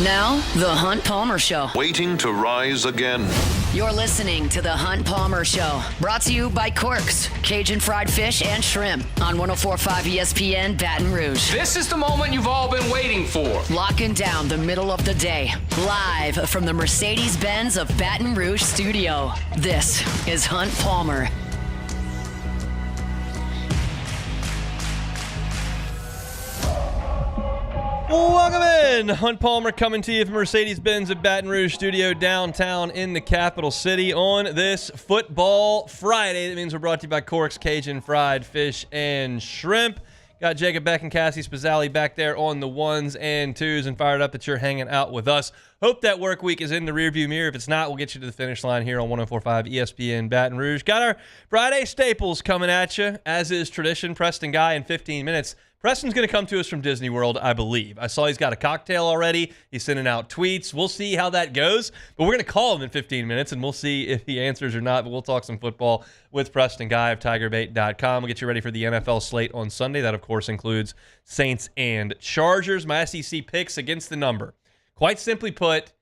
Now, The Hunt Palmer Show. Waiting to rise again. You're listening to The Hunt Palmer Show. Brought to you by Corks, Cajun fried fish and shrimp on 104.5 ESPN Baton Rouge. This is the moment you've all been waiting for. Locking down the middle of the day. Live from the Mercedes-Benz of Baton Rouge studio. This is Hunt Palmer. Welcome in. Hunt Palmer coming to you from Mercedes-Benz of Baton Rouge studio downtown in the capital city on this Football Friday. That means we're brought to you by Corks, Cajun fried fish and shrimp. Got Jacob Beck and Cassie Spazzali back there on the ones and twos and fired up that you're hanging out with us. Hope that work week is in the rearview mirror. If it's not, we'll get you to the finish line here on 104.5 ESPN Baton Rouge. Got our Friday staples coming at you, as is tradition. Preston Guy in 15 minutes. Preston's going to come to us from Disney World, I believe. I saw he's got a cocktail already. He's sending out tweets. We'll see how that goes. But we're going to call him in 15 minutes, and we'll see if he answers or not. But we'll talk some football with Preston Guy of TigerBait.com. We'll get you ready for the NFL slate on Sunday. That, of course, includes Saints and Chargers. My SEC picks against the number. Quite simply put,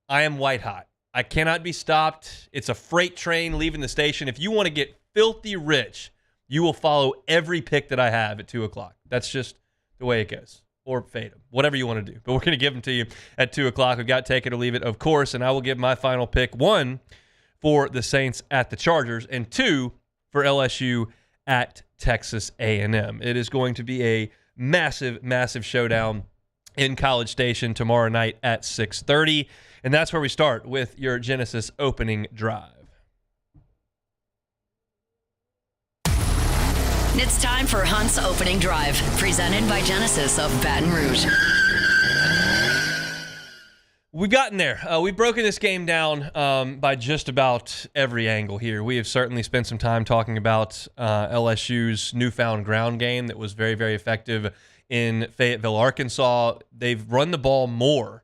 I am white hot. I cannot be stopped. It's a freight train leaving the station. If you want to get filthy rich, you will follow every pick that I have at 2 o'clock. That's just the way it goes. Or fade them. Whatever you want to do. But we're going to give them to you at 2 o'clock. We've got take it or leave it, of course. And I will give my final pick, 1, for the Saints at the Chargers, and 2, for LSU at Texas A&M. It is going to be a massive, massive showdown in College Station tomorrow night at 6:30. And that's where we start with your Genesis opening drive. It's time for Hunt's Opening Drive, presented by Genesis of Baton Rouge. We've gotten there. We've broken this game down by just about every angle here. We have certainly spent some time talking about LSU's newfound ground game that was very, very effective in Fayetteville, Arkansas. They've run the ball more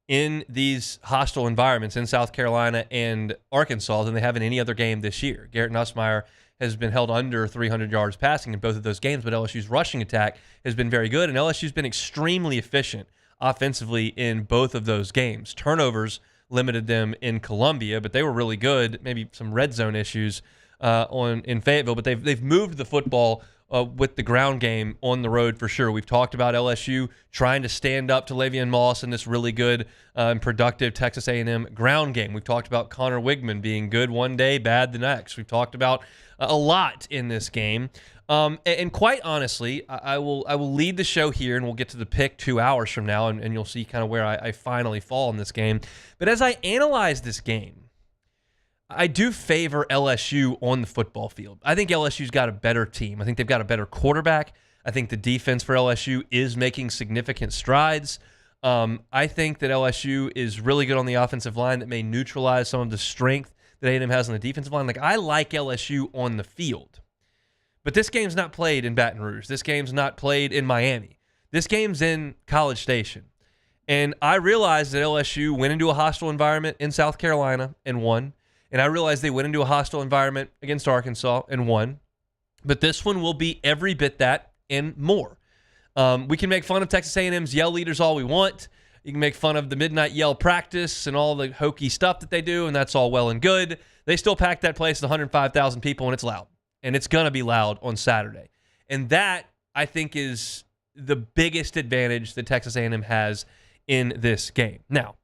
in these hostile environments in South Carolina and Arkansas than they have in any other game this year. Garrett Nussmeier has been held under 300 yards passing in both of those games, but LSU's rushing attack has been very good, and LSU's been extremely efficient offensively in both of those games. Turnovers limited them in Columbia, but they were really good. Maybe some red zone issues in Fayetteville, but they've moved the football with the ground game on the road for sure. We've talked about LSU trying to stand up to Le'Veon Moss in this really good and productive Texas A&M ground game. We've talked about Connor Wigman being good one day, bad the next. We've talked about a lot in this game. And quite honestly, I will lead the show here, and we'll get to the pick 2 hours from now, and you'll see kind of where I finally fall in this game. But as I analyze this game, I do favor LSU on the football field. I think LSU's got a better team. I think they've got a better quarterback. I think the defense for LSU is making significant strides. I think that LSU is really good on the offensive line that may neutralize some of the strength that A&M has on the defensive line. Like, I like LSU on the field. But this game's not played in Baton Rouge. This game's not played in Miami. This game's in College Station. And I realized that LSU went into a hostile environment in South Carolina and won. And I realized they went into a hostile environment against Arkansas and won. But this one will be every bit that and more. We can make fun of Texas A&M's yell leaders all we want. You can make fun of the midnight yell practice and all the hokey stuff that they do, and that's all well and good. They still pack that place with 105,000 people, and it's loud. And it's going to be loud on Saturday. And that, I think, is the biggest advantage that Texas A&M has in this game. Now,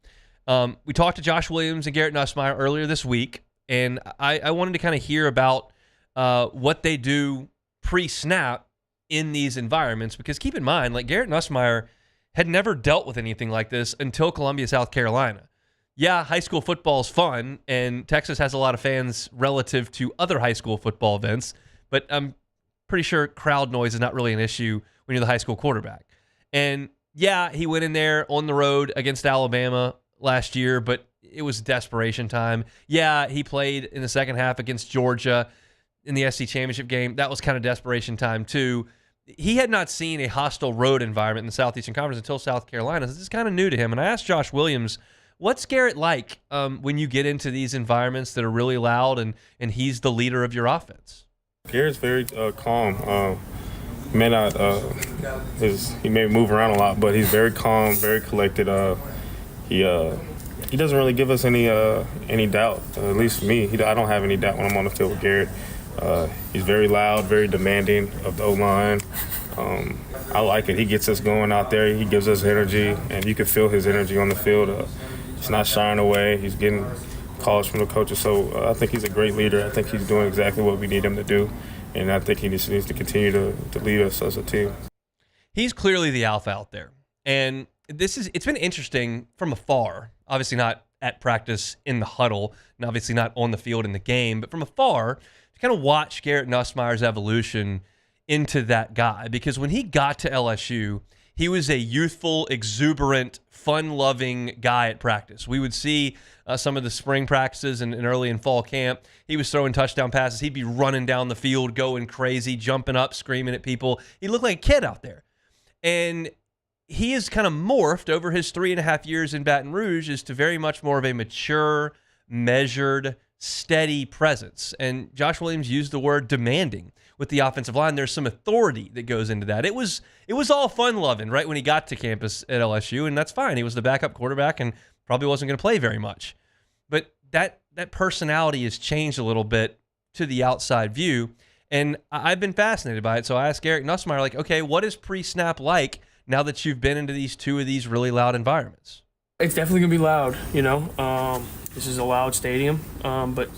we talked to Josh Williams and Garrett Nussmeier earlier this week, and I wanted to kind of hear about what they do pre-snap in these environments, because keep in mind, like, Garrett Nussmeier had never dealt with anything like this until Columbia, South Carolina. Yeah, high school football is fun, and Texas has a lot of fans relative to other high school football events, but I'm pretty sure crowd noise is not really an issue when you're the high school quarterback. And yeah, he went in there on the road against Alabama last year, but it was desperation time. Yeah, he played in the second half against Georgia in the SEC championship game. That was kind of desperation time too. He had not seen a hostile road environment in the Southeastern Conference until South Carolina. This is kind of new to him. And I asked Josh Williams, what's Garrett like when you get into these environments that are really loud and he's the leader of your offense? Garrett's very calm. He may move around a lot, but he's very calm, very collected. he doesn't really give us any doubt. At least for me, I don't have any doubt when I'm on the field with Garrett. He's very loud, very demanding of the O-line. I like it. He gets us going out there. He gives us energy, and you can feel his energy on the field. He's not shying away. He's getting calls from the coaches. So I think he's a great leader. I think he's doing exactly what we need him to do, and I think he just needs to continue to lead us as a team. He's clearly the alpha out there, and it's been interesting from afar. Obviously not at practice in the huddle, and obviously not on the field in the game, but from afar to kind of watch Garrett Nussmeier's evolution into that guy. Because when he got to LSU, he was a youthful, exuberant, fun-loving guy at practice. We would see some of the spring practices and early in fall camp. He was throwing touchdown passes. He'd be running down the field, going crazy, jumping up, screaming at people. He looked like a kid out there. And he has kind of morphed over his 3.5 years in Baton Rouge as to very much more of a mature, measured, steady presence. And Josh Williams used the word demanding with the offensive line. There's some authority that goes into that. It was all fun-loving right when he got to campus at LSU, and that's fine. He was the backup quarterback and probably wasn't going to play very much. But that personality has changed a little bit to the outside view, and I've been fascinated by it. So I asked Garrett Nussmeier, like, okay, what is pre-snap like now that you've been into two of these really loud environments? It's definitely going to be loud, This is a loud stadium, but,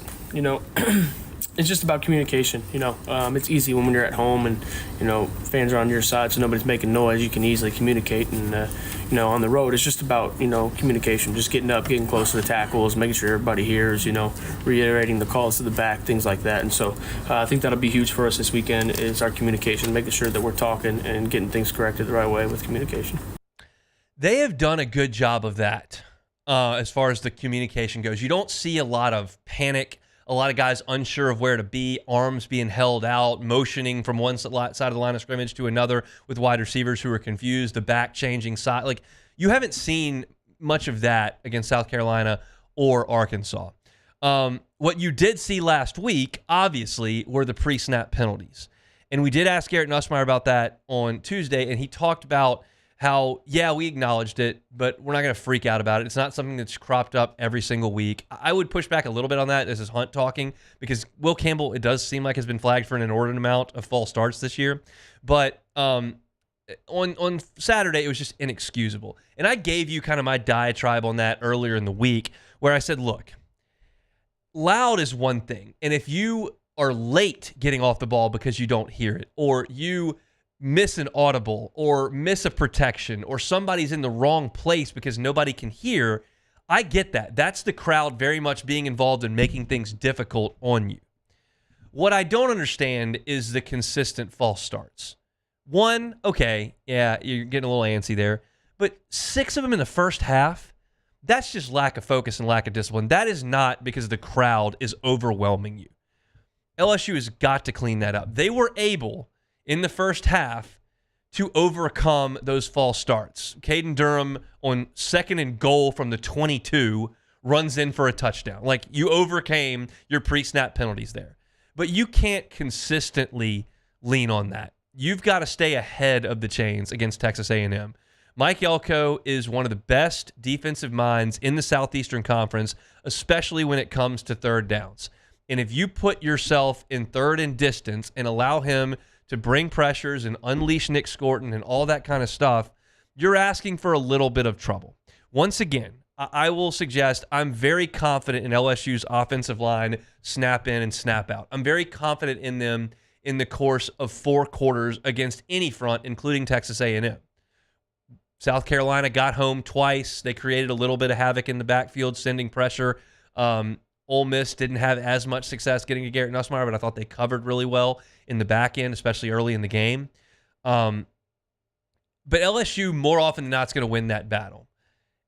it's just about communication, It's easy when you're at home and, fans are on your side, so nobody's making noise. You can easily communicate. And, on the road, it's just about, communication, just getting up, getting close to the tackles, making sure everybody hears, reiterating the calls to the back, things like that. And so I think that'll be huge for us this weekend is our communication, making sure that we're talking and getting things corrected the right way with communication. They have done a good job of that as far as the communication goes. You don't see a lot of panic, a lot of guys unsure of where to be, arms being held out, motioning from one side of the line of scrimmage to another with wide receivers who are confused, the back changing side. Like, you haven't seen much of that against South Carolina or Arkansas. What you did see last week, obviously, were the pre-snap penalties. And we did ask Garrett Nussmeier about that on Tuesday, and he talked about how, yeah, we acknowledged it, but we're not going to freak out about it. It's not something that's cropped up every single week. I would push back a little bit on that. This is Hunt talking, because Will Campbell, it does seem like, has been flagged for an inordinate amount of false starts this year. But on Saturday, it was just inexcusable. And I gave you kind of my diatribe on that earlier in the week, where I said, look, loud is one thing. And if you are late getting off the ball because you don't hear it, or you miss an audible or miss a protection, or somebody's in the wrong place because nobody can hear, I get that. That's the crowd very much being involved in making things difficult on you. What I don't understand is the consistent false starts. One, okay, yeah, you're getting a little antsy there, but 6 of them in the first half, that's just lack of focus and lack of discipline. That is not because the crowd is overwhelming you. LSU has got to clean that up. They were able, in the first half, to overcome those false starts. Caden Durham, on 2nd and goal from the 22, runs in for a touchdown. Like, you overcame your pre-snap penalties there. But you can't consistently lean on that. You've got to stay ahead of the chains against Texas A&M. Mike Elko is one of the best defensive minds in the Southeastern Conference, especially when it comes to third downs. And if you put yourself in third and distance and allow him to bring pressures and unleash Nick Scorton and all that kind of stuff, you're asking for a little bit of trouble. Once again, I will suggest I'm very confident in LSU's offensive line snap in and snap out. I'm very confident in them in the course of 4 quarters against any front, including Texas A&M. South Carolina got home twice. They created a little bit of havoc in the backfield, sending pressure. Ole Miss didn't have as much success getting to Garrett Nussmeier, but I thought they covered really well in the back end, especially early in the game. But LSU, more often than not, is going to win that battle.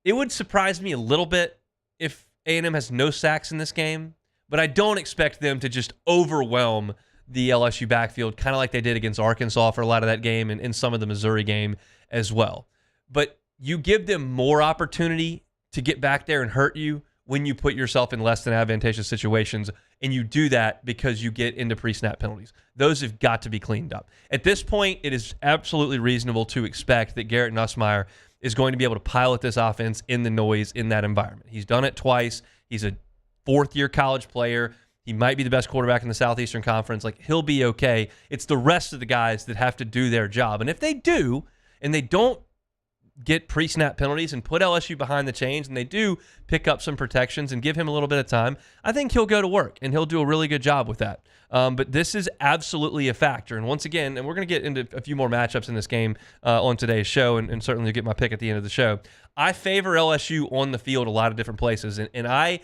It would surprise me a little bit if A&M has no sacks in this game, but I don't expect them to just overwhelm the LSU backfield, kind of like they did against Arkansas for a lot of that game and in some of the Missouri game as well. But you give them more opportunity to get back there and hurt you when you put yourself in less than advantageous situations, and you do that because you get into pre-snap penalties. Those have got to be cleaned up. At this point, it is absolutely reasonable to expect that Garrett Nussmeier is going to be able to pilot this offense in the noise in that environment. He's done it twice. He's a fourth-year college player. He might be the best quarterback in the Southeastern Conference. Like, he'll be okay. It's the rest of the guys that have to do their job. And if they do, and they don't get pre-snap penalties and put LSU behind the chains, and they do pick up some protections and give him a little bit of time, I think he'll go to work, and he'll do a really good job with that. But this is absolutely a factor. And once again, and we're going to get into a few more matchups in this game on today's show, and certainly get my pick at the end of the show. I favor LSU on the field a lot of different places, and I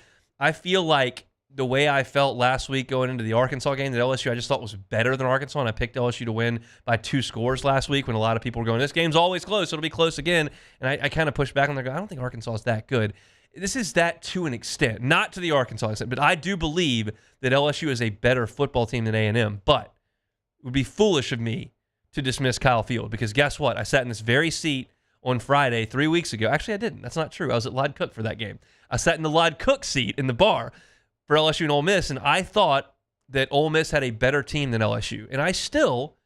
feel like the way I felt last week going into the Arkansas game, that LSU I just thought was better than Arkansas, and I picked LSU to win by 2 scores last week when a lot of people were going, this game's always close, it'll be close again. And I kind of pushed back on there, I don't think Arkansas is that good. This is that to an extent, not to the Arkansas extent, but I do believe that LSU is a better football team than A&M. But it would be foolish of me to dismiss Kyle Field, because guess what? I sat in this very seat on Friday 3 weeks ago. Actually, I didn't. That's not true. I was at Lod Cook for that game. I sat in the Lod Cook seat in the bar for LSU and Ole Miss, and I thought that Ole Miss had a better team than LSU. And I still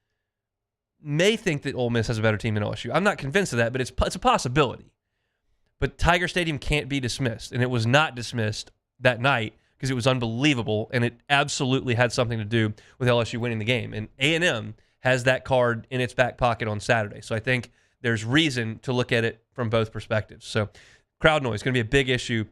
may think that Ole Miss has a better team than LSU. I'm not convinced of that, but it's a possibility. But Tiger Stadium can't be dismissed, and it was not dismissed that night because it was unbelievable, and it absolutely had something to do with LSU winning the game. And A&M has that card in its back pocket on Saturday. So I think there's reason to look at it from both perspectives. So crowd noise is going to be a big issue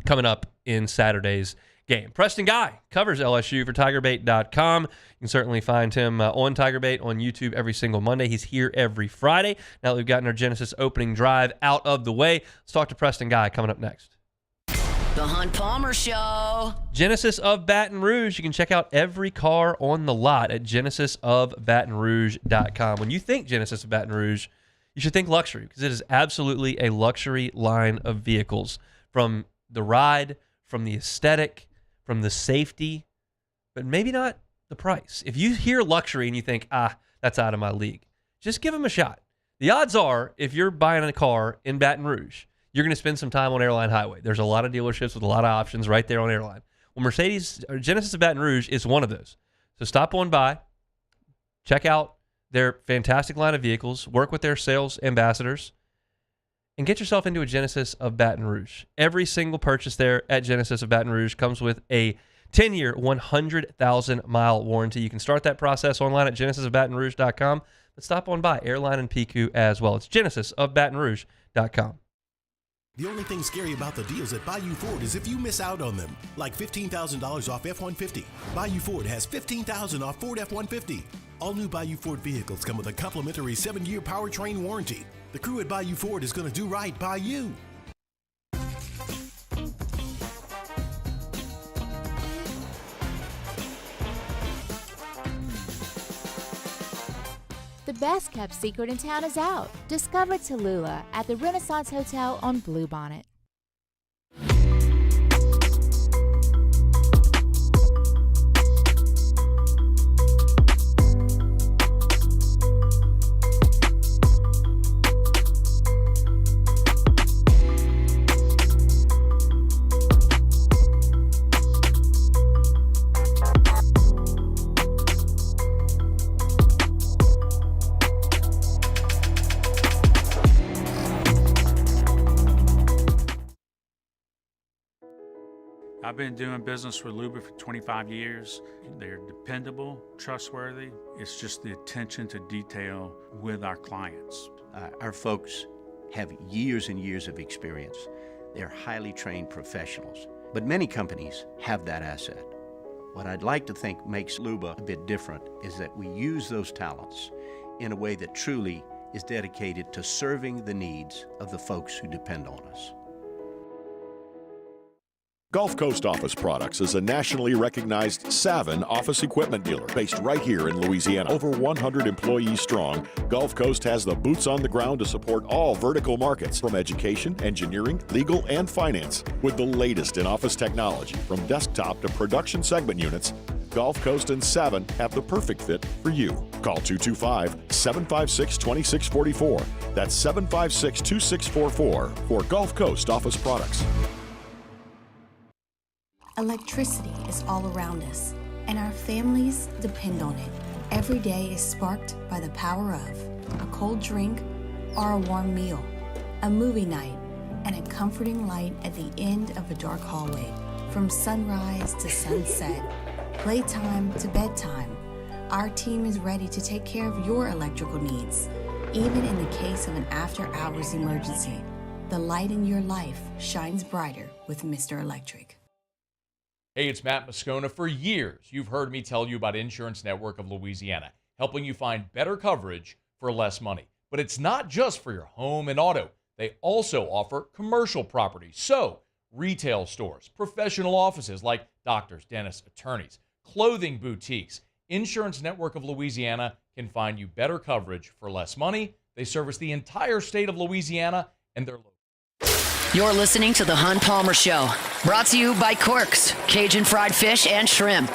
coming up in Saturday's game. Preston Guy covers LSU for TigerBait.com. You can certainly find him on TigerBait on YouTube every single Monday. He's here every Friday. Now that we've gotten our Genesis opening drive out of the way, let's talk to Preston Guy coming up next. The Hunt Palmer Show. Genesis of Baton Rouge. You can check out every car on the lot at genesisofbatonrouge.com. When you think Genesis of Baton Rouge, you should think luxury, because it is absolutely a luxury line of vehicles. From the ride, from the aesthetic, from the safety, but maybe not the price. If you hear luxury and you think, that's out of my league, just give them a shot. The odds are, if you're buying a car in Baton Rouge, you're going to spend some time on Airline Highway. There's a lot of dealerships with a lot of options right there on Airline. Well, Genesis of Baton Rouge is one of those. So stop on by, check out their fantastic line of vehicles, work with their sales ambassadors, and get yourself into a Genesis of Baton Rouge. Every single purchase there at Genesis of Baton Rouge comes with a 10-year, 100,000-mile warranty. You can start that process online at genesisofbatonrouge.com, but stop on by Airline and PQ as well. It's genesisofbatonrouge.com. The only thing scary about the deals at Bayou Ford is if you miss out on them, like $15,000 off F-150. Bayou Ford has $15,000 off Ford F-150. All new Bayou Ford vehicles come with a complimentary 7-year powertrain warranty. The crew at Bayou Ford is going to do right by you. The best kept secret in town is out. Discover Tallulah at the Renaissance Hotel on Bluebonnet. I've been doing business with Luba for 25 years. They're dependable, trustworthy. It's just the attention to detail with our clients. Our folks have years and years of experience. They're highly trained professionals, but many companies have that asset. What I'd like to think makes Luba a bit different is that we use those talents in a way that truly is dedicated to serving the needs of the folks who depend on us. Gulf Coast Office Products is a nationally recognized Savin office equipment dealer based right here in Louisiana. Over 100 employees strong, Gulf Coast has the boots on the ground to support all vertical markets, from education, engineering, legal, and finance. With the latest in office technology, from desktop to production segment units, Gulf Coast and Savin have the perfect fit for you. Call 225-756-2644. That's 756-2644 for Gulf Coast Office Products. Electricity is all around us, and our families depend on it. Every day is sparked by the power of a cold drink or a warm meal. a movie night, and a comforting light at the end of a dark hallway. From sunrise to sunset, playtime to bedtime, our team is ready to take care of your electrical needs. Even in the case of an after-hours emergency, the light in your life shines brighter with Mr. Electric. Hey, it's Matt Moscona. For years, you've heard me tell you about Insurance Network of Louisiana, helping you find better coverage for less money. But it's not just for your home and auto. They also offer commercial property. So, retail stores, professional offices like doctors, dentists, attorneys, clothing boutiques. Insurance Network of Louisiana can find you better coverage for less money. They service the entire state of Louisiana, and they're local. You're listening to The Hunt Palmer Show, brought to you by Corks, Cajun fried fish and shrimp.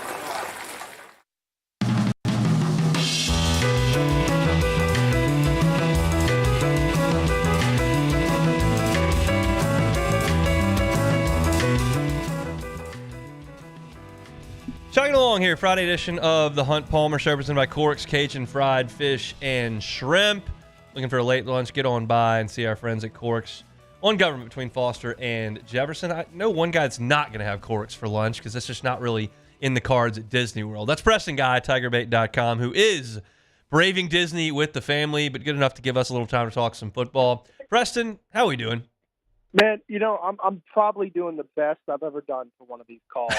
Chugging along here, Friday edition of the Hunt Palmer Show, presented by Corks, Cajun fried fish and shrimp. Looking for a late lunch? Get on by and see our friends at Corks on Government between Foster and Jefferson. I know one guy that's not going to have Corks for lunch because that's just not really in the cards at Disney World. That's Preston Guy, TigerBait.com, who is braving Disney with the family, but good enough to give us a little time to talk some football. Preston, how are we doing? Man, I'm probably doing the best I've ever done for one of these calls.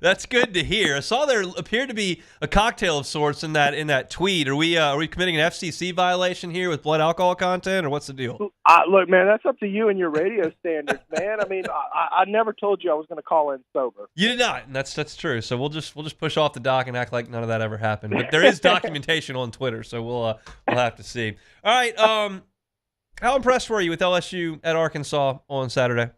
That's good to hear. I saw there appeared to be a cocktail of sorts in that tweet. Are we committing an FCC violation here with blood alcohol content, or what's the deal? Look, man, that's up to you and your radio standards, man. I mean, I never told you I was going to call in sober. You did not, and that's true. So we'll just push off the dock and act like none of that ever happened. But there is documentation on Twitter, so we'll have to see. All right, how impressed were you with LSU at Arkansas on Saturday?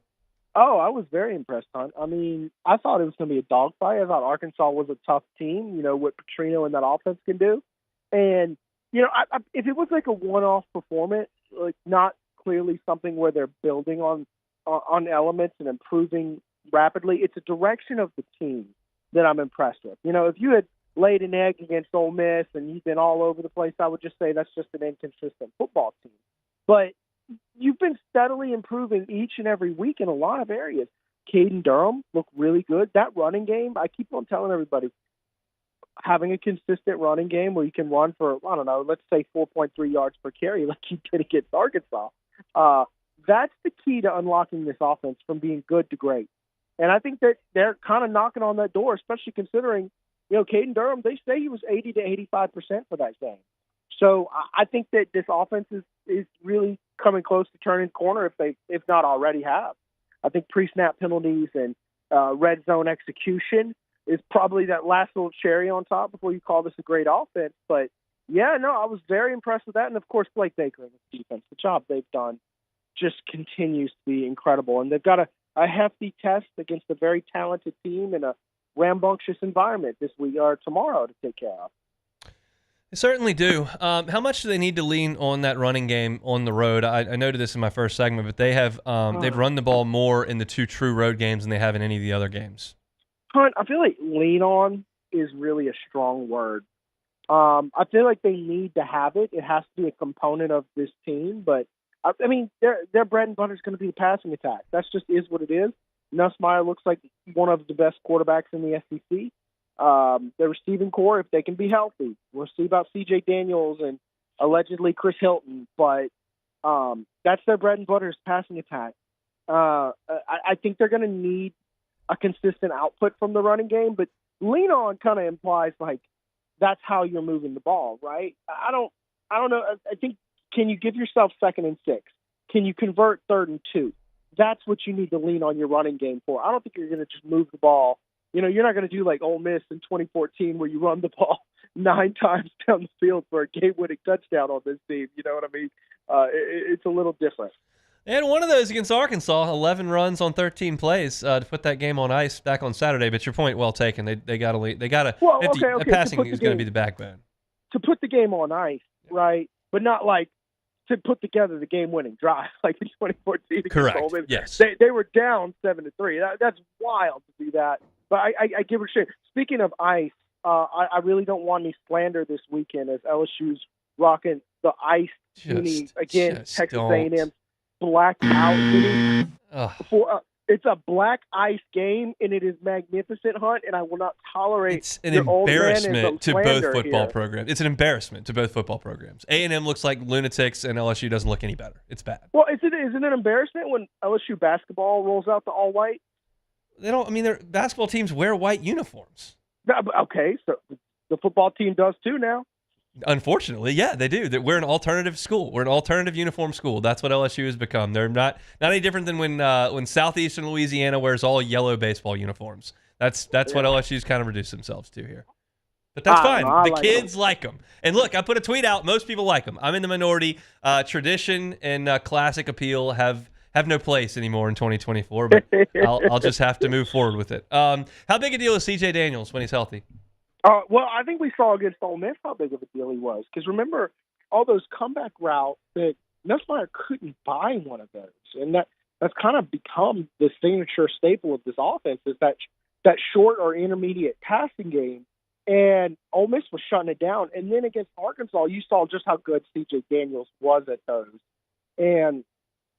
Oh, I was very impressed, Hunt. I mean, I thought it was going to be a dogfight. I thought Arkansas was a tough team, what Petrino and that offense can do. And, if it was like a one-off performance, like not clearly something where they're building on elements and improving rapidly, it's a direction of the team that I'm impressed with. If you had laid an egg against Ole Miss and you've been all over the place, I would just say that's just an inconsistent football team. But you've been steadily improving each and every week in a lot of areas. Caden Durham looked really good. That running game, I keep on telling everybody, having a consistent running game where you can run for, I don't know, let's say 4.3 yards per carry like you did against Arkansas, that's the key to unlocking this offense from being good to great. And I think that they're kind of knocking on that door, especially considering, Caden Durham, they say he was 80 to 85% for that game. So I think that this offense is really coming close to turning corner if not already have. I think pre-snap penalties and red zone execution is probably that last little cherry on top before you call this a great offense. But, yeah, no, I was very impressed with that. And, of course, Blake Baker and the defense, the job they've done just continues to be incredible. And they've got a hefty test against a very talented team in a rambunctious environment this week or tomorrow to take care of. They certainly do. How much do they need to lean on that running game on the road? I noted this in my first segment, but they have they've run the ball more in the two true road games than they have in any of the other games. Hunt, I feel like lean on is really a strong word. I feel like they need to have it. It has to be a component of this team. But, I mean, their bread and butter is going to be the passing attack. That's just is what it is. Nussmeier looks like one of the best quarterbacks in the SEC. The receiving core, if they can be healthy, we'll see about C.J. Daniels and allegedly Chris Hilton, but that's their bread and butter is passing attack. I think they're going to need a consistent output from the running game, but lean on kind of implies like that's how you're moving the ball, right? I don't know. I think, can you give yourself 2nd and 6? Can you convert 3rd and 2? That's what you need to lean on your running game for. I don't think you're going to just move the ball. You're not going to do like Ole Miss in 2014 where you run the ball 9 times down the field for a game-winning touchdown on this team. You know what I mean? It's a little different. And one of those against Arkansas, 11 runs on 13 plays to put that game on ice back on Saturday. But your point well taken. They got to. Well, okay. Passing is going to be the backbone. To put the game on ice, right? But not like to put together the game-winning drive like in 2014. Correct. Ole Miss. Yes. They were down 7-3. That's wild to do that. But I give her shit. Speaking of ice, I really don't want any slander this weekend as LSU's rocking the iced uni against Texas A&M blacked out uni. It's a black ice game, and it is magnificent, Hunt, and I will not tolerate It's an your old man embarrassment to both football here. programs. It's an embarrassment to both football programs. A&M looks like lunatics, and LSU doesn't look any better. It's bad. Well, isn't it an embarrassment when LSU basketball rolls out the all-white? They don't. I mean, their basketball teams wear white uniforms. Okay, so the football team does too now. Unfortunately, yeah, they do. We're an alternative school. We're an alternative uniform school. That's what LSU has become. They're not any different than when Southeastern Louisiana wears all yellow baseball uniforms. That's what LSU's kind of reduced themselves to here. But that's fine. The kids like them. And look, I put a tweet out. Most people like them. I'm in the minority. Tradition and classic appeal have no place anymore in 2024. But I'll just have to move forward with it. How big a deal is C.J. Daniels when he's healthy? Well, I think we saw against Ole Miss how big of a deal he was. Because remember, all those comeback routes that Nussmeier couldn't buy one of those. And that's kind of become the signature staple of this offense is that short or intermediate passing game. And Ole Miss was shutting it down. And then against Arkansas, you saw just how good C.J. Daniels was at those. And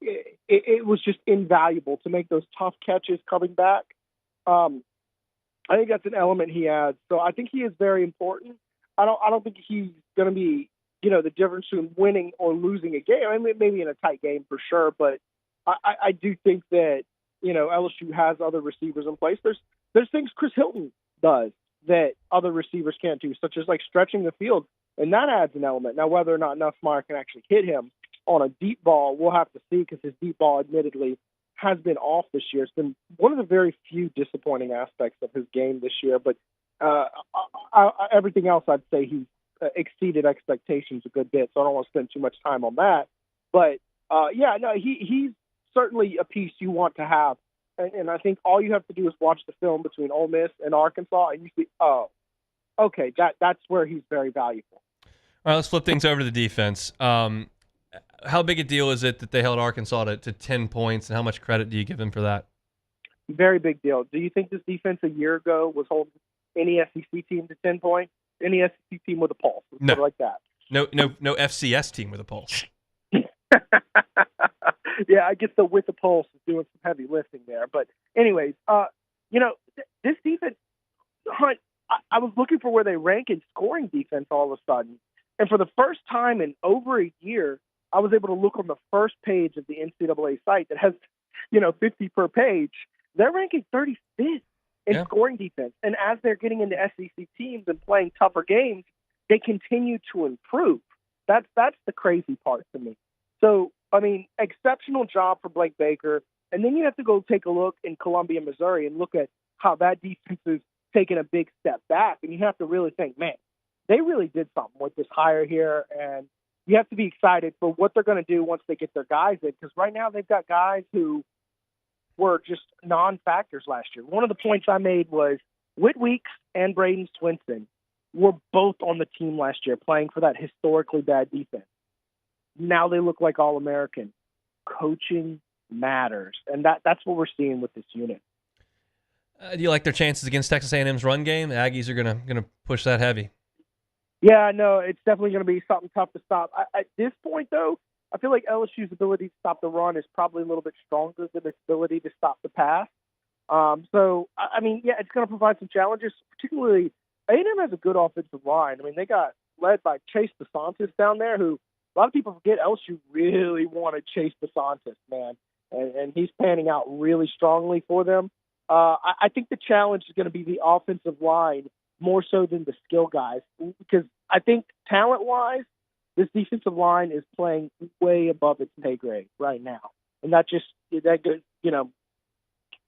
it was just invaluable to make those tough catches coming back. I think that's an element he adds. So I think he is very important. I don't think he's going to be, the difference between winning or losing a game. I mean, maybe in a tight game for sure, but I do think that, LSU has other receivers in place. There's things Chris Hilton does that other receivers can't do, such as like stretching the field, and that adds an element. Now, whether or not Nussmeier can actually hit him on a deep ball, we'll have to see because his deep ball admittedly has been off this year. It's been one of the very few disappointing aspects of his game this year, but everything else I'd say he's exceeded expectations a good bit, so I don't want to spend too much time on that. But, he's certainly a piece you want to have, and I think all you have to do is watch the film between Ole Miss and Arkansas, and you see, okay, that's where he's very valuable. All right, let's flip things over to the defense. How big a deal is it that they held Arkansas to 10 points, and how much credit do you give them for that? Very big deal. Do you think this defense a year ago was holding any SEC team to 10 points? Any SEC team with a pulse? No. Like that. No FCS team with a pulse. Yeah, I guess the with the pulse is doing some heavy lifting there. But anyways, this defense, Hunt, I was looking for where they rank in scoring defense all of a sudden. And for the first time in over a year, I was able to look on the first page of the NCAA site that has, 50 per page. They're ranking 35th in scoring defense. And as they're getting into SEC teams and playing tougher games, they continue to improve. That's the crazy part to me. So, exceptional job for Blake Baker. And then you have to go take a look in Columbia, Missouri, and look at how that defense is taking a big step back. And you have to really think, man, they really did something with this hire here. And you have to be excited for what they're going to do once they get their guys in, because right now they've got guys who were just non-factors last year. One of the points I made was Whit Weeks and Braden Swinson were both on the team last year playing for that historically bad defense. Now they look like All-American. Coaching matters, and that's what we're seeing with this unit. Do you like their chances against Texas A&M's run game? The Aggies are gonna push that heavy. Yeah, no, it's definitely going to be something tough to stop. At this point, though, I feel like LSU's ability to stop the run is probably a little bit stronger than its ability to stop the pass. It's going to provide some challenges, particularly A&M has a good offensive line. They got led by Chase DeSantis down there, who a lot of people forget LSU really wanted Chase DeSantis, man, and he's panning out really strongly for them. I think the challenge is going to be the offensive line more so than the skill guys, because I think talent-wise, this defensive line is playing way above its pay grade right now. And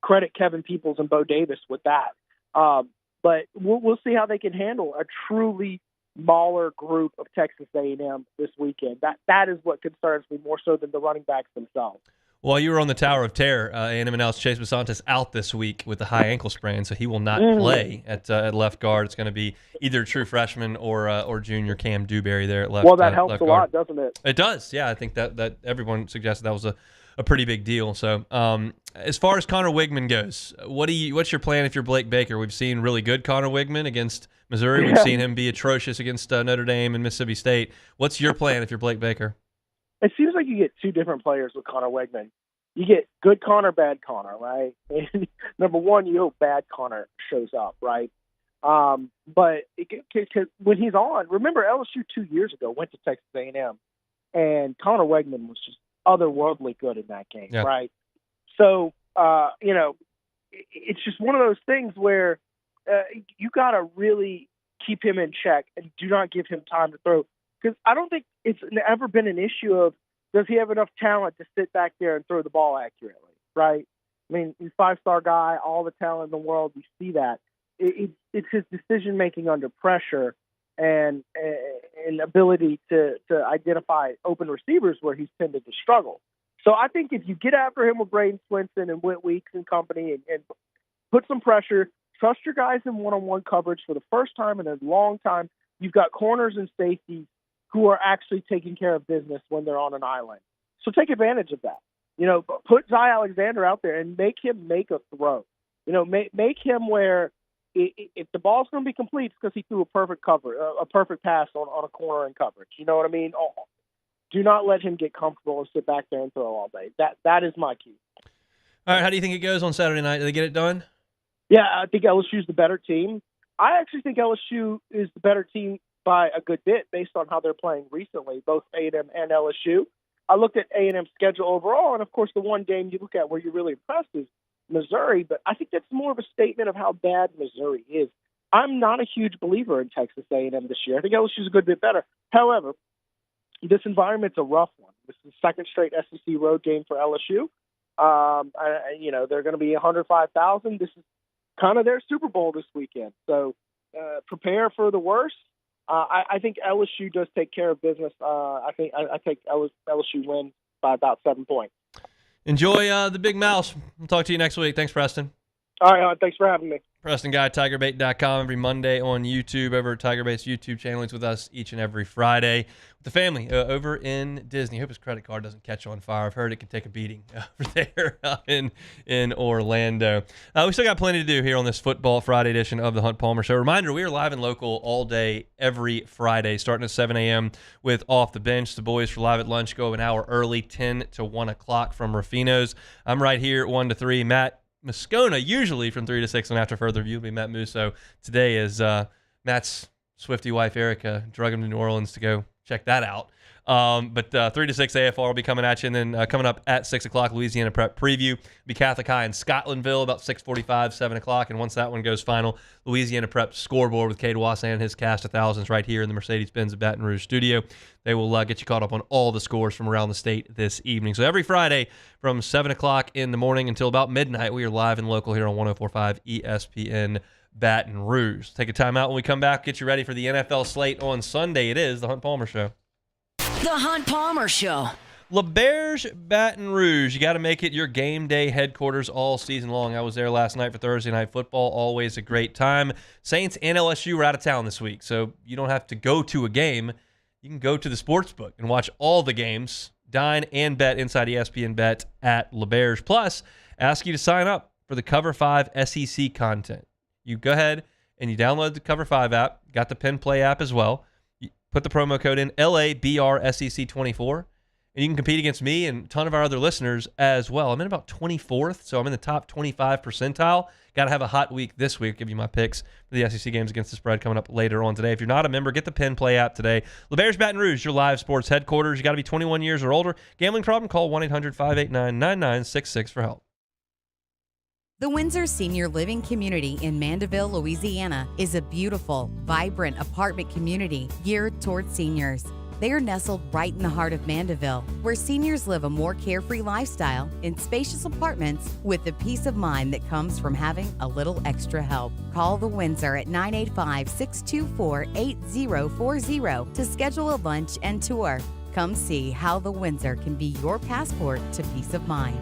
credit Kevin Peoples and Bo Davis with that. But we'll see how they can handle a truly smaller group of Texas A&M this weekend. That is what concerns me more so than the running backs themselves. While you were on the Tower of Terror, A&M announced Chase Basantis out this week with a high ankle sprain, so he will not play at left guard. It's going to be either true freshman or junior Cam Dewberry there at left. Well, that helps left a guard. lot, doesn't it? It does, yeah. I think that everyone suggested that was a pretty big deal. So as far as Connor Wigman goes, what's your plan if you're Blake Baker? We've seen really good Connor Wigman against Missouri. We've seen him be atrocious against Notre Dame and Mississippi State. What's your plan if you're Blake Baker? It seems like you get two different players with Connor Wigman. You get good Connor, bad Connor, right? And number one, you hope bad Connor shows up, right? But when he's on, remember LSU 2 years ago went to Texas A&M, and Connor Wigman was just otherworldly good in that game, right? So, it's just one of those things where you got to really keep him in check and do not give him time to throw. Because I don't think it's ever been an issue of does he have enough talent to sit back there and throw the ball accurately, right? I mean, he's a five-star guy, all the talent in the world. You see that. It's his decision-making under pressure and ability to identify open receivers where he's tended to struggle. So I think if you get after him with Braden Swinson and Whit Weeks and company and put some pressure, trust your guys in one-on-one coverage for the first time in a long time, you've got corners and safeties who are actually taking care of business when they're on an island. So take advantage of that. Put Zy Alexander out there and make him make a throw. Make him where if the ball's going to be complete, it's because he threw a perfect pass on a corner in coverage. You know what I mean? Do not let him get comfortable and sit back there and throw all day. That is my key. All right, how do you think it goes on Saturday night? Do they get it done? Yeah, I think LSU's the better team. I actually think LSU is the better team by a good bit based on how they're playing recently, both A&M and LSU. I looked at A&M's schedule overall, and of course the one game you look at where you're really impressed is Missouri, but I think that's more of a statement of how bad Missouri is. I'm not a huge believer in Texas A&M this year. I think LSU's a good bit better. However, this environment's a rough one. This is the second straight SEC road game for LSU. They're going to be 105,000. This is kind of their Super Bowl this weekend. So prepare for the worst. I think LSU does take care of business. I take LSU win by about 7 points. Enjoy the big mouse. We'll talk to you next week. Thanks, Preston. All right, thanks for having me. Preston Guy, TigerBait.com, every Monday on YouTube, over at TigerBait's YouTube channel. He's with us each and every Friday with the family over in Disney. Hope his credit card doesn't catch on fire. I've heard it can take a beating over there in Orlando. We still got plenty to do here on this Football Friday edition of the Hunt Palmer Show. Reminder, we are live and local all day, every Friday, starting at 7 a.m. with Off the Bench. The boys for Live at Lunch go an hour early, 10 to 1 o'clock from Rufino's. I'm right here, 1 to 3. Matt Moscona, usually from 3 to 6, and after further review, will be Matt Musso. Today is Matt's Swiftie wife, Erica, drug him to New Orleans to go check that out. But 3 to 6 AFR will be coming at you, and then coming up at 6 o'clock, Louisiana Prep Preview. Be Catholic High in Scotlandville about 6:45, 7 o'clock, and once that one goes final, Louisiana Prep Scoreboard with Cade Wasson and his cast of thousands right here in the Mercedes-Benz Baton Rouge studio. They will get you caught up on all the scores from around the state this evening. So every Friday from 7 o'clock in the morning until about midnight, we are live and local here on 104.5 ESPN Baton Rouge. Take a time out when we come back, get you ready for the NFL slate on Sunday. It is the Hunt Palmer Show. The Hunt Palmer Show. LaBerge, Baton Rouge. You got to make it your game day headquarters all season long. I was there last night for Thursday Night Football. Always a great time. Saints and LSU were out of town this week, so you don't have to go to a game. You can go to the sportsbook and watch all the games, dine and bet inside ESPN Bet at LaBerge. Plus, ask you to sign up for the Cover 5 SEC content. You go ahead and you download the Cover 5 app. Got the Pen Play app as well. Put the promo code in, LABRSEC24, and you can compete against me and a ton of our other listeners as well. I'm in about 24th, so I'm in the top 25 percentile. Got to have a hot week this week. Give you my picks for the SEC games against the spread coming up later on today. If you're not a member, get the Pen Play app today. LaBerge, Baton Rouge, your live sports headquarters. You got to be 21 years or older. Gambling problem? Call 1-800-589-9966 for help. The Windsor Senior Living Community in Mandeville, Louisiana is a beautiful, vibrant apartment community geared towards seniors. They are nestled right in the heart of Mandeville, where seniors live a more carefree lifestyle in spacious apartments with the peace of mind that comes from having a little extra help. Call the Windsor at 985-624-8040 to schedule a lunch and tour. Come see how the Windsor can be your passport to peace of mind.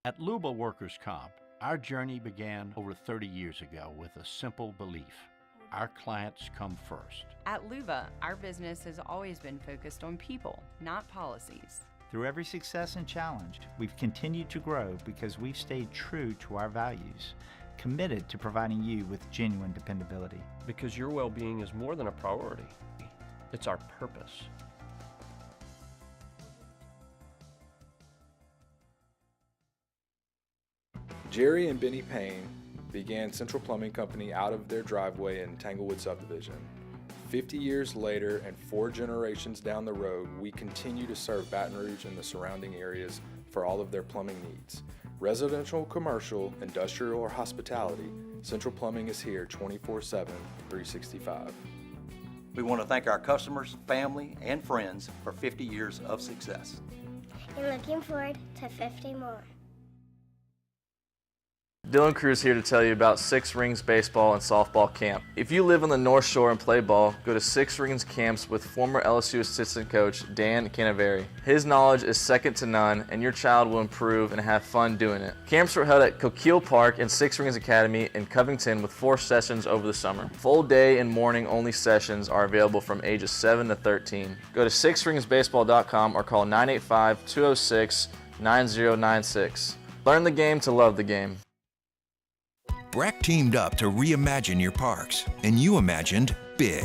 At Luba Workers' Comp, our journey began over 30 years ago with a simple belief. Our clients come first. At Luba, our business has always been focused on people, not policies. Through every success and challenge, we've continued to grow because we've stayed true to our values, committed to providing you with genuine dependability. Because your well-being is more than a priority. It's our purpose. Jerry and Benny Payne began Central Plumbing Company out of their driveway in Tanglewood subdivision. 50 years later and 4 generations down the road, we continue to serve Baton Rouge and the surrounding areas for all of their plumbing needs. Residential, commercial, industrial, or hospitality, Central Plumbing is here 24/7, 365. We want to thank our customers, family, and friends for 50 years of success. And looking forward to 50 more. Dylan Cruz here to tell you about Six Rings Baseball and Softball Camp. If you live on the North Shore and play ball, go to Six Rings Camps with former LSU assistant coach Dan Canaveri. His knowledge is second to none, and your child will improve and have fun doing it. Camps were held at Coquille Park and Six Rings Academy in Covington with 4 sessions over the summer. Full day and morning only sessions are available from ages 7 to 13. Go to sixringsbaseball.com or call 985-206-9096. Learn the game to love the game. BRAC teamed up to reimagine your parks, and you imagined big.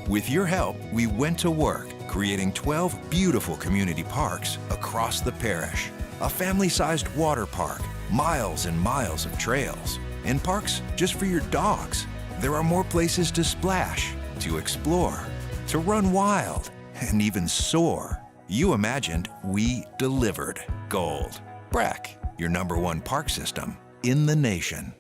With your help, we went to work, creating 12 beautiful community parks across the parish. A family-sized water park, miles and miles of trails, and parks just for your dogs. There are more places to splash, to explore, to run wild, and even soar. You imagined, we delivered gold. BRAC, your #1 park system in the nation.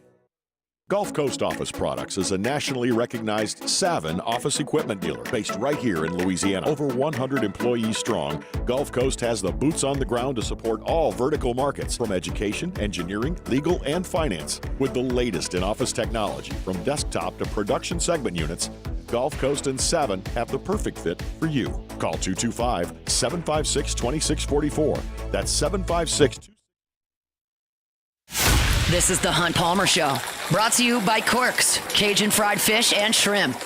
Gulf Coast Office Products is a nationally recognized Savin office equipment dealer based right here in Louisiana. Over 100 employees strong, Gulf Coast has the boots on the ground to support all vertical markets from education, engineering, legal, and finance. With the latest in office technology from desktop to production segment units, Gulf Coast and Savin have the perfect fit for you. Call 225-756-2644. That's 756. This is the Hunt Palmer Show, brought to you by Corks, Cajun fried fish and shrimp.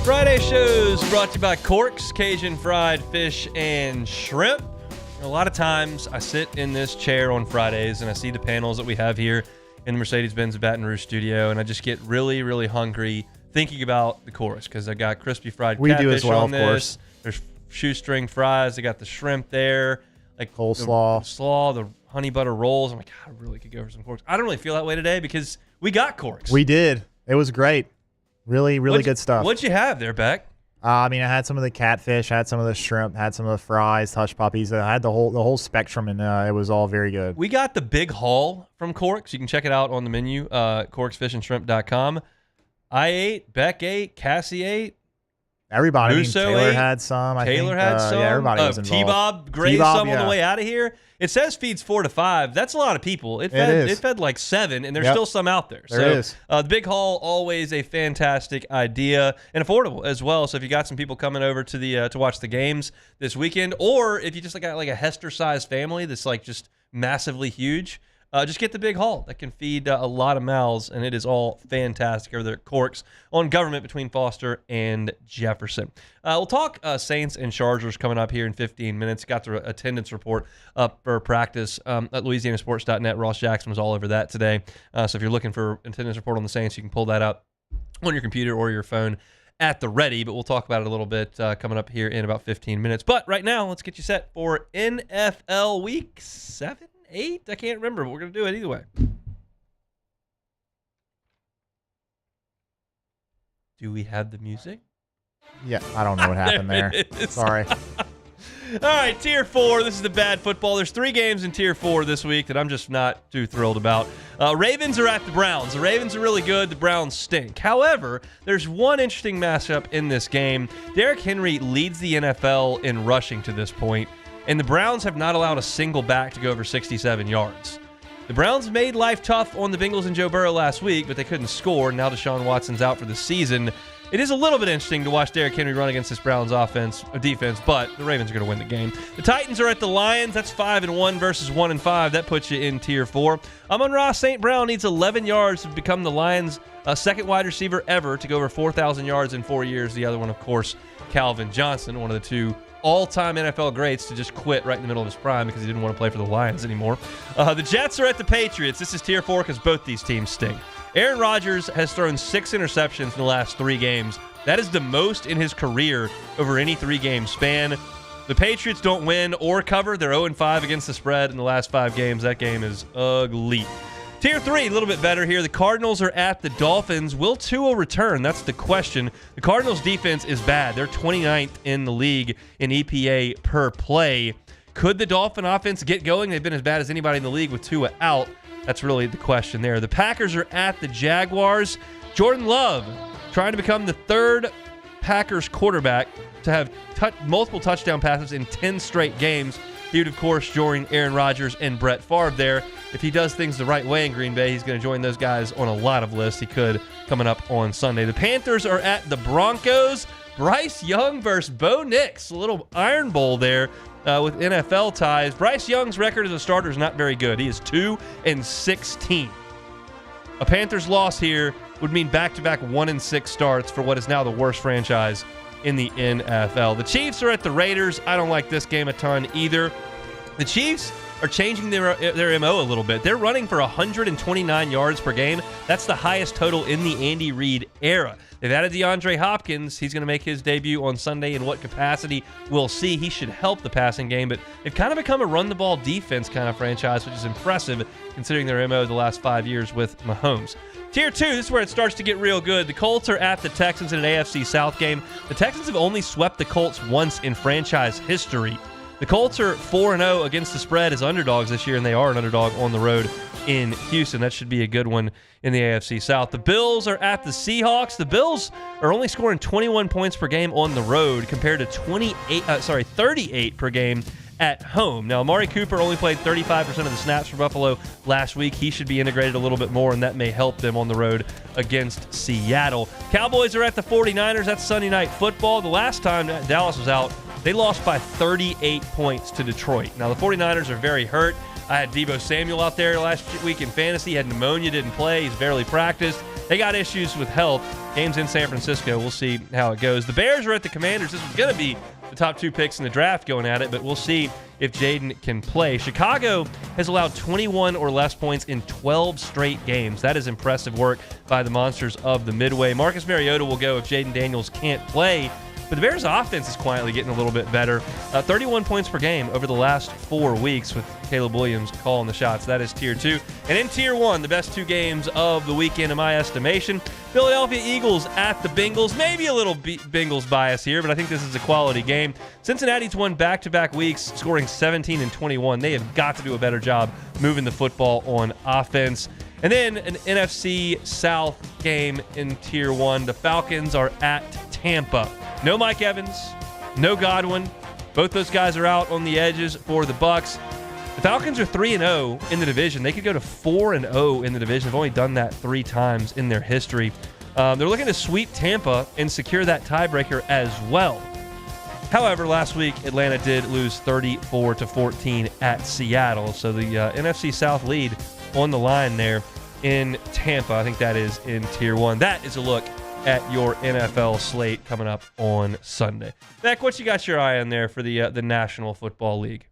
Friday shows brought to you by Corks, Cajun fried fish and shrimp. A lot of times I sit in this chair on Fridays and I see the panels that we have here in the Mercedes-Benz Baton Rouge studio, and I just get really, really hungry thinking about the Corks because I got crispy fried catfish on this. There's shoestring fries. I got the shrimp there, like coleslaw, the honey butter rolls. I'm like, God, I really could go for some Corks. I don't really feel that way today because we got Corks. We did. It was great. Really, really good stuff. What'd you have there, Beck? I mean, I had some of the catfish, had some of the shrimp, had some of the fries, hush puppies. I had the whole spectrum, and it was all very good. We got the big haul from Corks. You can check it out on the menu, corksfishandshrimp.com. I ate, Beck ate, Cassie ate. Everybody. Musso Taylor ate. had some. Taylor had some. Yeah, everybody was involved. T-Bob grazed some on the way out of here. It says feeds 4 to 5. That's a lot of people. It fed like 7, and there's still some out there. There is. The big haul, always a fantastic idea and affordable as well. So if you got some people coming over to the to watch the games this weekend, or if you just got like a Hester-sized family that's like just massively huge, just get the big haul that can feed a lot of mouths, and it is all fantastic over there at Corks on Government between Foster and Jefferson. We'll talk Saints and Chargers coming up here in 15 minutes. Got the attendance report up for practice at LouisianaSports.net. Ross Jackson was all over that today. So if you're looking for attendance report on the Saints, you can pull that up on your computer or your phone at the ready, but we'll talk about it a little bit coming up here in about 15 minutes. But right now, let's get you set for NFL Week 7? 8? I can't remember, but we're going to do it either way. Do we have the music? Yeah, I don't know what happened there. Sorry. All right, Tier 4. This is the bad football. There's 3 games in Tier 4 this week that I'm just not too thrilled about. Ravens are at the Browns. The Ravens are really good. The Browns stink. However, there's one interesting matchup in this game. Derrick Henry leads the NFL in rushing to this point, and the Browns have not allowed a single back to go over 67 yards. The Browns made life tough on the Bengals and Joe Burrow last week, but they couldn't score. Now Deshaun Watson's out for the season. It is a little bit interesting to watch Derrick Henry run against this Browns defense, but the Ravens are going to win the game. The Titans are at the Lions. That's 5-1 versus 1-5. That puts you in Tier 4. Amon-Ra St. Brown needs 11 yards to become the Lions' second wide receiver ever to go over 4,000 yards in 4 years. The other one, of course, Calvin Johnson, one of the 2 all-time NFL greats, to just quit right in the middle of his prime because he didn't want to play for the Lions anymore. The Jets are at the Patriots. This is Tier 4 because both these teams stink. Aaron Rodgers has thrown 6 interceptions in the last 3 games. That is the most in his career over any 3-game span. The Patriots don't win or cover. They're 0-5 against the spread in the last 5 games. That game is ugly. Tier 3, a little bit better here. The Cardinals are at the Dolphins. Will Tua return? That's the question. The Cardinals' defense is bad. They're 29th in the league in EPA per play. Could the Dolphin offense get going? They've been as bad as anybody in the league with Tua out. That's really the question there. The Packers are at the Jaguars. Jordan Love trying to become the 3rd Packers quarterback to have multiple touchdown passes in 10 straight games. He would, of course, join Aaron Rodgers and Brett Favre there. If he does things the right way in Green Bay, he's going to join those guys on a lot of lists. He could coming up on Sunday. The Panthers are at the Broncos. Bryce Young versus Bo Nix. A little Iron Bowl there with NFL ties. Bryce Young's record as a starter is not very good. He is 2-16. A Panthers loss here would mean back-to-back 1-6 starts for what is now the worst franchise in the NFL. The Chiefs are at the Raiders. I don't like this game a ton either. The Chiefs are changing their MO a little bit. They're running for 129 yards per game. That's the highest total in the Andy Reid era. They've added DeAndre Hopkins. He's going to make his debut on Sunday. In what capacity, we'll see. He should help the passing game, but they've kind of become a run-the-ball defense kind of franchise, which is impressive considering their MO the last 5 years with Mahomes. Tier 2, this is where it starts to get real good. The Colts are at the Texans in an AFC South game. The Texans have only swept the Colts once in franchise history. The Colts are 4-0 against the spread as underdogs this year, and they are an underdog on the road in Houston. That should be a good one in the AFC South. The Bills are at the Seahawks. The Bills are only scoring 21 points per game on the road compared to 38 per game at home. Now, Amari Cooper only played 35% of the snaps for Buffalo last week. He should be integrated a little bit more, and that may help them on the road against Seattle. Cowboys are at the 49ers. That's Sunday Night Football. The last time Dallas was out, they lost by 38 points to Detroit. Now, the 49ers are very hurt. I had Deebo Samuel out there last week in fantasy. He had pneumonia, didn't play. He's barely practiced. They got issues with health. Game's in San Francisco. We'll see how it goes. The Bears are at the Commanders. This was going to be the top 2 picks in the draft going at it, but we'll see if Jaden can play. Chicago has allowed 21 or less points in 12 straight games. That is impressive work by the Monsters of the Midway. Marcus Mariota will go if Jaden Daniels can't play. But the Bears' offense is quietly getting a little bit better. 31 points per game over the last 4 weeks with Caleb Williams calling the shots. That is Tier 2. And in Tier 1, the best 2 games of the weekend in my estimation. Philadelphia Eagles at the Bengals. Maybe a little Bengals bias here, but I think this is a quality game. Cincinnati's won back-to-back weeks, scoring 17 and 21. They have got to do a better job moving the football on offense. And then an NFC South game in Tier 1. The Falcons are at Tampa. No Mike Evans, no Godwin. Both those guys are out on the edges for the Bucs. The Falcons are 3-0 in the division. They could go to 4-0 in the division. They've only done that 3 times in their history. They're looking to sweep Tampa and secure that tiebreaker as well. However, last week, Atlanta did lose 34-14 at Seattle. So the NFC South lead on the line there in Tampa. I think that is in Tier 1. That is a look at your NFL slate coming up on Sunday. Beck, what you got your eye on there for the National Football League?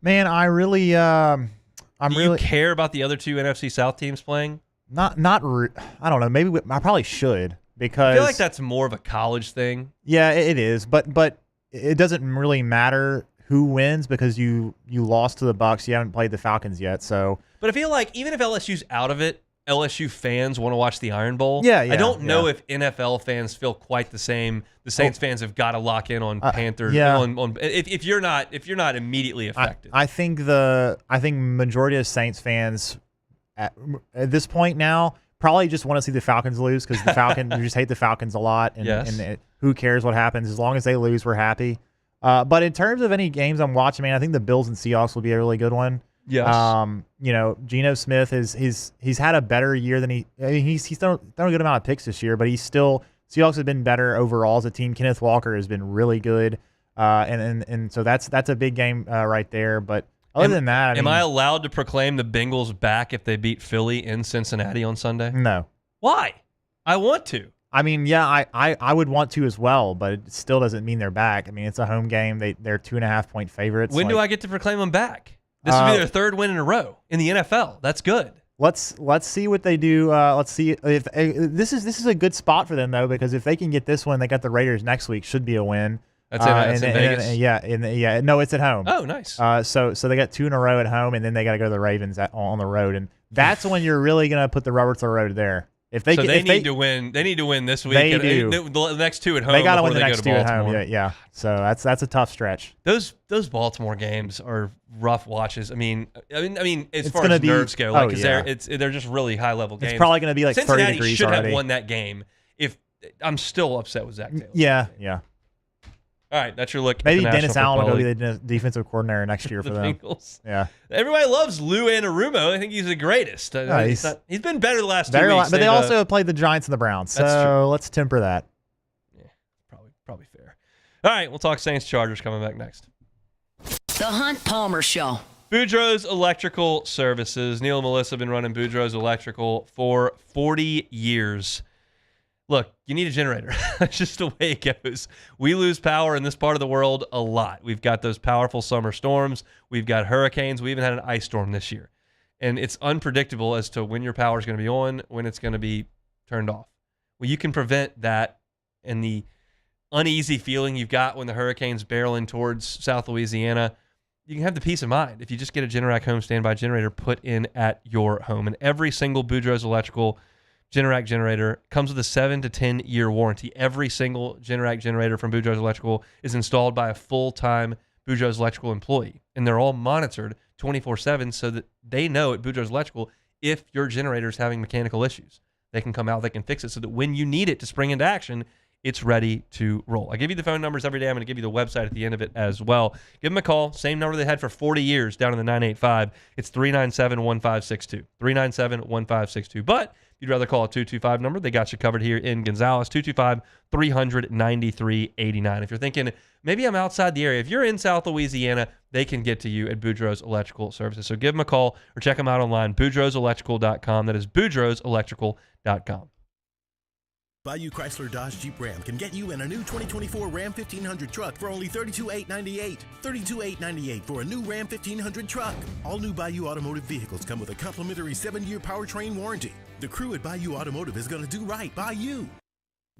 Man, I really, Do you care about the other 2 NFC South teams playing? I don't know. Maybe I probably should because I feel like that's more of a college thing. Yeah, it is. But it doesn't really matter who wins because you lost to the Bucs. You haven't played the Falcons yet. So, but I feel like even if LSU's out of it, LSU fans want to watch the Iron Bowl. Yeah, I don't know if NFL fans feel quite the same. The Saints fans have got to lock in on Panthers. If you're not immediately affected. I think majority of Saints fans at this point now probably just want to see the Falcons lose because the Falcons you just hate the Falcons a lot, and who cares what happens as long as they lose, we're happy. But in terms of any games I'm watching, man, I think the Bills and Seahawks will be a really good one. Yes. Geno Smith he's had a better year than he's thrown a good amount of picks this year, but Seahawks have been better overall as a team. Kenneth Walker has been really good, and so that's a big game right there. But other than that, am I allowed to proclaim the Bengals back if they beat Philly in Cincinnati on Sunday? No. Why? I want to. I mean, yeah, I would want to as well, but it still doesn't mean they're back. I mean, it's a home game. They're 2.5-point favorites. When do I get to proclaim them back? This would be their third win in a row in the NFL. That's good. Let's see what they do. Let's see if this is a good spot for them though, because if they can get this one, they got the Raiders next week. Should be a win. That's in Vegas. No, it's at home. Oh, nice. So they got 2 in a row at home, and then they got to go to the Ravens on the road, and that's when you're really gonna put the rubber to the road there. If they need to win. They need to win this week. They do. The next 2 at home. They got to win the next next 2 at home. Yeah. So that's a tough stretch. Those Baltimore games are rough watches. I mean, as far as nerves go, they're just really high level games. It's probably going to be like Cincinnati 30 degrees should already. have won that game. If I'm still upset with Zach Taylor. Yeah. All right, that's your look. Maybe at the Dennis National Allen will Football be the defensive coordinator next year for the them. Bengals. Yeah. Everybody loves Lou Anarumo. I think he's the greatest. He's been better the last 2 weeks. But they also have played the Giants and the Browns, so let's temper that. Yeah, probably fair. All right, we'll talk Saints Chargers coming back next. The Hunt Palmer Show. Boudreaux's Electrical Services. Neil and Melissa have been running Boudreaux's Electrical for 40 years. Look, you need a generator. That's just the way it goes. We lose power in this part of the world a lot. We've got those powerful summer storms. We've got hurricanes. We even had an ice storm this year. And it's unpredictable as to when your power is going to be on, when it's going to be turned off. Well, you can prevent that and the uneasy feeling you've got when the hurricane's barreling towards South Louisiana. You can have the peace of mind if you just get a Generac home standby generator put in at your home. And every single Boudreaux's Electrical Generac generator comes with a 7 to 10 year warranty. Every single Generac generator from Boudreaux's Electrical is installed by a full-time Boudreaux's Electrical employee, and they're all monitored 24/7 so that they know at Boudreaux's Electrical if your generator is having mechanical issues. They can come out, they can fix it so that when you need it to spring into action, it's ready to roll. I give you the phone numbers every day. I'm going to give you the website at the end of it as well. Give them a call. Same number they had for 40 years down in the 985. It's 397-1562. 397-1562. But if you'd rather call a 225 number, they got you covered here in Gonzales, 225-393-89. If you're thinking, maybe I'm outside the area, if you're in South Louisiana, they can get to you at Boudreaux's Electrical Services. So give them a call or check them out online, boudreauxelectrical.com. That is boudreauxelectrical.com. Bayou Chrysler Dodge Jeep Ram can get you in a new 2024 Ram 1500 truck for only $32,898. $32,898 for a new Ram 1500 truck. All new Bayou Automotive vehicles come with a complimentary 7-year powertrain warranty. The crew at Bayou Automotive is going to do right by you.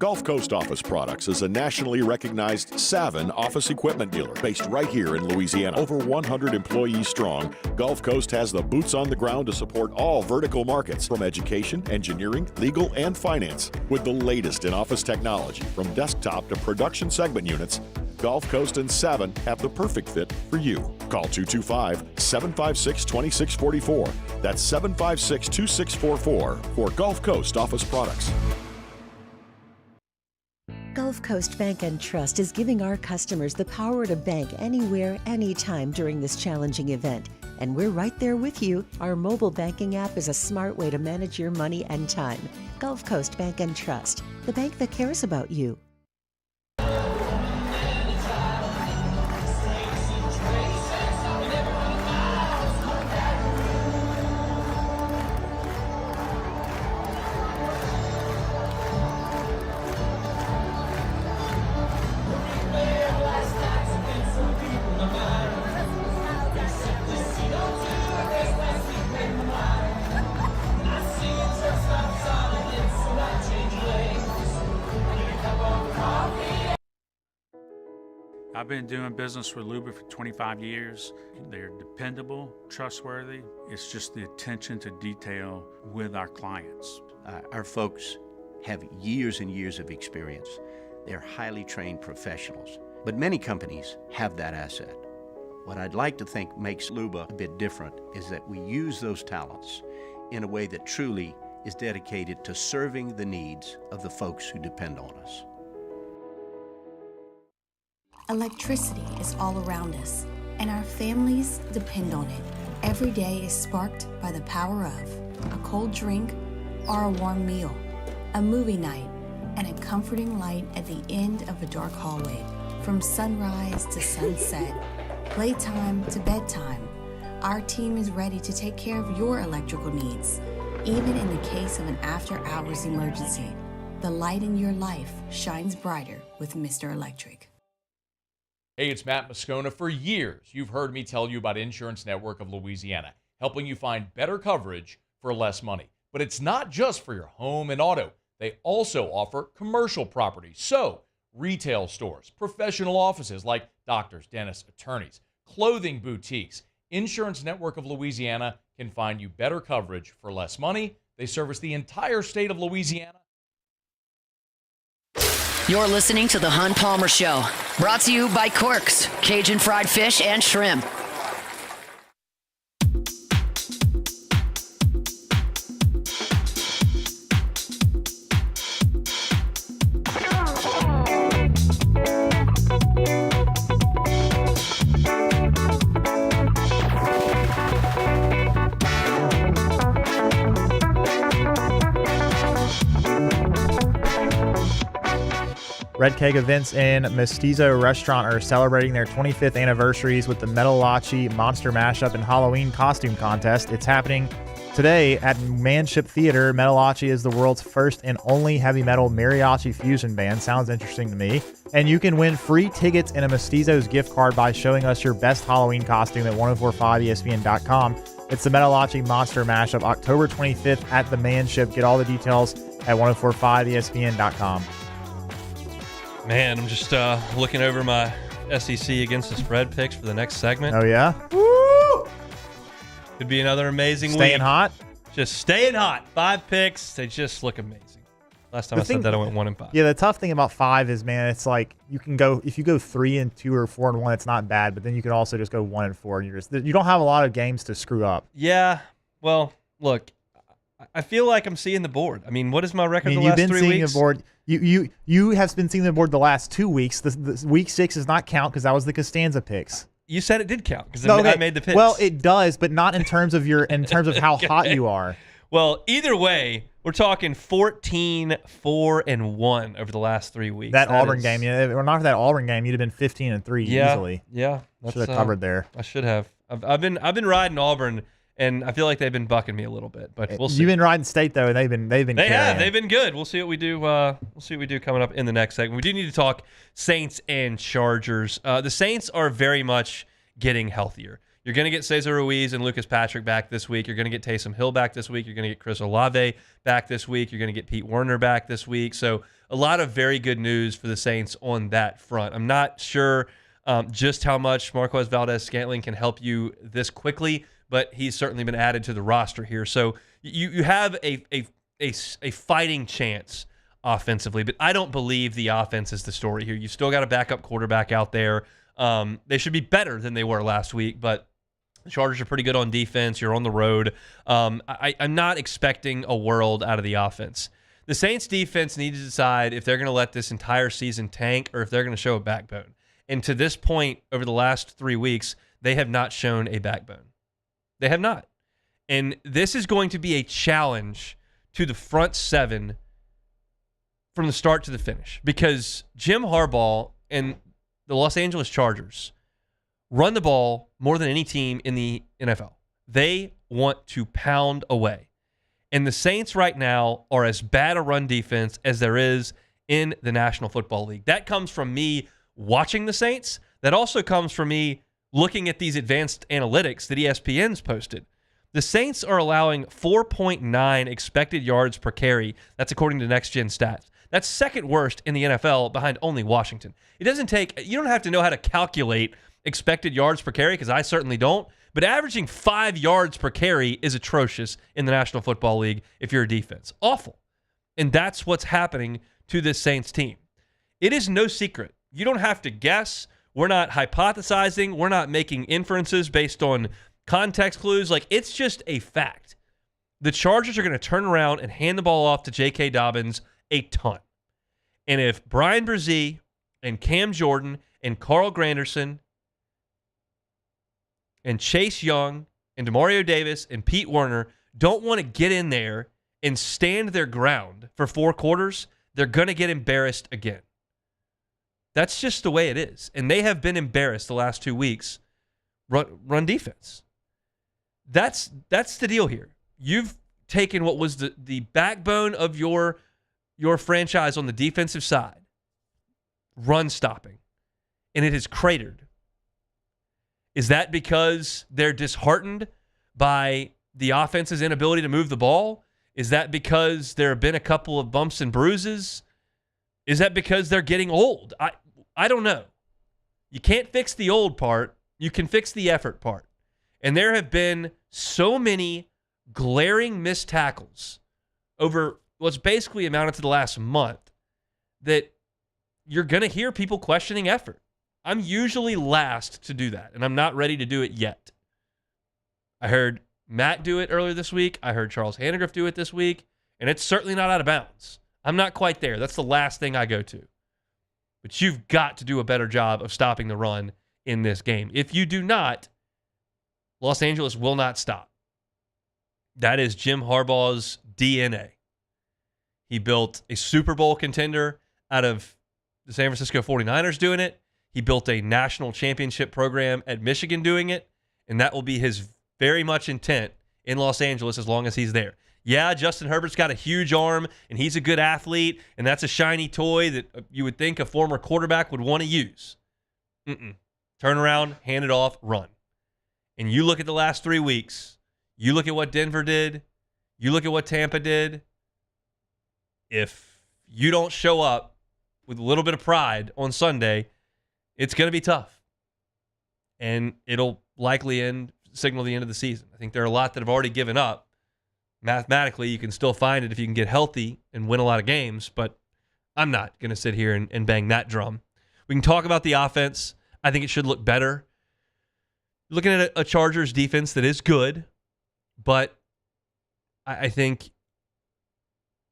Gulf Coast Office Products is a nationally recognized Savin office equipment dealer based right here in Louisiana. Over 100 employees strong, Gulf Coast has the boots on the ground to support all vertical markets, from education, engineering, legal, and finance. With the latest in office technology, from desktop to production segment units, Gulf Coast and Savin have the perfect fit for you. Call 225-756-2644. That's 756-2644 for Gulf Coast Office Products. Gulf Coast Bank and Trust is giving our customers the power to bank anywhere, anytime during this challenging event. And we're right there with you. Our mobile banking app is a smart way to manage your money and time. Gulf Coast Bank and Trust, the bank that cares about you. I've been doing business with Luba for 25 years. They're dependable, trustworthy. It's just the attention to detail with our clients. Our folks have years and years of experience. They're highly trained professionals. But many companies have that asset. What I'd like to think makes Luba a bit different is that we use those talents in a way that truly is dedicated to serving the needs of the folks who depend on us. Electricity is all around us, and our families depend on it. Every day is sparked by the power of a cold drink or a warm meal, a movie night, and a comforting light at the end of a dark hallway. From sunrise to sunset, playtime to bedtime, our team is ready to take care of your electrical needs. Even in the case of an after-hours emergency, the light in your life shines brighter with Mr. Electric. Hey, it's Matt Moscona. For years, you've heard me tell you about Insurance Network of Louisiana, helping you find better coverage for less money. But it's not just for your home and auto. They also offer commercial property. So, retail stores, professional offices like doctors, dentists, attorneys, clothing boutiques. Insurance Network of Louisiana can find you better coverage for less money. They service the entire state of Louisiana. You're listening to The Hunt Palmer Show, brought to you by Corks, Cajun fried fish and shrimp. Red Keg events in Mestizo Restaurant are celebrating their 25th anniversaries with the Metalachi Monster Mashup and Halloween Costume Contest. It's happening today at Manship Theater. Metalachi is the world's first and only heavy metal mariachi fusion band. Sounds interesting to me. And you can win free tickets and a Mestizo's gift card by showing us your best Halloween costume at 1045ESPN.com. It's the Metalachi Monster Mashup, October 25th at the Manship. Get all the details at 1045ESPN.com. Man, I'm just looking over my SEC against the spread picks for the next segment. Oh, yeah? Woo! Could be another amazing week. Staying hot? Just staying hot. 5 picks. They just look amazing. Last time said that, I went 1-5. Yeah, the tough thing about 5 is, man, it's like you can go, if you go 3-2 or 4-1, it's not bad, but then you can also just go 1-4, and you don't have a lot of games to screw up. Yeah. Well, look, I feel like I'm seeing the board. I mean, what is my record the last 3 weeks? You've been seeing the board. You have been seeing the board the last 2 weeks. The week 6 does not count because that was the Costanza picks. You said it did count because okay. I made the picks. Well, it does, but not in terms of how Okay. hot you are. Well, either way, we're talking 14-4-1 over the last 3 weeks. That Auburn game, or not for that Auburn game, you'd have been 15-3 easily. Yeah, should have covered there. I should have. I've been riding Auburn, and I feel like they've been bucking me a little bit, but we'll see. You've been riding State though, and they've been. They've been good. We'll see what we do. We'll see what we do coming up in the next segment. We do need to talk Saints and Chargers. The Saints are very much getting healthier. You're going to get Cesar Ruiz and Lucas Patrick back this week. You're going to get Taysom Hill back this week. You're going to get Chris Olave back this week. You're going to get Pete Werner back this week. So a lot of very good news for the Saints on that front. I'm not sure just how much Marquez Valdez-Scantling can help you this quickly, but he's certainly been added to the roster here. So you have a fighting chance offensively, but I don't believe the offense is the story here. You've still got a backup quarterback out there. They should be better than they were last week, but the Chargers are pretty good on defense. You're on the road. I'm not expecting a world out of the offense. The Saints defense need to decide if they're going to let this entire season tank or if they're going to show a backbone. And to this point, over the last 3 weeks, they have not shown a backbone. They have not. And this is going to be a challenge to the front seven from the start to the finish, because Jim Harbaugh and the Los Angeles Chargers run the ball more than any team in the NFL. They want to pound away. And the Saints right now are as bad a run defense as there is in the National Football League. That comes from me watching the Saints. That also comes from me looking at these advanced analytics that ESPN's posted. The Saints are allowing 4.9 expected yards per carry. That's according to Next Gen Stats. That's second worst in the NFL behind only Washington. You don't have to know how to calculate expected yards per carry, because I certainly don't, but averaging 5 yards per carry is atrocious in the National Football League if you're a defense. Awful. And that's what's happening to this Saints team. It is no secret. You don't have to guess. We're not hypothesizing. We're not making inferences based on context clues. Like, it's just a fact. The Chargers are going to turn around and hand the ball off to J.K. Dobbins a ton. And if Brian Brzee and Cam Jordan and Carl Granderson and Chase Young and Demario Davis and Pete Werner don't want to get in there and stand their ground for 4 quarters, they're going to get embarrassed again. That's just the way it is. And they have been embarrassed the last 2 weeks. Run defense. That's the deal here. You've taken what was the backbone of your franchise on the defensive side, run stopping, and it has cratered. Is that because they're disheartened by the offense's inability to move the ball? Is that because there have been a couple of bumps and bruises? Is that because they're getting old? I don't know. You can't fix the old part. You can fix the effort part. And there have been so many glaring missed tackles over what's basically amounted to the last month that you're going to hear people questioning effort. I'm usually last to do that, and I'm not ready to do it yet. I heard Matt do it earlier this week. I heard Charles Hannegriff do it this week, and it's certainly not out of bounds. I'm not quite there. That's the last thing I go to. But you've got to do a better job of stopping the run in this game. If you do not, Los Angeles will not stop. That is Jim Harbaugh's DNA. He built a Super Bowl contender out of the San Francisco 49ers doing it. He built a national championship program at Michigan doing it, and that will be his very much intent in Los Angeles as long as he's there. Yeah, Justin Herbert's got a huge arm, and he's a good athlete, and that's a shiny toy that you would think a former quarterback would want to use. Turn around, hand it off, run. And you look at the last 3 weeks, you look at what Denver did, you look at what Tampa did. If you don't show up with a little bit of pride on Sunday, it's going to be tough. And it'll likely signal the end of the season. I think there are a lot that have already given up. Mathematically, you can still find it if you can get healthy and win a lot of games, but I'm not going to sit here and bang that drum. We can talk about the offense. I think it should look better. Looking at a Chargers defense that is good, but I think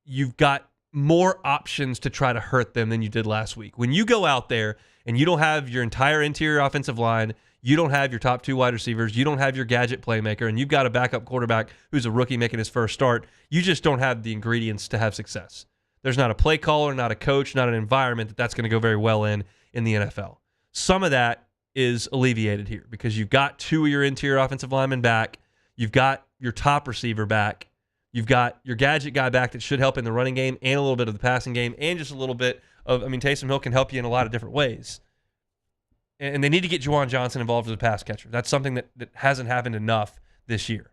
you've got more options to try to hurt them than you did last week. When you go out there and you don't have your entire interior offensive line, you don't have your top 2 wide receivers, you don't have your gadget playmaker, and you've got a backup quarterback who's a rookie making his first start, you just don't have the ingredients to have success. There's not a play caller, not a coach, not an environment that's going to go very well in the NFL. Some of that is alleviated here because you've got 2 of your interior offensive linemen back, you've got your top receiver back, you've got your gadget guy back that should help in the running game and a little bit of the passing game and just a little bit of, Taysom Hill can help you in a lot of different ways. And they need to get Juwan Johnson involved as a pass catcher. That's something that hasn't happened enough this year.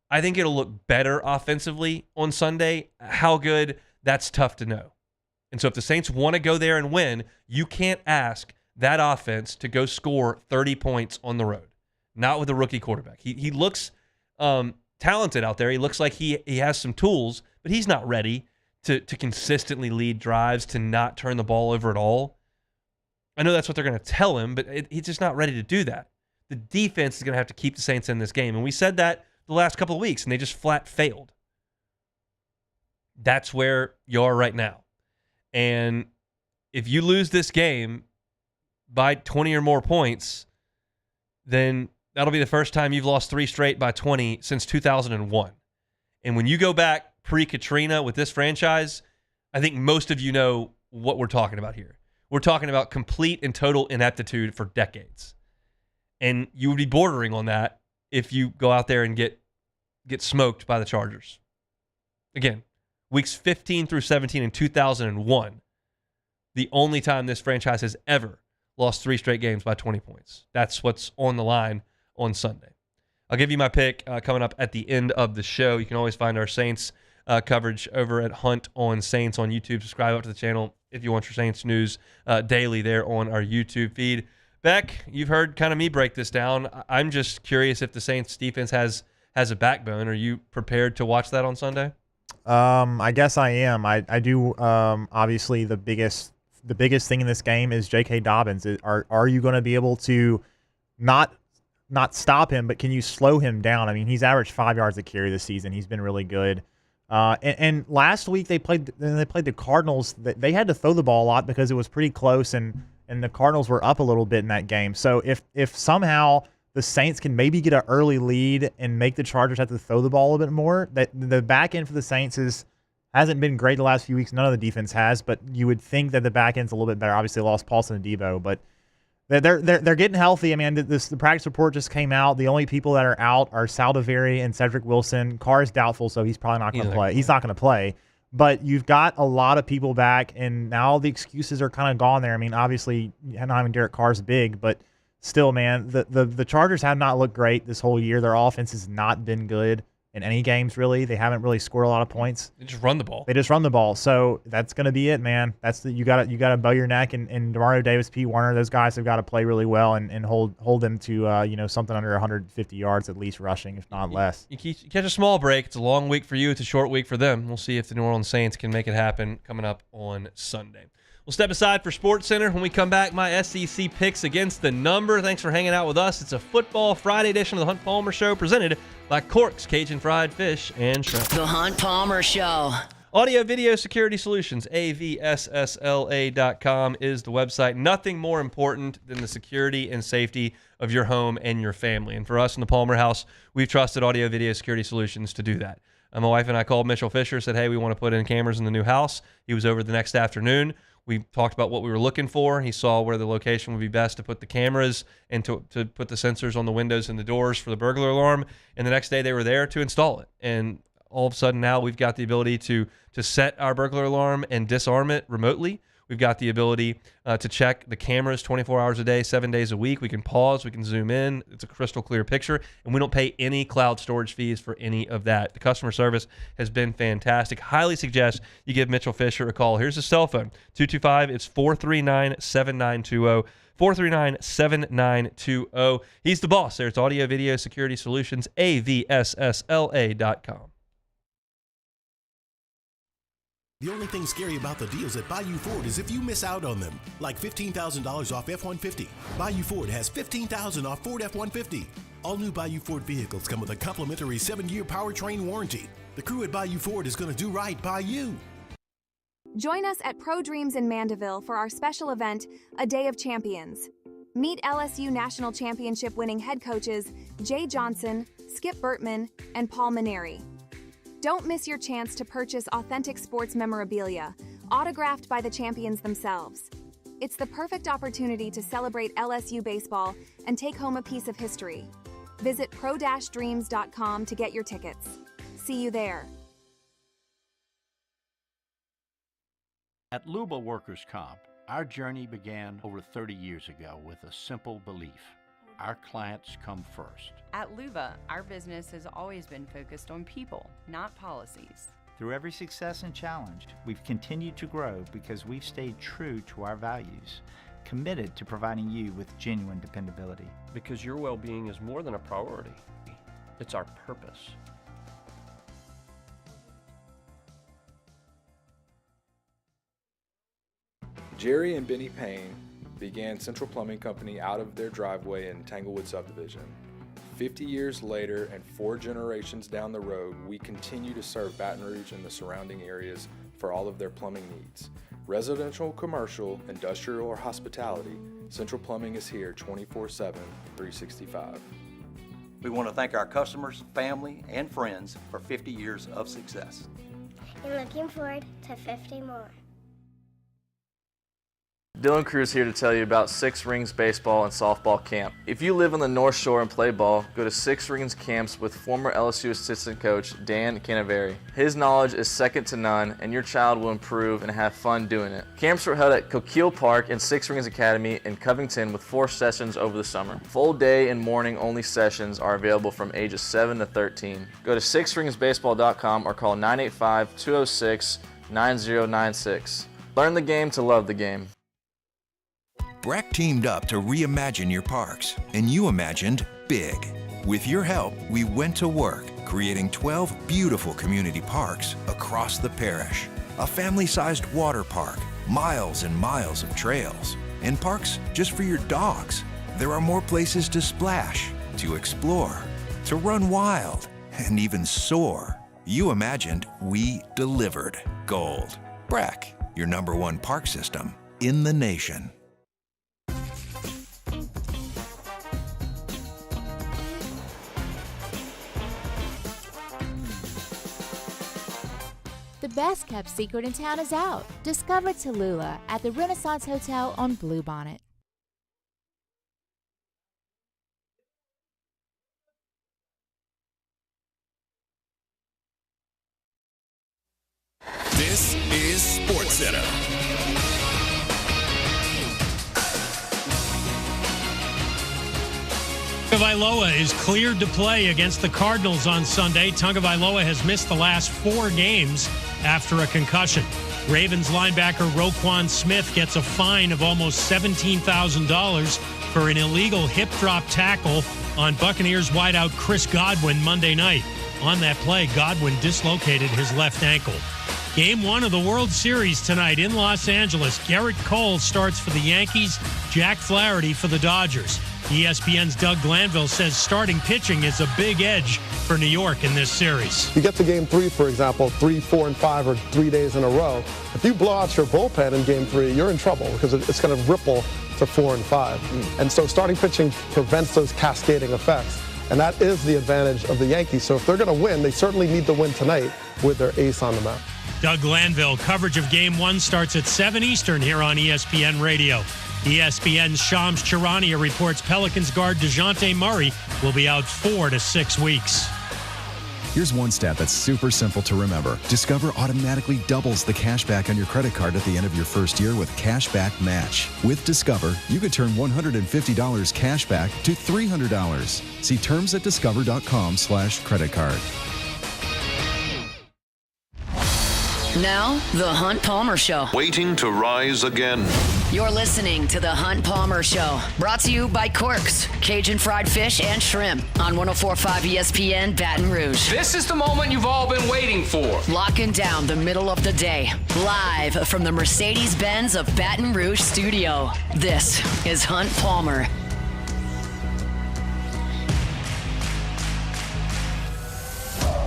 I think it'll look better offensively on Sunday. How good, that's tough to know. And so if the Saints want to go there and win, you can't ask that offense to go score 30 points on the road. Not with a rookie quarterback. He looks talented out there. He looks like he has some tools, but he's not ready to consistently lead drives, to not turn the ball over at all. I know that's what they're going to tell him, but he's just not ready to do that. The defense is going to have to keep the Saints in this game, and we said that the last couple of weeks, and they just flat failed. That's where you are right now. And if you lose this game by 20 or more points, then that'll be the first time you've lost 3 straight by 20 since 2001. And when you go back pre-Katrina with this franchise, I think most of you know what we're talking about here. We're talking about complete and total ineptitude for decades. And you would be bordering on that if you go out there and get smoked by the Chargers. Again, weeks 15 through 17 in 2001, the only time this franchise has ever lost 3 straight games by 20 points. That's what's on the line on Sunday. I'll give you my pick coming up at the end of the show. You can always find our Saints coverage over at Hunt on Saints on YouTube. Subscribe up to the channel if you want your Saints news daily there on our YouTube feed. Beck, you've heard kind of me break this down. I'm just curious if the Saints defense has a backbone. Are you prepared to watch that on Sunday? I guess I am. I do. Obviously, the biggest thing in this game is J.K. Dobbins. Are you going to be able to not stop him, but can you slow him down? I mean, he's averaged 5 yards a carry this season. He's been really good. And last week they played the Cardinals. They had to throw the ball a lot because it was pretty close, and the Cardinals were up a little bit in that game. So if somehow the Saints can maybe get an early lead and make the Chargers have to throw the ball a bit more, that the back end for the Saints hasn't been great the last few weeks. None of the defense has, but you would think that the back end's a little bit better. Obviously, they lost Paulson and Debo, but they're getting healthy. I mean, the practice report just came out. The only people that are out are Saldiveri and Cedric Wilson. Carr is doubtful, so he's probably not going to play. He's not going to play. But you've got a lot of people back, and now the excuses are kind of gone there. I mean, obviously, not having Derek Carr's big, but still, man, the Chargers have not looked great this whole year. Their offense has not been good in any games, really. They haven't really scored a lot of points. They just run the ball. They just run the ball. So that's going to be it, man. You got to bow your neck, and Demario Davis, P. Warner, those guys have got to play really well and hold them to something under 150 yards at least rushing, if not less. You catch a small break. It's a long week for you. It's a short week for them. We'll see if the New Orleans Saints can make it happen coming up on Sunday. We'll step aside for SportsCenter. When we come back, my SEC picks against the number. Thanks for hanging out with us. It's a Football Friday edition of the Hunt Palmer Show, presented by Corks, Cajun Fried Fish, and Shrimp. The Hunt Palmer Show. Audio Video Security Solutions, avssla.com is the website. Nothing more important than the security and safety of your home and your family. And for us in the Palmer House, we've trusted Audio Video Security Solutions to do that. My wife and I called Mitchell Fisher, said, hey, we want to put in cameras in the new house. He was over the next afternoon. We talked about what we were looking for. He saw where the location would be best to put the cameras and to put the sensors on the windows and the doors for the burglar alarm. And the next day they were there to install it. And all of a sudden now we've got the ability to set our burglar alarm and disarm it remotely. We've got the ability to check the cameras 24 hours a day, 7 days a week. We can pause. We can zoom in. It's a crystal clear picture. And we don't pay any cloud storage fees for any of that. The customer service has been fantastic. Highly suggest you give Mitchell Fisher a call. Here's his cell phone, 225. It's 439-7920. 439-7920. He's the boss there. It's Audio Video Security Solutions, avssla.com. The only thing scary about the deals at Bayou Ford is if you miss out on them, like $15,000 off F-150. Bayou Ford has $15,000 off Ford F-150. All new Bayou Ford vehicles come with a complimentary 7-year powertrain warranty. The crew at Bayou Ford is going to do right by you. Join us at Pro Dreams in Mandeville for our special event, A Day of Champions. Meet LSU National Championship winning head coaches Jay Johnson, Skip Bertman, and Paul Maneri. Don't miss your chance to purchase authentic sports memorabilia, autographed by the champions themselves. It's the perfect opportunity to celebrate LSU baseball and take home a piece of history. Visit pro-dreams.com to get your tickets. See you there. At Luba Workers' Comp, our journey began over 30 years ago with a simple belief. Our clients come first. At Luba, our business has always been focused on people, not policies. Through every success and challenge, we've continued to grow because we've stayed true to our values, committed to providing you with genuine dependability. Because your well-being is more than a priority. It's our purpose. Jerry and Benny Payne began Central Plumbing Company out of their driveway in Tanglewood subdivision. 50 years later and 4 generations down the road, we continue to serve Baton Rouge and the surrounding areas for all of their plumbing needs. Residential, commercial, industrial, or hospitality, Central Plumbing is here 24/7, 365. We want to thank our customers, family, and friends for 50 years of success. And looking forward to 50 more. Dylan Cruz here to tell you about Six Rings Baseball and Softball Camp. If you live on the North Shore and play ball, go to Six Rings Camps with former LSU assistant coach Dan Canaveri. His knowledge is second to none, and your child will improve and have fun doing it. Camps were held at Coquille Park and Six Rings Academy in Covington with 4 sessions over the summer. Full day and morning only sessions are available from ages 7 to 13. Go to sixringsbaseball.com or call 985-206-9096. Learn the game to love the game. Breck teamed up to reimagine your parks, and you imagined big. With your help, we went to work, creating 12 beautiful community parks across the parish. A family-sized water park, miles and miles of trails, and parks just for your dogs. There are more places to splash, to explore, to run wild, and even soar. You imagined, we delivered. Gold. Breck, your #1 park system in the nation. The best kept secret in town is out. Discover Tallulah at the Renaissance Hotel on Bluebonnet. This is SportsCenter. Tagovailoa is cleared to play against the Cardinals on Sunday. Tagovailoa has missed the last 4 games after a concussion. Ravens linebacker Roquan Smith gets a fine of almost $17,000 for an illegal hip drop tackle on Buccaneers wideout Chris Godwin Monday night. On that play, Godwin dislocated his left ankle. Game 1 of the World Series tonight in Los Angeles. Garrett Cole starts for the Yankees, Jack Flaherty for the Dodgers. ESPN's Doug Glanville says starting pitching is a big edge for New York in this series. You get to game 3, for example, 3, 4, and 5 or 3 days in a row. If you blow out your bullpen in game 3, you're in trouble because it's going to ripple to 4 and 5. And so starting pitching prevents those cascading effects. And that is the advantage of the Yankees. So if they're going to win, they certainly need to win tonight with their ace on the mound. Doug Glanville, coverage of Game 1 starts at 7 Eastern here on ESPN Radio. ESPN's Shams Charania reports Pelicans guard DeJounte Murray will be out 4 to 6 weeks. Here's one stat that's super simple to remember. Discover automatically doubles the cash back on your credit card at the end of your first year with Cashback Match. With Discover, you could turn $150 cash back to $300. See terms at discover.com/credit card. Now, The Hunt Palmer Show. Waiting to rise again. You're listening to The Hunt Palmer Show. Brought to you by Corks, Cajun fried fish and shrimp on 104.5 ESPN Baton Rouge. This is the moment you've all been waiting for. Locking down the middle of the day. Live from the Mercedes-Benz of Baton Rouge studio. This is Hunt Palmer.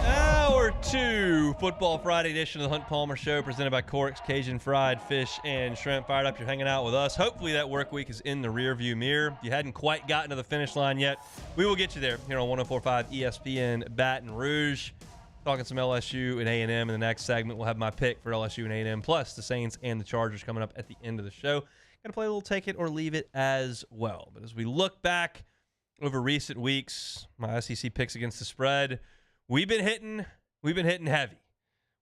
Hour 2, Football Friday edition of the Hunt Palmer Show, presented by Corks, Cajun fried fish and shrimp. Fired up, you're hanging out with us. Hopefully that work week is in the rearview mirror. If you hadn't quite gotten to the finish line yet, we will get you there here on 104.5 ESPN Baton Rouge. Talking some LSU and A&M in the next segment. We'll have my pick for LSU and A&M, plus the Saints and the Chargers coming up at the end of the show. Going to play a little take it or leave it as well. But as we look back over recent weeks, my SEC picks against the spread, we've been hitting heavy.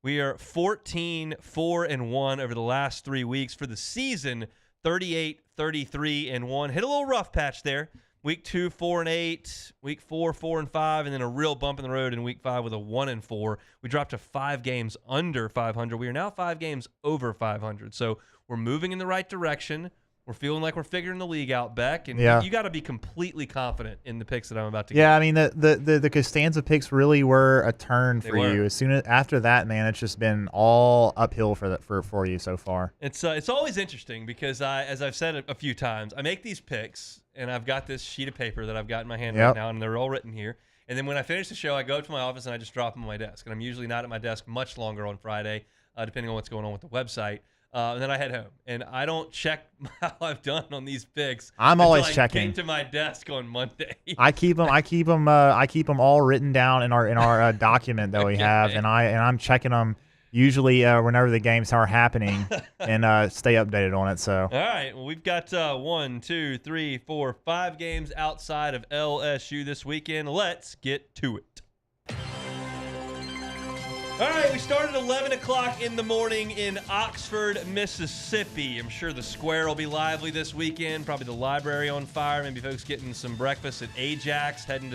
We are 14-4-1 over the last 3 weeks. For the season, 38-33-1. Hit a little rough patch there. Week 2, 4-8. Week 4, 4-5, and then a real bump in the road in week 5 with a 1-4. We dropped to 5 games under 500. We are now 5 games over 500. So we're moving in the right direction. We're feeling like we're figuring the league out, Beck, and you got to be completely confident in the picks that I'm about to get. Yeah, I mean the Costanza picks really were a turn for you. As soon as after that, man, it's just been all uphill for you so far. It's always interesting because as I've said a few times, I make these picks and I've got this sheet of paper that I've got in my hand right now, and they're all written here. And then when I finish the show, I go up to my office and I just drop them on my desk. And I'm usually not at my desk much longer on Friday, depending on what's going on with the website. And then I head home, and I don't check how I've done on these picks. I'm always checking. Get to my desk on Monday. I keep them all written down in our document that we have, and I'm checking them usually whenever the games are happening and stay updated on it. So. All right. Well, we've got 1, 2, 3, 4, 5 games outside of LSU this weekend. Let's get to it. All right, we started at 11 o'clock in the morning in Oxford, Mississippi. I'm sure the square will be lively this weekend. Probably the library on fire. Maybe folks getting some breakfast at Ajax, heading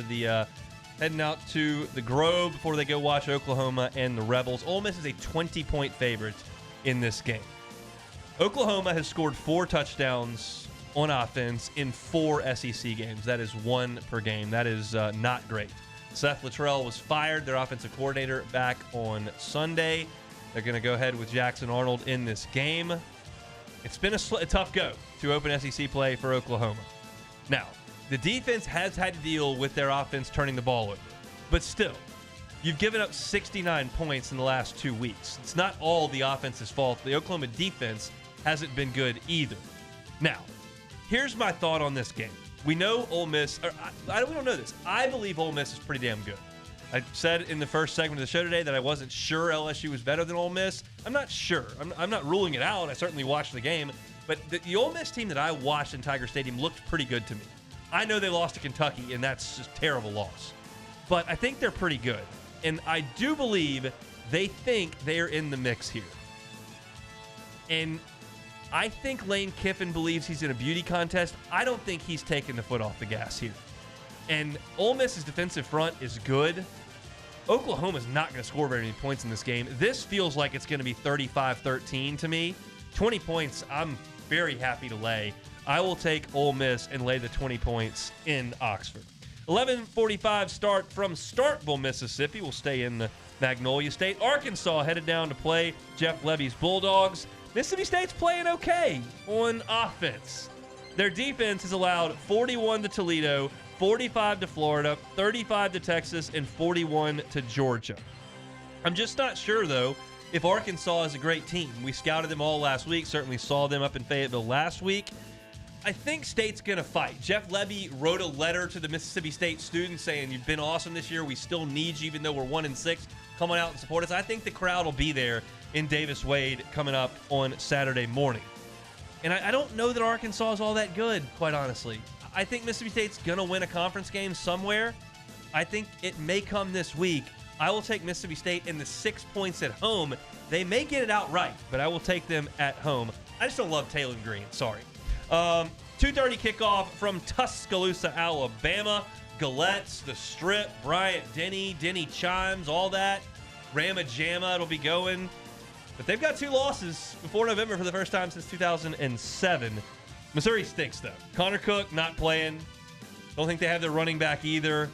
out to the Grove before they go watch Oklahoma and the Rebels. Ole Miss is a 20-point favorite in this game. Oklahoma has scored 4 touchdowns on offense in 4 SEC games. That is 1 per game. That is not great. Seth Luttrell was fired, their offensive coordinator, back on Sunday. They're going to go ahead with Jackson Arnold in this game. It's been a tough go to open SEC play for Oklahoma. Now, the defense has had to deal with their offense turning the ball over. But still, you've given up 69 points in the last 2 weeks. It's not all the offense's fault. The Oklahoma defense hasn't been good either. Now, here's my thought on this game. We know Ole Miss, we don't know this. I believe Ole Miss is pretty damn good. I said in the first segment of the show today that I wasn't sure LSU was better than Ole Miss. I'm not sure. I'm not ruling it out. I certainly watched the game. But the Ole Miss team that I watched in Tiger Stadium looked pretty good to me. I know they lost to Kentucky, and that's just a terrible loss. But I think they're pretty good. And I do believe they think they're in the mix here. And I think Lane Kiffin believes he's in a beauty contest. I don't think he's taking the foot off the gas here. And Ole Miss's defensive front is good. Oklahoma's not going to score very many points in this game. This feels like it's going to be 35-13 to me. 20 points, I'm very happy to lay. I will take Ole Miss and lay the 20 points in Oxford. 11:45 start from Starkville, Mississippi. We'll stay in the Magnolia State. Arkansas headed down to play Jeff Levy's Bulldogs. Mississippi State's playing okay on offense. Their defense has allowed 41 to Toledo, 45 to Florida, 35 to Texas, and 41 to Georgia. I'm just not sure, though, if Arkansas is a great team. We scouted them all last week, certainly saw them up in Fayetteville last week. I think State's going to fight. Jeff Levy wrote a letter to the Mississippi State students saying, you've been awesome this year. We still need you, even though we're 1-6. Come on out and support us. I think the crowd will be there in Davis Wade coming up on Saturday morning. And I don't know that Arkansas is all that good, quite honestly. I think Mississippi State's going to win a conference game somewhere. I think it may come this week. I will take Mississippi State in the 6 points at home. They may get it outright, but I will take them at home. I just don't love Taylor Green. Sorry. 2:30 kickoff from Tuscaloosa, Alabama. Gillettes, The Strip, Bryant-Denny Chimes, all that. Rama Jamma, it'll be going. But they've got 2 losses before November for the first time since 2007. Missouri stinks, though. Connor Cook not playing. Don't think they have their running back either.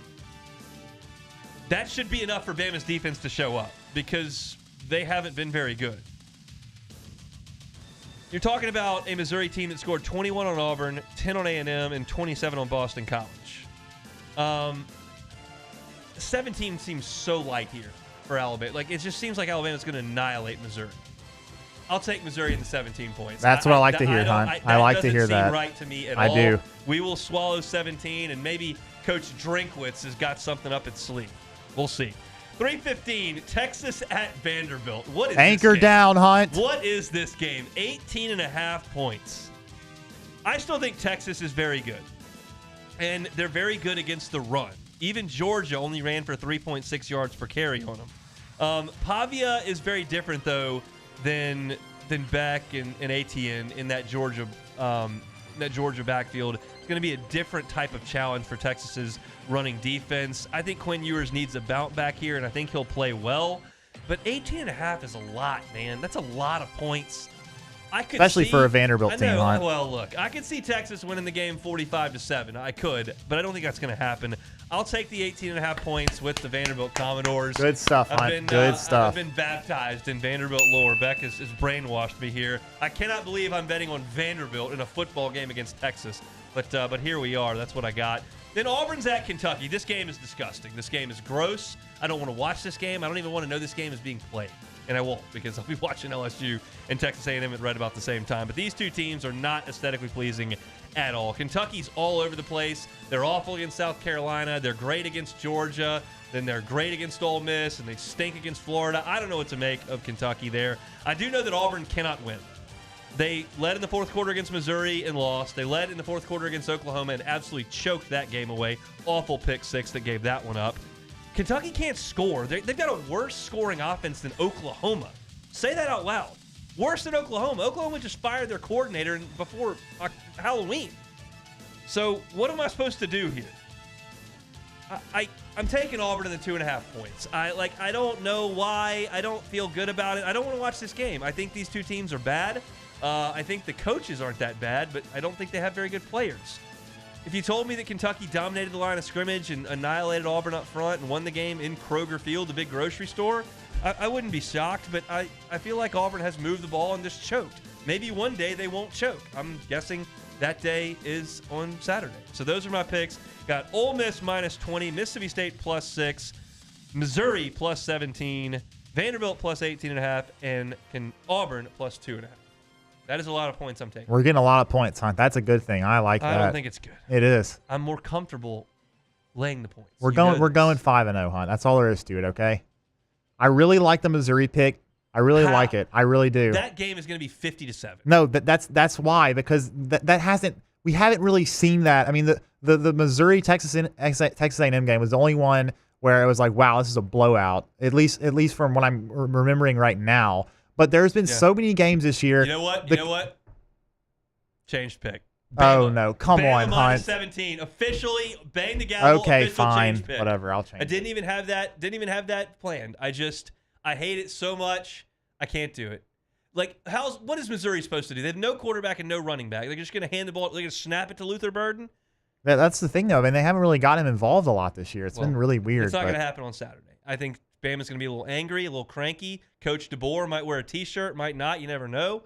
That should be enough for Bama's defense to show up because they haven't been very good. You're talking about a Missouri team that scored 21 on Auburn, 10 on A&M, and 27 on Boston College. 17 seems so light here for Alabama. Like, it just seems like Alabama's going to annihilate Missouri. I'll take Missouri in the 17 points. That's what I like to hear, Hunt. I like to hear that. That doesn't seem right to me at all. I do. We will swallow 17, and maybe Coach Drinkwitz has got something up its sleeve. We'll see. 3:15, Texas at Vanderbilt. What is Anchor this game? down, Hunt. What is this game? 18.5 points. I still think Texas is very good. And they're very good against the run. Even Georgia only ran for 3.6 yards per carry on them. Pavia is very different, though, than Beck and Etienne in that Georgia backfield. It's going to be a different type of challenge for Texas's running defense. I think Quinn Ewers needs a bounce back here, and I think he'll play well. But 18.5 is a lot, man. That's a lot of points. Especially for a Vanderbilt team, Hunt. Well, look, I could see Texas winning the game 45-7. I could, but I don't think that's going to happen. I'll take the 18.5 points with the Vanderbilt Commodores. Good stuff, Hunt. Good stuff. I've been baptized in Vanderbilt lore. Beck has brainwashed me here. I cannot believe I'm betting on Vanderbilt in a football game against Texas. But here we are. That's what I got. Then Auburn's at Kentucky. This game is disgusting. This game is gross. I don't want to watch this game. I don't even want to know this game is being played. And I won't, because I'll be watching LSU and Texas A&M at right about the same time. But these two teams are not aesthetically pleasing at all. Kentucky's all over the place. They're awful against South Carolina. They're great against Georgia. then they're great against Ole Miss, and they stink against Florida. I don't know what to make of Kentucky there. I do know that Auburn cannot win. They led in the fourth quarter against Missouri and lost. They led in the fourth quarter against Oklahoma and absolutely choked that game away. Awful pick six that gave that one up. Kentucky can't score. They've got a worse scoring offense than Oklahoma. Say that out loud. Worse than Oklahoma. Oklahoma just fired their coordinator before Halloween. So what am I supposed to do here? I'm taking Auburn in the 2.5 points. I don't know why. I don't feel good about it. I don't want to watch this game. I think these two teams are bad. I think the coaches aren't that bad, but I don't think they have very good players. If you told me that Kentucky dominated the line of scrimmage and annihilated Auburn up front and won the game in Kroger Field, the big grocery store, I wouldn't be shocked, but I feel like Auburn has moved the ball and just choked. Maybe one day they won't choke. I'm guessing that day is on Saturday. So those are my picks. Got Ole Miss minus 20, Mississippi State plus 6, Missouri plus 17, Vanderbilt plus 18.5, and Auburn plus 2.5. That is a lot of points I'm taking. We're getting a lot of points, Hunt. That's a good thing. I like that. I don't think it's good. It is. I'm more comfortable laying the points. We're going 5-0, Hunt. That's all there is to it, okay? I really like the Missouri pick. I really like it. I really do. That game is going to be 50-7. No, that's why, because we haven't really seen that. I mean, the Missouri Texas A&M game was the only one where it was like, wow, this is a blowout. At least from what I'm remembering right now. But there's been so many games this year. You know what? Changed pick. Bama. Oh no! Come on, Hunt. 17 officially bang the gavel. Okay, fine, whatever. I'll change. I didn't even have that planned. I hate it so much. I can't do it. Like, what is Missouri supposed to do? They have no quarterback and no running back. They're just going to hand the ball. They're going to snap it to Luther Burden. That's the thing, though. I mean, they haven't really got him involved a lot this year. It's been really weird. It's not going to happen on Saturday. I think Bama's going to be a little angry, a little cranky. Coach DeBoer might wear a T-shirt, might not. You never know.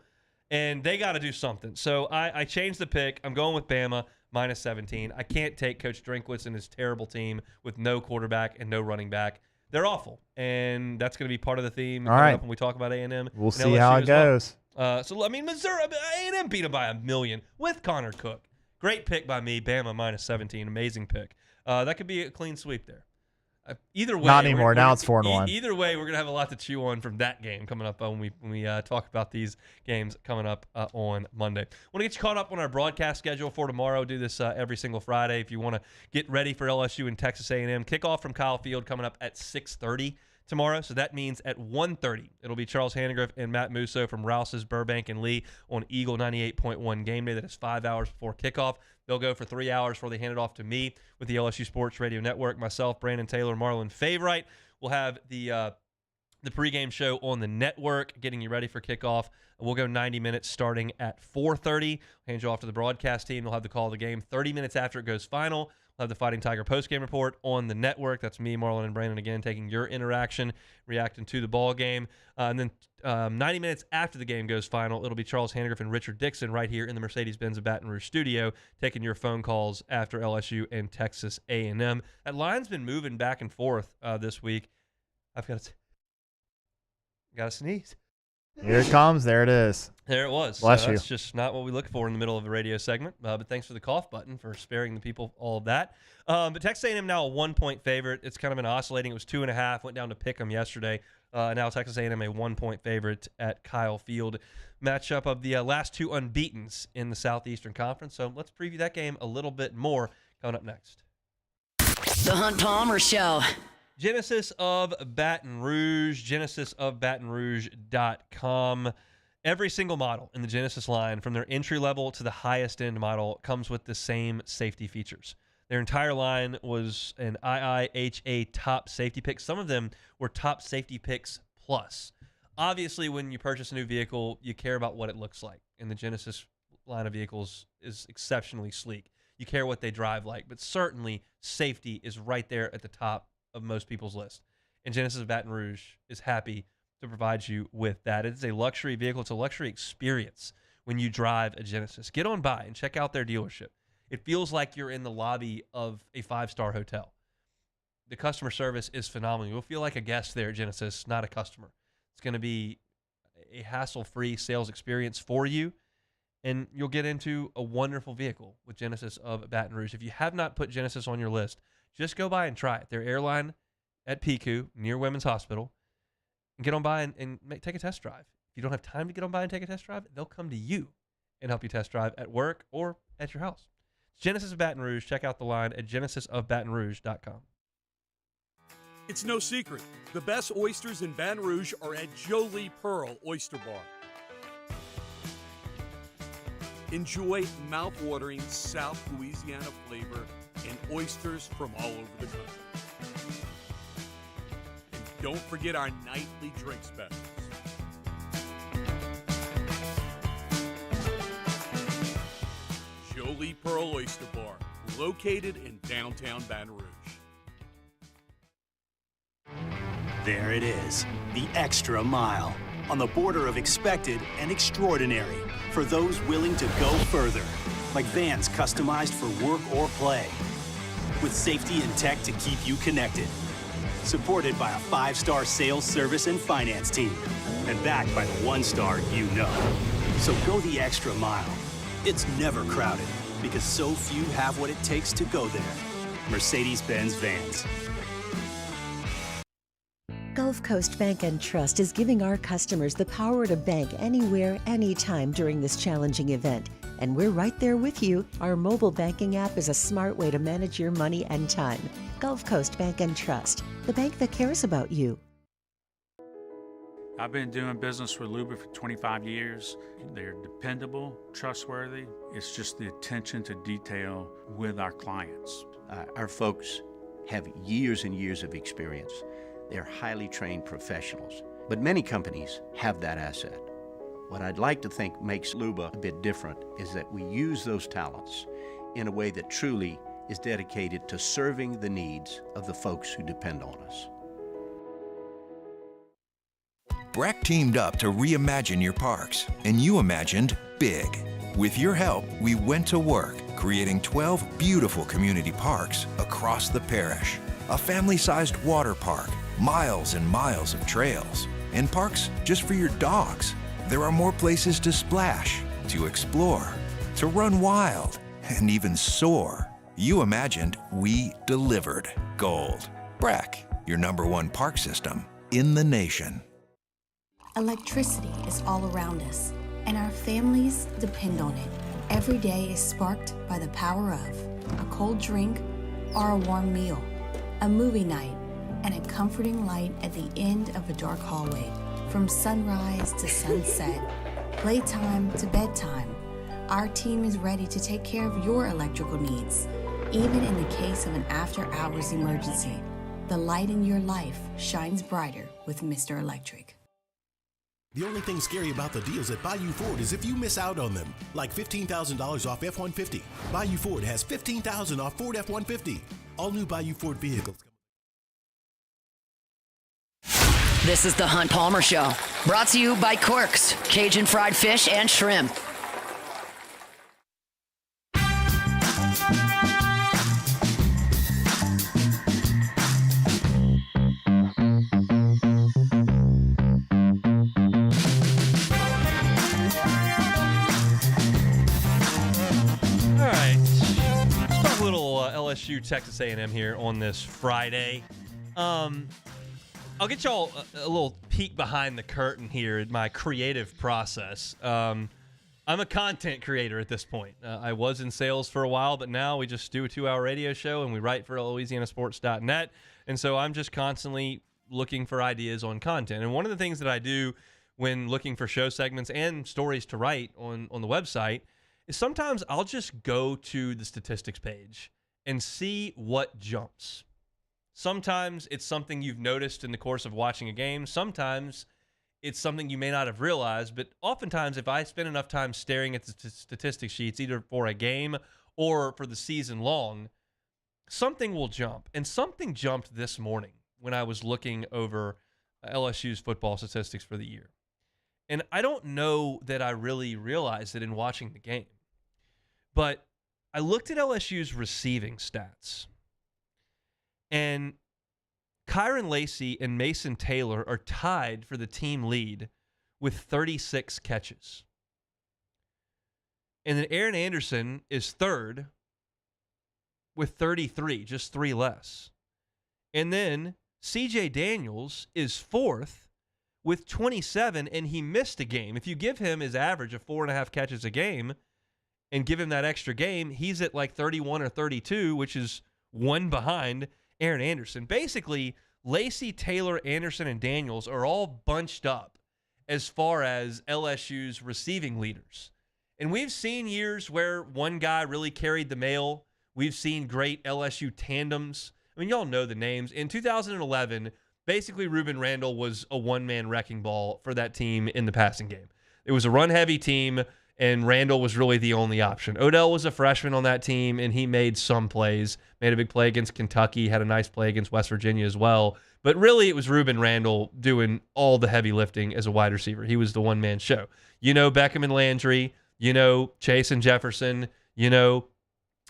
And they got to do something. So I changed the pick. I'm going with Bama minus 17. I can't take Coach Drinkwitz and his terrible team with no quarterback and no running back. They're awful, and that's going to be part of the theme coming up when we talk about A&M. We'll see how it goes. So, I mean, Missouri, A&M beat them by 1,000,000 with Connor Cook. Great pick by me, Bama minus 17. Amazing pick. That could be a clean sweep there. Either way, not anymore. Now it's 4-1. Either way, we're gonna have a lot to chew on from that game coming up when we talk about these games coming up on Monday. Want to get you caught up on our broadcast schedule for tomorrow. Do this every single Friday. If you want to get ready for LSU and Texas A&M, kickoff from Kyle Field coming up at 6:30 tomorrow. So that means at 1:30 it'll be Charles Handegriff and Matt Musso from Rouse's, Burbank, and Lee on Eagle 98.1 Game Day. That is 5 hours before kickoff. They'll go for 3 hours before they hand it off to me with the LSU Sports Radio Network. Myself, Brandon Taylor, Marlon Favorite. We'll have the pregame show on the network, getting you ready for kickoff. We'll go 90 minutes starting at 4:30. Hand you off to the broadcast team. We'll have the call of the game 30 minutes after it goes final. We'll have the Fighting Tiger postgame report on the network. That's me, Marlon, and Brandon again taking your interaction, reacting to the ball game. And then 90 minutes after the game goes final, it'll be Charles Handegriff and Richard Dixon right here in the Mercedes-Benz of Baton Rouge studio taking your phone calls after LSU and Texas A&M. That line's been moving back and forth this week. I've got to sneeze. Here it comes. There it is. There it was. Bless you. That's just not what we look for in the middle of a radio segment. But thanks for the cough button for sparing the people all of that. But Texas A&M now a 1-point favorite. It's kind of been oscillating. It was 2.5. Went down to pick 'em yesterday. Now Texas A&M a 1-point favorite at Kyle Field. Matchup of the last two unbeatens in the Southeastern Conference. So let's preview that game a little bit more coming up next. The Hunt Palmer Show. Genesis of Baton Rouge, genesisofbatonrouge.com. Every single model in the Genesis line, from their entry level to the highest end model, comes with the same safety features. Their entire line was an IIHA top safety pick. Some of them were top safety picks plus. Obviously, when you purchase a new vehicle, you care about what it looks like. And the Genesis line of vehicles is exceptionally sleek. You care what they drive like, but certainly safety is right there at the top of most people's list. And Genesis of Baton Rouge is happy to provide you with that. It's a luxury vehicle. It's a luxury experience when you drive a Genesis. Get on by and check out their dealership. It feels like you're in the lobby of a 5-star hotel. The customer service is phenomenal. You'll feel like a guest there at Genesis, not a customer. It's going to be a hassle-free sales experience for you, and you'll get into a wonderful vehicle with Genesis of Baton Rouge. If you have not put Genesis on your list, just go by and try it. Their airline at PQ near Women's Hospital and get on by and take a test drive. If you don't have time to get on by and take a test drive, they'll come to you and help you test drive at work or at your house. It's Genesis of Baton Rouge. Check out the line at genesisofbatonrouge.com. It's no secret. The best oysters in Baton Rouge are at Jolie Pearl Oyster Bar. Enjoy mouth-watering South Louisiana flavor and oysters from all over the country. And don't forget our nightly drink specials. Jolie Pearl Oyster Bar, located in downtown Baton Rouge. There it is, the extra mile, on the border of expected and extraordinary for those willing to go further, like vans customized for work or play, with safety and tech to keep you connected, supported by a 5-star sales, service, and finance team, and backed by the 1-star you know. So go the extra mile. It's never crowded because so few have what it takes to go there. Mercedes-Benz Vans. Gulf Coast Bank and Trust is giving our customers the power to bank anywhere, anytime during this challenging event. And we're right there with you. Our mobile banking app is a smart way to manage your money and time. Gulf Coast Bank and Trust, the bank that cares about you. I've been doing business with Luba for 25 years. They're dependable, trustworthy. It's just the attention to detail with our clients. Our folks have years and years of experience. They're highly trained professionals, but many companies have that asset. What I'd like to think makes Luba a bit different is that we use those talents in a way that truly is dedicated to serving the needs of the folks who depend on us. Breck teamed up to reimagine your parks, and you imagined big. With your help, we went to work, creating 12 beautiful community parks across the parish. A family-sized water park, miles and miles of trails, and parks just for your dogs. There are more places to splash, to explore, to run wild, and even soar. You imagined, we delivered. Gold. Breck, your #1 park system in the nation. Electricity is all around us, and our families depend on it. Every day is sparked by the power of a cold drink or a warm meal, a movie night, and a comforting light at the end of a dark hallway. From sunrise to sunset, playtime to bedtime, our team is ready to take care of your electrical needs. Even in the case of an after-hours emergency, the light in your life shines brighter with Mr. Electric. The only thing scary about the deals at Bayou Ford is if you miss out on them, like $15,000 off F-150. Bayou Ford has $15,000 off Ford F-150. All new Bayou Ford vehicles. This is the Hunt Palmer Show, brought to you by Quirks, Cajun fried fish and shrimp. LSU Texas A&M here on this Friday. I'll get y'all a little peek behind the curtain here at my creative process. I'm a content creator at this point. I was in sales for a while, but now we just do a 2-hour radio show and we write for LouisianaSports.net. And so I'm just constantly looking for ideas on content. And one of the things that I do when looking for show segments and stories to write on the website is sometimes I'll just go to the statistics page and see what jumps. Sometimes it's something you've noticed in the course of watching a game. Sometimes it's something you may not have realized, but oftentimes if I spend enough time staring at the statistics sheets, either for a game or for the season long, something will jump. And something jumped this morning when I was looking over LSU's football statistics for the year. And I don't know that I really realized it in watching the game, but I looked at LSU's receiving stats, and Kyron Lacey and Mason Taylor are tied for the team lead with 36 catches. And then Aaron Anderson is third with 33, just 3 less. And then C.J. Daniels is fourth with 27, and he missed a game. If you give him his average of 4.5 catches a game and give him that extra game, he's at like 31 or 32, which is one behind Aaron Anderson. Basically, Lacey, Taylor, Anderson, and Daniels are all bunched up as far as LSU's receiving leaders. And we've seen years where one guy really carried the mail. We've seen great LSU tandems. I mean, y'all know the names. In 2011, basically Ruben Randall was a one-man wrecking ball for that team in the passing game. It was a run-heavy team, and Randall was really the only option. Odell was a freshman on that team, and he made some plays. Made a big play against Kentucky, had a nice play against West Virginia as well. But really, it was Ruben Randall doing all the heavy lifting as a wide receiver. He was the one-man show. You know Beckham and Landry. You know Chase and Jefferson. You know,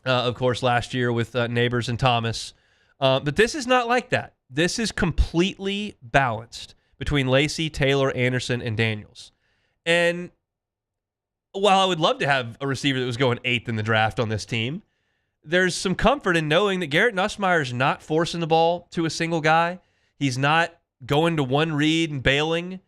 of course, last year with Neighbors and Thomas. But this is not like that. This is completely balanced between Lacey, Taylor, Anderson, and Daniels. And while I would love to have a receiver that was going 8th in the draft on this team, there's some comfort in knowing that Garrett Nussmeier is not forcing the ball to a single guy. He's not going to one read and bailing.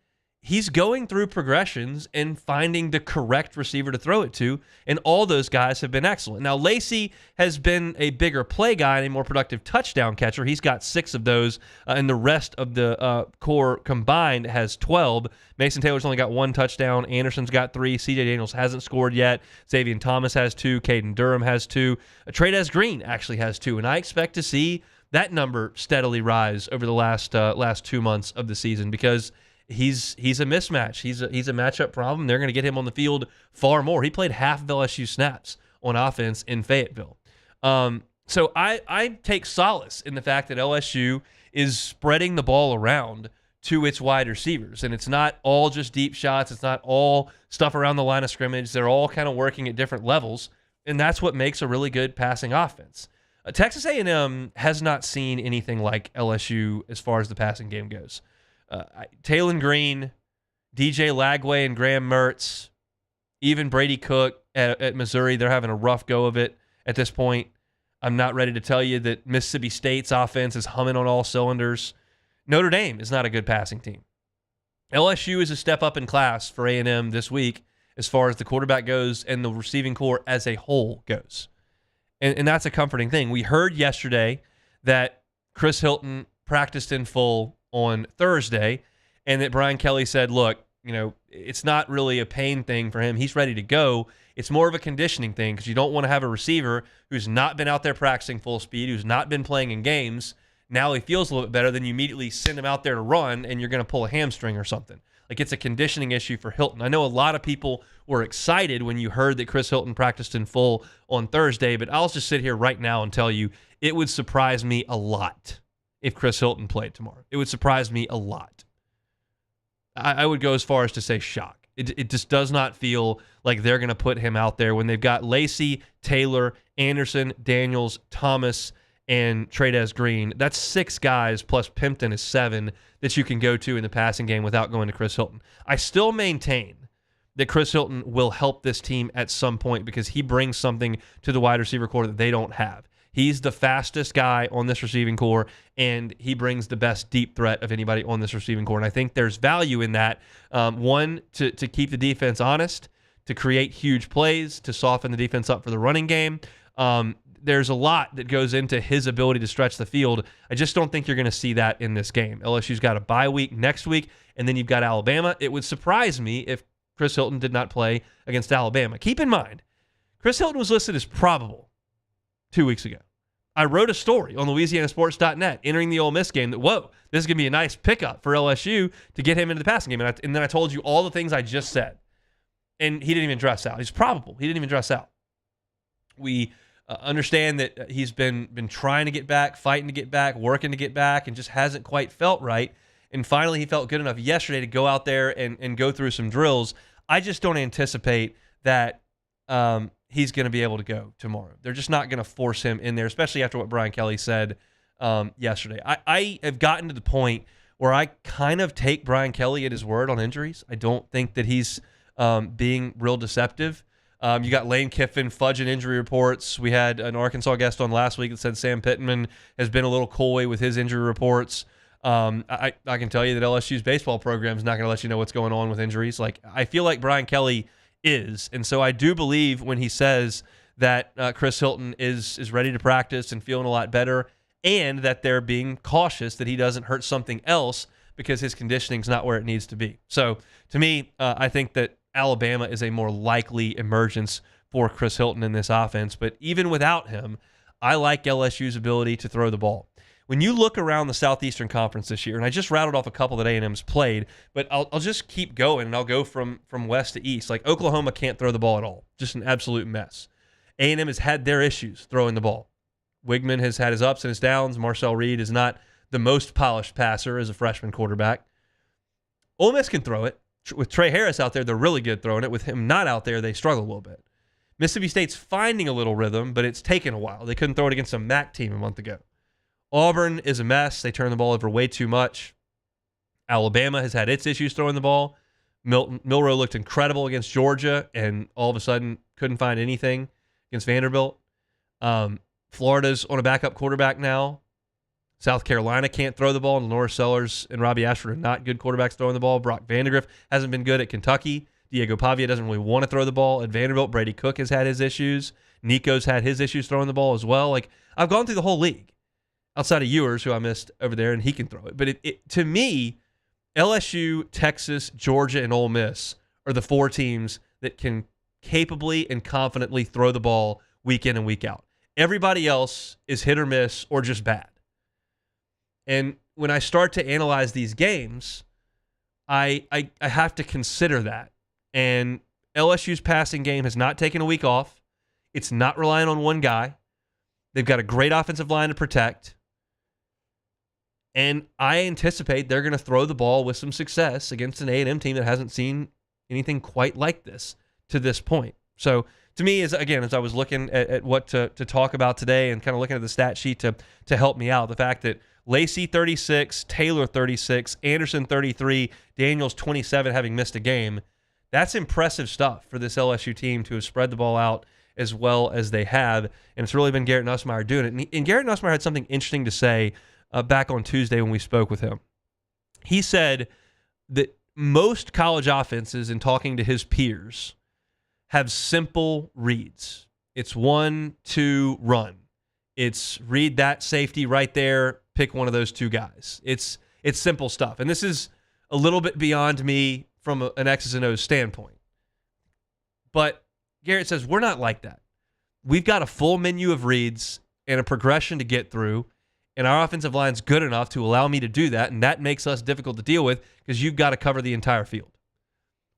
He's going through progressions and finding the correct receiver to throw it to, and all those guys have been excellent. Now, Lacey has been a bigger play guy and a more productive touchdown catcher. He's got 6 of those, and the rest of the core combined has 12. Mason Taylor's only got 1 touchdown. Anderson's got 3. C.J. Daniels hasn't scored yet. Xavier Thomas has 2. Caden Durham has 2. Trey'Dez Green actually has 2, and I expect to see that number steadily rise over the last 2 months of the season because he's a mismatch. He's a matchup problem. They're going to get him on the field far more. He played half of LSU snaps on offense in Fayetteville. So I take solace in the fact that LSU is spreading the ball around to its wide receivers. And it's not all just deep shots. It's not all stuff around the line of scrimmage. They're all kind of working at different levels. And that's what makes a really good passing offense. Texas A&M has not seen anything like LSU as far as the passing game goes. Taylon Green, DJ Lagway, and Graham Mertz, even Brady Cook at Missouri, they're having a rough go of it at this point. I'm not ready to tell you that Mississippi State's offense is humming on all cylinders. Notre Dame is not a good passing team. LSU is a step up in class for A&M this week as far as the quarterback goes and the receiving core as a whole goes. And that's a comforting thing. We heard yesterday that Chris Hilton practiced in full on Thursday, and that Brian Kelly said, look, it's not really a pain thing for him. He's ready to go. It's more of a conditioning thing because you don't want to have a receiver who's not been out there practicing full speed, who's not been playing in games. Now he feels a little bit better, then you immediately send him out there to run, and you're going to pull a hamstring or something. Like, it's a conditioning issue for Hilton. I know a lot of people were excited when you heard that Chris Hilton practiced in full on Thursday, but I'll just sit here right now and tell you it would surprise me a lot if Chris Hilton played tomorrow. It would surprise me a lot. I would go as far as to say shock. It just does not feel like they're going to put him out there when they've got Lacey, Taylor, Anderson, Daniels, Thomas, and Trey'Dez Green. That's 6 guys plus Pimpton is 7 that you can go to in the passing game without going to Chris Hilton. I still maintain that Chris Hilton will help this team at some point because he brings something to the wide receiver core that they don't have. He's the fastest guy on this receiving core, and he brings the best deep threat of anybody on this receiving core. And I think there's value in that. One, to keep the defense honest, to create huge plays, to soften the defense up for the running game. There's a lot that goes into his ability to stretch the field. I just don't think you're going to see that in this game. LSU's got a bye week next week, and then you've got Alabama. It would surprise me if Chris Hilton did not play against Alabama. Keep in mind, Chris Hilton was listed as probable 2 weeks ago. I wrote a story on LouisianaSports.net entering the Ole Miss game that, whoa, this is going to be a nice pickup for LSU to get him into the passing game. And then I told you all the things I just said. And he didn't even dress out. He's probable. He didn't even dress out. We understand that he's been trying to get back, fighting to get back, working to get back, and just hasn't quite felt right. And finally, he felt good enough yesterday to go out there and go through some drills. I just don't anticipate that he's going to be able to go tomorrow. They're just not going to force him in there, especially after what Brian Kelly said yesterday. I have gotten to the point where I kind of take Brian Kelly at his word on injuries. I don't think that he's being real deceptive. You got Lane Kiffin fudging injury reports. We had an Arkansas guest on last week that said Sam Pittman has been a little coy with his injury reports. I can tell you that LSU's baseball program is not going to let you know what's going on with injuries. Like, I feel like Brian Kelly is. And so I do believe when he says that Chris Hilton is ready to practice and feeling a lot better, and that they're being cautious that he doesn't hurt something else because his conditioning's not where it needs to be. So to me, I think that Alabama is a more likely emergence for Chris Hilton in this offense. But even without him, I like LSU's ability to throw the ball. When you look around the Southeastern Conference this year, and I just rattled off a couple that A&M's played, but I'll just keep going, and I'll go from west to east. Like, Oklahoma can't throw the ball at all. Just an absolute mess. A&M has had their issues throwing the ball. Wigman has had his ups and his downs. Marcel Reed is not the most polished passer as a freshman quarterback. Ole Miss can throw it. With Trey Harris out there, they're really good throwing it. With him not out there, they struggle a little bit. Mississippi State's finding a little rhythm, but it's taken a while. They couldn't throw it against a MAC team a month ago. Auburn is a mess. They turn the ball over way too much. Alabama has had its issues throwing the ball. Milroe looked incredible against Georgia and all of a sudden couldn't find anything against Vanderbilt. Florida's on a backup quarterback now. South Carolina can't throw the ball. Lenore Sellers and Robbie Ashford are not good quarterbacks throwing the ball. Brock Vandegrift hasn't been good at Kentucky. Diego Pavia doesn't really want to throw the ball at Vanderbilt. Brady Cook has had his issues. Nico's had his issues throwing the ball as well. Like, I've gone through the whole league outside of Ewers, who I missed over there, and he can throw it. But to me, LSU, Texas, Georgia, and Ole Miss are the four teams that can capably and confidently throw the ball week in and week out. Everybody else is hit or miss or just bad. And when I start to analyze these games, I have to consider that. And LSU's passing game has not taken a week off. It's not relying on one guy. They've got a great offensive line to protect. And I anticipate they're going to throw the ball with some success against an A&M team that hasn't seen anything quite like this to this point. So to me, as I was looking at what to talk about today and kind of looking at the stat sheet to help me out, the fact that Lacey 36, Taylor 36, Anderson 33, Daniels 27 having missed a game, that's impressive stuff for this LSU team to have spread the ball out as well as they have. And it's really been Garrett Nussmeier doing it. And Garrett Nussmeier had something interesting to say back on Tuesday when we spoke with him. He said that most college offenses, in talking to his peers, have simple reads. It's 1, 2, run. It's read that safety right there, pick one of those two guys. It's simple stuff. And this is a little bit beyond me from an X's and O's standpoint. But Garrett says, we're not like that. We've got a full menu of reads and a progression to get through, and our offensive line's good enough to allow me to do that, and that makes us difficult to deal with because you've got to cover the entire field.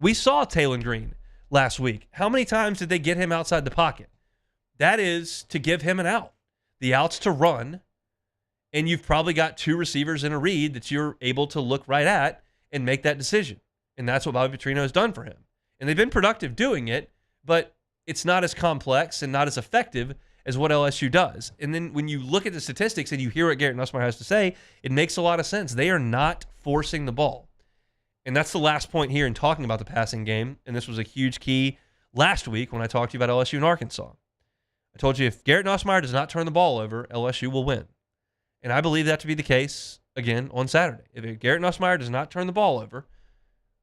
We saw Taylon Green last week. How many times did they get him outside the pocket? That is to give him an out. The out's to run, and you've probably got two receivers in a read that you're able to look right at and make that decision. And that's what Bobby Petrino has done for him. And they've been productive doing it, but it's not as complex and not as effective as what LSU does. And then when you look at the statistics and you hear what Garrett Nussmeier has to say, it makes a lot of sense. They are not forcing the ball. And that's the last point here in talking about the passing game. And this was a huge key last week when I talked to you about LSU and Arkansas. I told you if Garrett Nussmeier does not turn the ball over, LSU will win. And I believe that to be the case again on Saturday. If Garrett Nussmeier does not turn the ball over,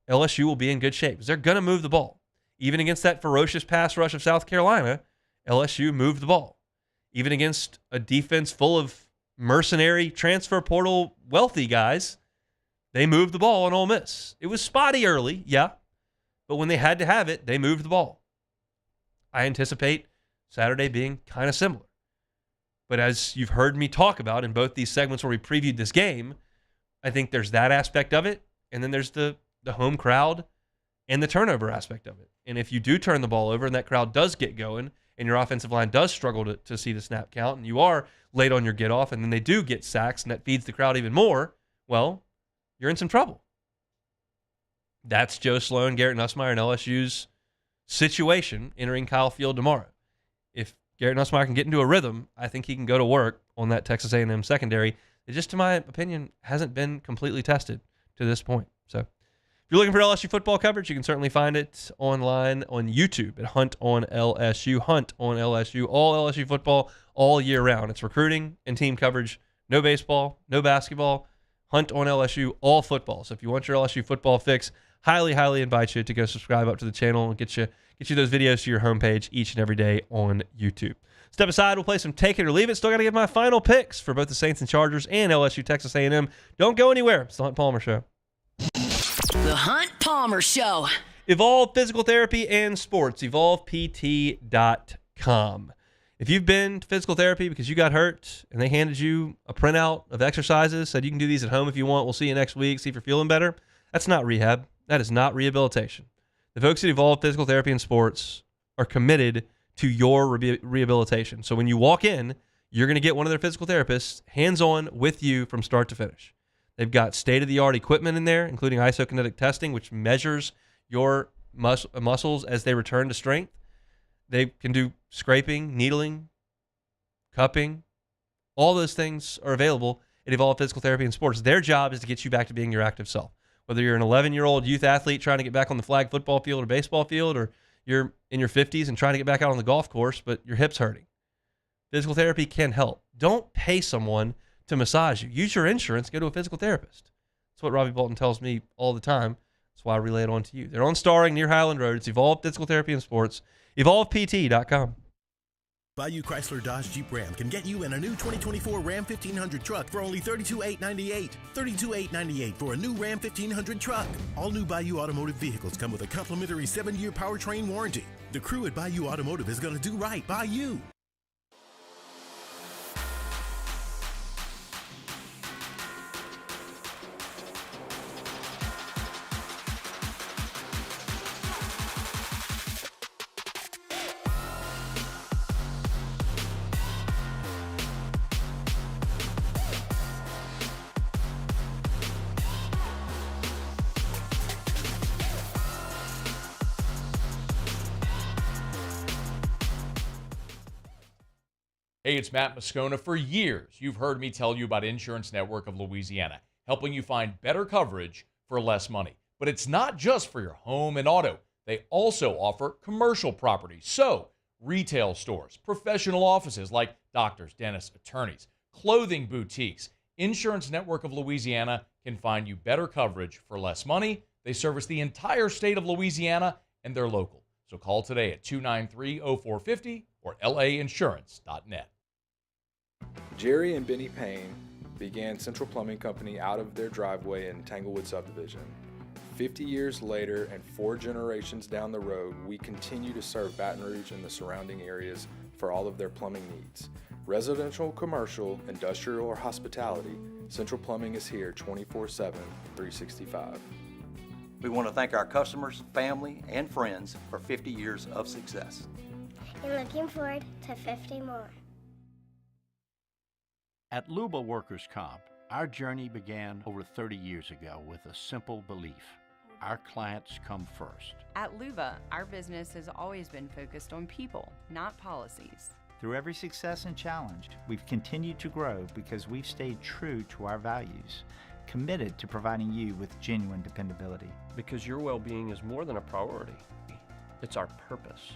LSU will be in good shape because they're going to move the ball. Even against that ferocious pass rush of South Carolina, LSU moved the ball. Even against a defense full of mercenary, transfer portal, wealthy guys, they moved the ball on Ole Miss. It was spotty early, yeah, but when they had to have it, they moved the ball. I anticipate Saturday being kind of similar. But as you've heard me talk about in both these segments where we previewed this game, I think there's that aspect of it, and then there's the home crowd and the turnover aspect of it. And if you do turn the ball over and that crowd does get going and your offensive line does struggle to see the snap count and you are late on your get off and then they do get sacks and that feeds the crowd even more, well, you're in some trouble. That's Joe Sloan, Garrett Nussmeier, and LSU's situation entering Kyle Field tomorrow. If Garrett Nussmeier can get into a rhythm, I think he can go to work on that Texas A&M secondary. It just, to my opinion, hasn't been completely tested to this point. So if you're looking for LSU football coverage, you can certainly find it online on YouTube at Hunt on LSU. Hunt on LSU. All LSU football all year round. It's recruiting and team coverage. No baseball, no basketball. Hunt on LSU, all football. So if you want your LSU football fix, highly, highly invite you to go subscribe up to the channel and get you those videos to your homepage each and every day on YouTube. Step aside, we'll play some Take It or Leave It. Still got to get my final picks for both the Saints and Chargers and LSU Texas A&M. Don't go anywhere. It's the Hunt Palmer Show. The Hunt Palmer Show. Evolve Physical Therapy and Sports. EvolvePT.com. If you've been to physical therapy because you got hurt and they handed you a printout of exercises, said you can do these at home if you want, we'll see you next week, see if you're feeling better, that's not rehab. That is not rehabilitation. The folks at Evolve Physical Therapy and Sports are committed to your rehabilitation. So when you walk in, you're going to get one of their physical therapists hands-on with you from start to finish. They've got state-of-the-art equipment in there, including isokinetic testing, which measures your muscles as they return to strength. They can do scraping, needling, cupping. All those things are available at Evolve Physical Therapy and Sports. Their job is to get you back to being your active self. Whether you're an 11-year-old youth athlete trying to get back on the flag football field or baseball field, or you're in your 50s and trying to get back out on the golf course, but your hip's hurting. Physical therapy can help. Don't pay someone to massage you. Use your insurance. Go to a physical therapist. That's what Robbie Bolton tells me all the time. That's why I relay it on to you. They're on Starring near Highland Road. It's Evolve Physical Therapy and Sports. EvolvePT.com. Bayou Chrysler Dodge Jeep Ram can get you in a new 2024 Ram 1500 truck for only $32,898. $32,898 for a new Ram 1500 truck. All new Bayou Automotive vehicles come with a complimentary 7-year powertrain warranty. The crew at Bayou Automotive is going to do right by you. Hey, it's Matt Moscona. For years, you've heard me tell you about Insurance Network of Louisiana, helping you find better coverage for less money. But it's not just for your home and auto. They also offer commercial property. So, retail stores, professional offices like doctors, dentists, attorneys, clothing boutiques. Insurance Network of Louisiana can find you better coverage for less money. They service the entire state of Louisiana, and they're local. So call today at 293-0450 or lainsurance.net. Jerry and Benny Payne began Central Plumbing Company out of their driveway in Tanglewood subdivision. 50 years later and 4 generations down the road, we continue to serve Baton Rouge and the surrounding areas for all of their plumbing needs. Residential, commercial, industrial, or hospitality, Central Plumbing is here 24/7, 365. We want to thank our customers, family, and friends for 50 years of success. And looking forward to 50 more. At Luba Workers' Comp, our journey began over 30 years ago with a simple belief: our clients come first. At Luba, our business has always been focused on people, not policies. Through every success and challenge, we've continued to grow because we've stayed true to our values, committed to providing you with genuine dependability. Because your well-being is more than a priority. It's our purpose.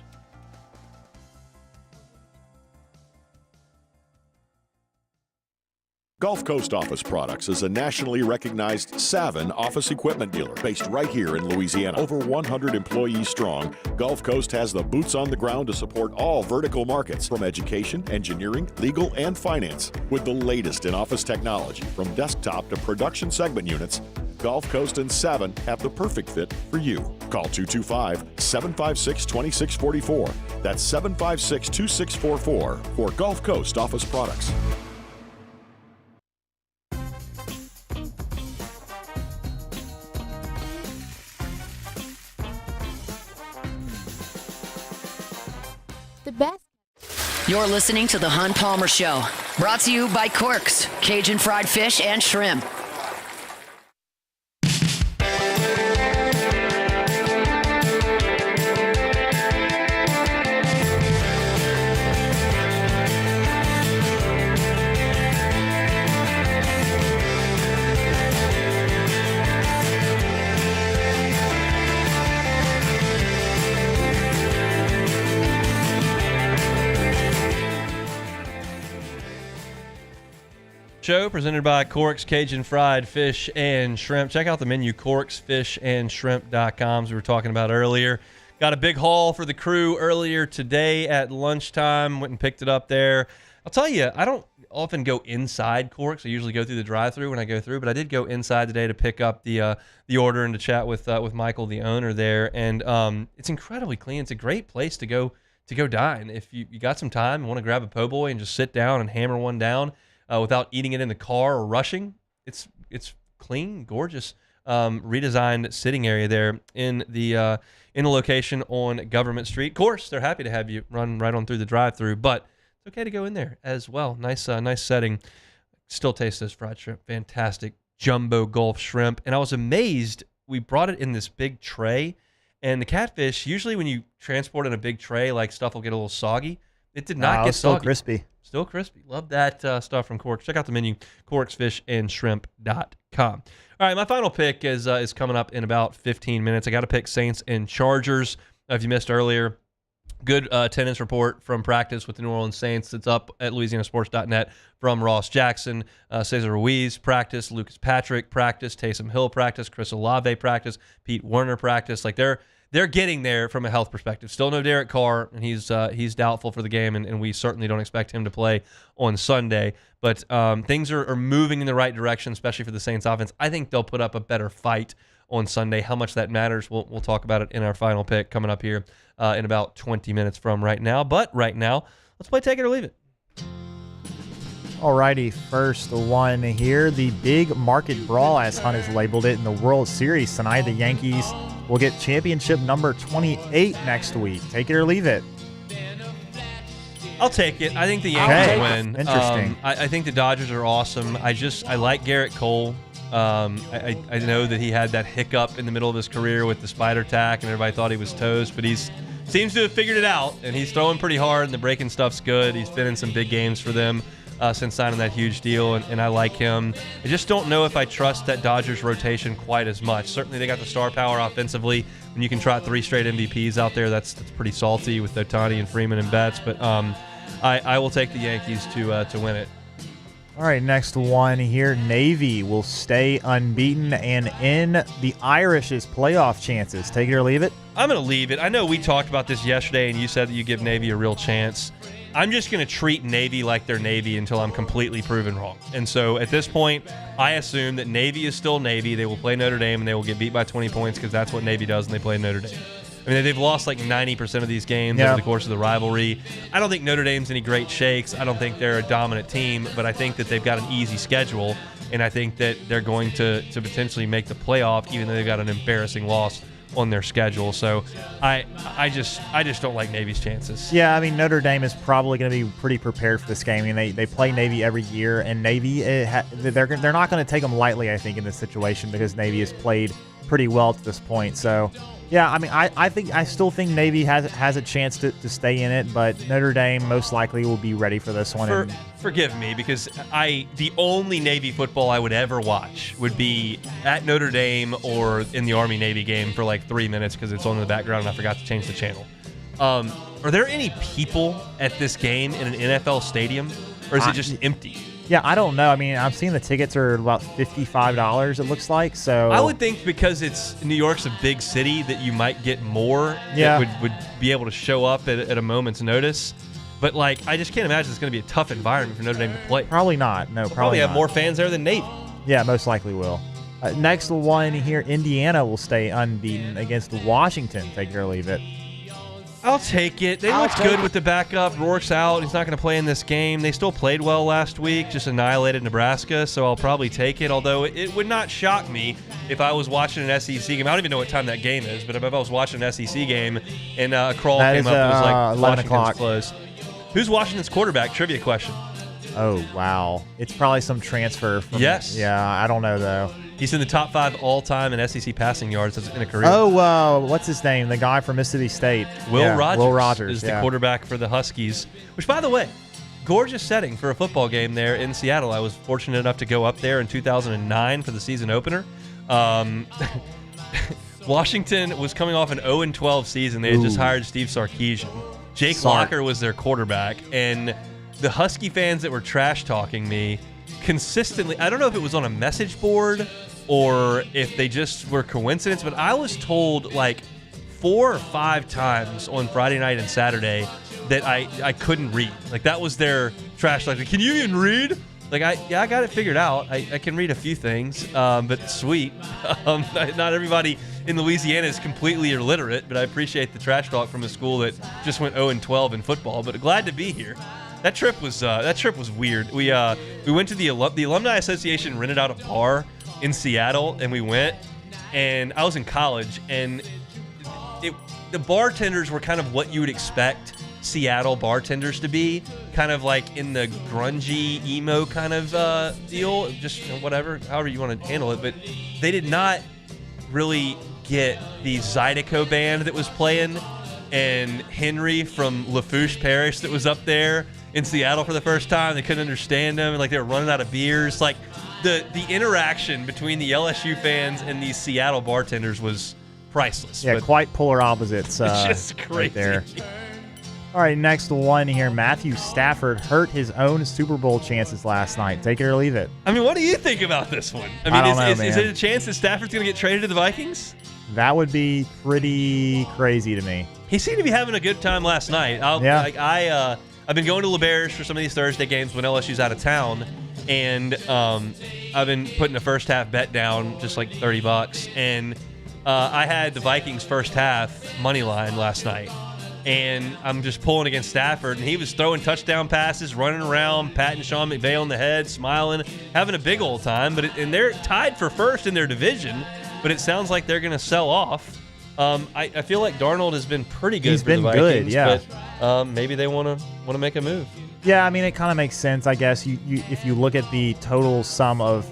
Gulf Coast Office Products is a nationally recognized Savin office equipment dealer based right here in Louisiana. Over 100 employees strong, Gulf Coast has the boots on the ground to support all vertical markets, from education, engineering, legal, and finance. With the latest in office technology, from desktop to production segment units, Gulf Coast and Savin have the perfect fit for you. Call 225-756-2644. That's 756-2644 for Gulf Coast Office Products. The best. You're listening to The Hunt Palmer Show, brought to you by Corks, Cajun fried fish and shrimp. Show presented by Cork's Cajun Fried Fish and Shrimp. Check out the menu, corksfishandshrimp.com, as we were talking about earlier. Got a big haul for the crew earlier today at lunchtime. Went and picked it up there. I'll tell you, I don't often go inside Cork's. I usually go through the drive-thru when I go through, but I did go inside today to pick up the order and to chat with Michael, the owner there. And it's incredibly clean. It's a great place to go dine. If you got some time and want to grab a po' boy and just sit down and hammer one down without eating it in the car or rushing, it's clean, gorgeous, redesigned sitting area there in the location on Government Street. Of course, they're happy to have you run right on through the drive-thru, but it's okay to go in there as well. Nice setting. Still taste those fried shrimp. Fantastic jumbo Gulf shrimp. And I was amazed. We brought it in this big tray, and the catfish, usually when you transport in a big tray, like stuff will get a little soggy. It did not get still soggy. crispy. Still crispy. Love that stuff from Corks. Check out the menu, corksfishandshrimp.com. All right, my final pick is coming up in about 15 minutes. I got to pick Saints and Chargers. If you missed earlier, good attendance report from practice with the New Orleans Saints. It's up at LouisianaSports.net from Ross Jackson. Cesar Ruiz practice, Lucas Patrick practice, Taysom Hill practice, Chris Olave practice, Pete Werner practice. Like they're getting there from a health perspective. Still no Derek Carr, and he's doubtful for the game, and we certainly don't expect him to play on Sunday. But things are moving in the right direction, especially for the Saints offense. I think they'll put up a better fight on Sunday. How much that matters, we'll talk about it in our final pick coming up here in about 20 minutes from right now. But right now, let's play Take It or Leave It. Alrighty, first one here. The big market brawl, as Hunt has labeled it, in the World Series tonight. The Yankees will get championship number 28 next week. Take it or leave it. I'll take it. I think the Yankees win. Interesting. I think the Dodgers are awesome. I like Garrett Cole. I know that he had that hiccup in the middle of his career with the spider tack, and everybody thought he was toast, but seems to have figured it out, and he's throwing pretty hard, and the breaking stuff's good. He's been in some big games for them since signing that huge deal, and I like him. I just don't know if I trust that Dodgers rotation quite as much. Certainly they got the star power offensively. When you can trot 3 straight MVPs out there, that's pretty salty with Ohtani and Freeman and Betts, but I will take the Yankees to win it. All right, next one here. Navy will stay unbeaten and end the Irish's playoff chances. Take it or leave it? I'm going to leave it. I know we talked about this yesterday, and you said that you give Navy a real chance. I'm just going to treat Navy like they're Navy until I'm completely proven wrong. And so at this point, I assume that Navy is still Navy. They will play Notre Dame, and they will get beat by 20 points because that's what Navy does, and they play Notre Dame. I mean, they've lost like 90% of these games over the course of the rivalry. I don't think Notre Dame's any great shakes. I don't think they're a dominant team, but I think that they've got an easy schedule, and I think that they're going to potentially make the playoff, even though they've got an embarrassing loss on their schedule. So I just don't like Navy's chances. Yeah, I mean, Notre Dame is probably going to be pretty prepared for this game. I mean, they play Navy every year, and Navy, they're not going to take them lightly, I think, in this situation because Navy has played pretty well to this point. So, yeah, I mean, I still think Navy has a chance to stay in it, but Notre Dame most likely will be ready for this one. Forgive me, because the only Navy football I would ever watch would be at Notre Dame or in the Army-Navy game for like 3 minutes because it's on in the background and I forgot to change the channel. Are there any people at this game in an NFL stadium, or is it just empty? Yeah, I don't know. I mean, I'm seeing the tickets are about $55, it looks like. So I would think because New York's a big city that you might get more that would be able to show up at a moment's notice. But, like, I just can't imagine it's going to be a tough environment for Notre Dame to play. Probably not. No, probably have not. more fans there than Navy. Yeah, most likely will. Next one here, Indiana will stay unbeaten against Washington. Take it or leave it. I'll take it. They looked good with the backup. Rourke's out. He's not going to play in this game. They still played well last week, just annihilated Nebraska, so I'll probably take it, although it would not shock me if I was watching an SEC game. I don't even know what time that game is, but if I was watching an SEC game and a crawl came up, it was like 11 o'clock. Close. Who's Washington's quarterback? Trivia question. Oh, wow. It's probably some transfer. Yes. Yeah, I don't know, though. He's in the top 5 all-time in SEC passing yards in a career. Oh, what's his name? The guy from Mississippi State. Will Rogers is the quarterback for the Huskies, which, by the way, gorgeous setting for a football game there in Seattle. I was fortunate enough to go up there in 2009 for the season opener. Washington was coming off an 0-12 season. They had just hired Steve Sarkisian. Jake Locker was their quarterback, and the Husky fans that were trash-talking me consistently, I don't know if it was on a message board or if they just were coincidence, but I was told like 4 or 5 times on Friday night and Saturday that I couldn't read. Like that was their trash talk. Can you even read? Like I got it figured out. I can read a few things, but sweet. Not everybody in Louisiana is completely illiterate, but I appreciate the trash talk from a school that just went 0-12 in football. But glad to be here. That trip was weird. We went to the Alumni Association rented out a bar in Seattle, and we went. And I was in college, and the bartenders were kind of what you would expect Seattle bartenders to be, kind of like in the grungy emo kind of deal, just whatever, however you want to handle it. But they did not really get the Zydeco band that was playing and Henry from Lafourche Parish that was up there in Seattle for the first time. They couldn't understand them, and like they were running out of beers. Like the interaction between the LSU fans and these Seattle bartenders was priceless. Yeah, quite polar opposites. It's just crazy. Right there. All right, next one here. Matthew Stafford hurt his own Super Bowl chances last night. Take it or leave it. I mean, what do you think about this one? I mean, is it a chance that Stafford's going to get traded to the Vikings? That would be pretty crazy to me. He seemed to be having a good time last night. I've been going to LeBears for some of these Thursday games when LSU's out of town, and I've been putting a first half bet down, just like $30, and I had the Vikings first half money line last night. And I'm just pulling against Stafford, and he was throwing touchdown passes, running around, patting Sean McVay on the head, smiling, having a big old time. And they're tied for first in their division, but it sounds like they're going to sell off. I feel like Darnold has been pretty good for the Vikings, good, yeah. But maybe they want to make a move. Yeah, I mean, it kind of makes sense, I guess. You if you look at the total sum of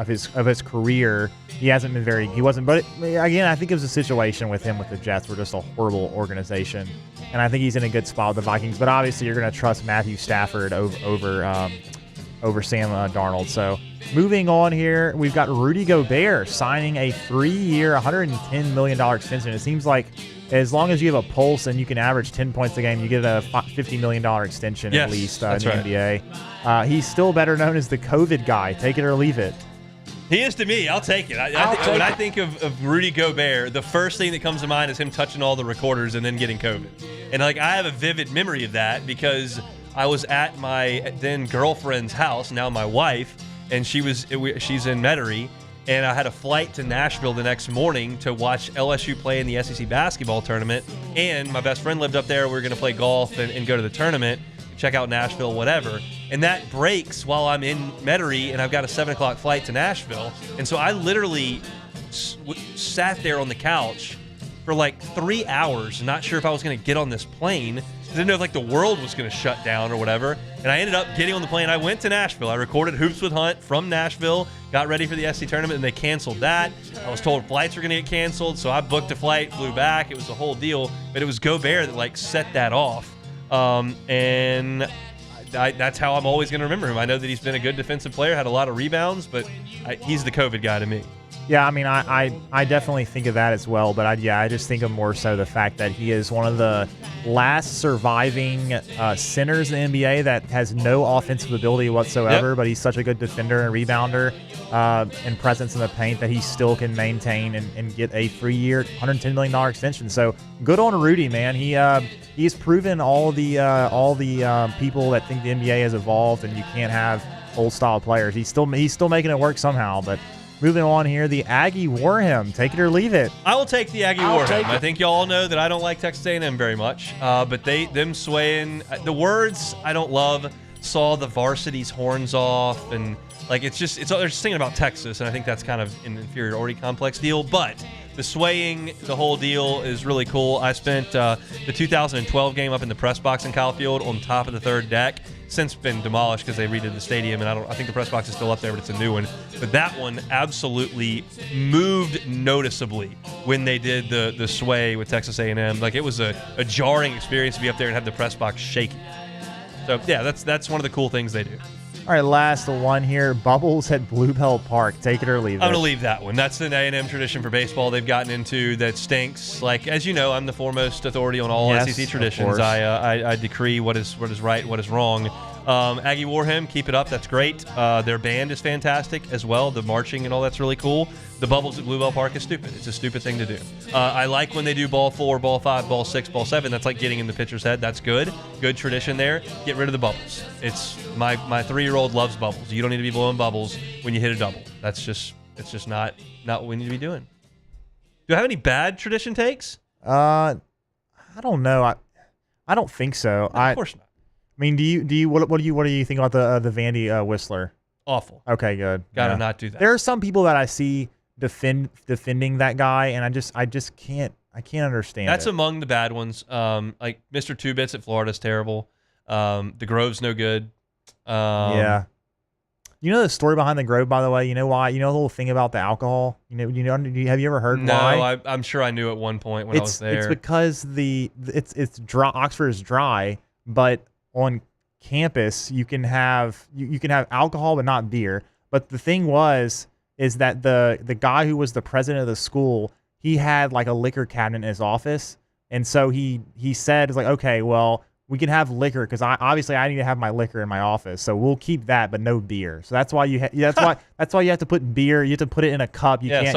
his career, he hasn't been very. He wasn't. But again, I think it was a situation with him with the Jets. We're just a horrible organization, and I think he's in a good spot with the Vikings. But obviously, you're going to trust Matthew Stafford over Sam Darnold. So moving on here, we've got Rudy Gobert signing a 3-year, $110 million extension. It seems like as long as you have a pulse and you can average 10 points a game, you get a $50 million extension at least in the NBA. He's still better known as the COVID guy. Take it or leave it. He is to me. I'll take it. When I think of Rudy Gobert, the first thing that comes to mind is him touching all the recorders and then getting COVID. And I have a vivid memory of that because I was at my then girlfriend's house, now my wife, and she's in Metairie, and I had a flight to Nashville the next morning to watch LSU play in the SEC basketball tournament. And my best friend lived up there. We were going to play golf and go to the tournament, check out Nashville, whatever. And that breaks while I'm in Metairie, and I've got a 7 o'clock flight to Nashville. And so I literally sat there on the couch for like 3 hours, not sure if I was going to get on this plane. I didn't know if like the world was going to shut down or whatever. And I ended up getting on the plane. I went to Nashville. I recorded Hoops with Hunt from Nashville, got ready for the SC tournament, and they canceled that. I was told flights were going to get canceled, so I booked a flight, flew back. It was a whole deal. But it was Gobert that like set that off. And that's how I'm always going to remember him. I know that he's been a good defensive player, had a lot of rebounds, but he's the COVID guy to me. Yeah, I mean, I definitely think of that as well, but I just think of more so the fact that he is one of the last surviving centers in the NBA that has no offensive ability whatsoever, but he's such a good defender and rebounder and presence in the paint that he still can maintain and get a 3-year, $110 million extension. So good on Rudy, man. He's proven all the people that think the NBA has evolved and you can't have old style players. He's still making it work somehow, but. Moving on here, the Aggie Warham. Take it or leave it. I will take the Aggie Warham. I think y'all know that I don't like Texas A&M very much, but them swaying the words I don't love. Saw the varsity's horns off, and like they're just thinking about Texas, and I think that's kind of an inferiority complex deal. But the swaying, the whole deal is really cool. I spent the 2012 game up in the press box in Kyle Field on top of the third deck. Since been demolished because they redid the stadium, and I think the press box is still up there, but it's a new one. But that one absolutely moved noticeably when they did the sway with Texas A&M. Like it was a jarring experience to be up there and have the press box shaking. So yeah, that's one of the cool things they do. All right, last one here. Bubbles at Bluebell Park. Take it or leave it. I'm going to leave that one. That's an A&M tradition for baseball they've gotten into that stinks. Like, as you know, I'm the foremost authority on all SEC traditions. I decree what is right, what is wrong. Aggie Warham, keep it up. That's great. Their band is fantastic as well. The marching and all that's really cool. The bubbles at Bluebell Park is stupid. It's a stupid thing to do. I like when they do ball 4, ball 5, ball 6, ball 7. That's like getting in the pitcher's head. That's good. Good tradition there. Get rid of the bubbles. It's my 3-year-old loves bubbles. You don't need to be blowing bubbles when you hit a double. It's just not what we need to be doing. Do I have any bad tradition takes? I don't know. I don't think so. No, of course not. I mean, what do you think about the Vandy Whistler? Awful. Okay, good. Gotta not do that. There are some people that I see defending that guy, and I just can't understand. That's it. among the bad ones. Like Mr. Two Bits at Florida is terrible. The Grove's no good. Yeah. You know the story behind the Grove, by the way. You know why? You know the whole thing about the alcohol. Have you ever heard why? No, I'm sure I knew at one point when I was there. It's because it's dry. Oxford is dry, but on campus you can have alcohol but not beer. But the thing is that the guy who was the president of the school, he had like a liquor cabinet in his office, and so he said, it's like, okay, well, we can have liquor because I need to have my liquor in my office, so we'll keep that, but no beer. So that's why that's why you have to put beer. You have to put it in a cup. You can't have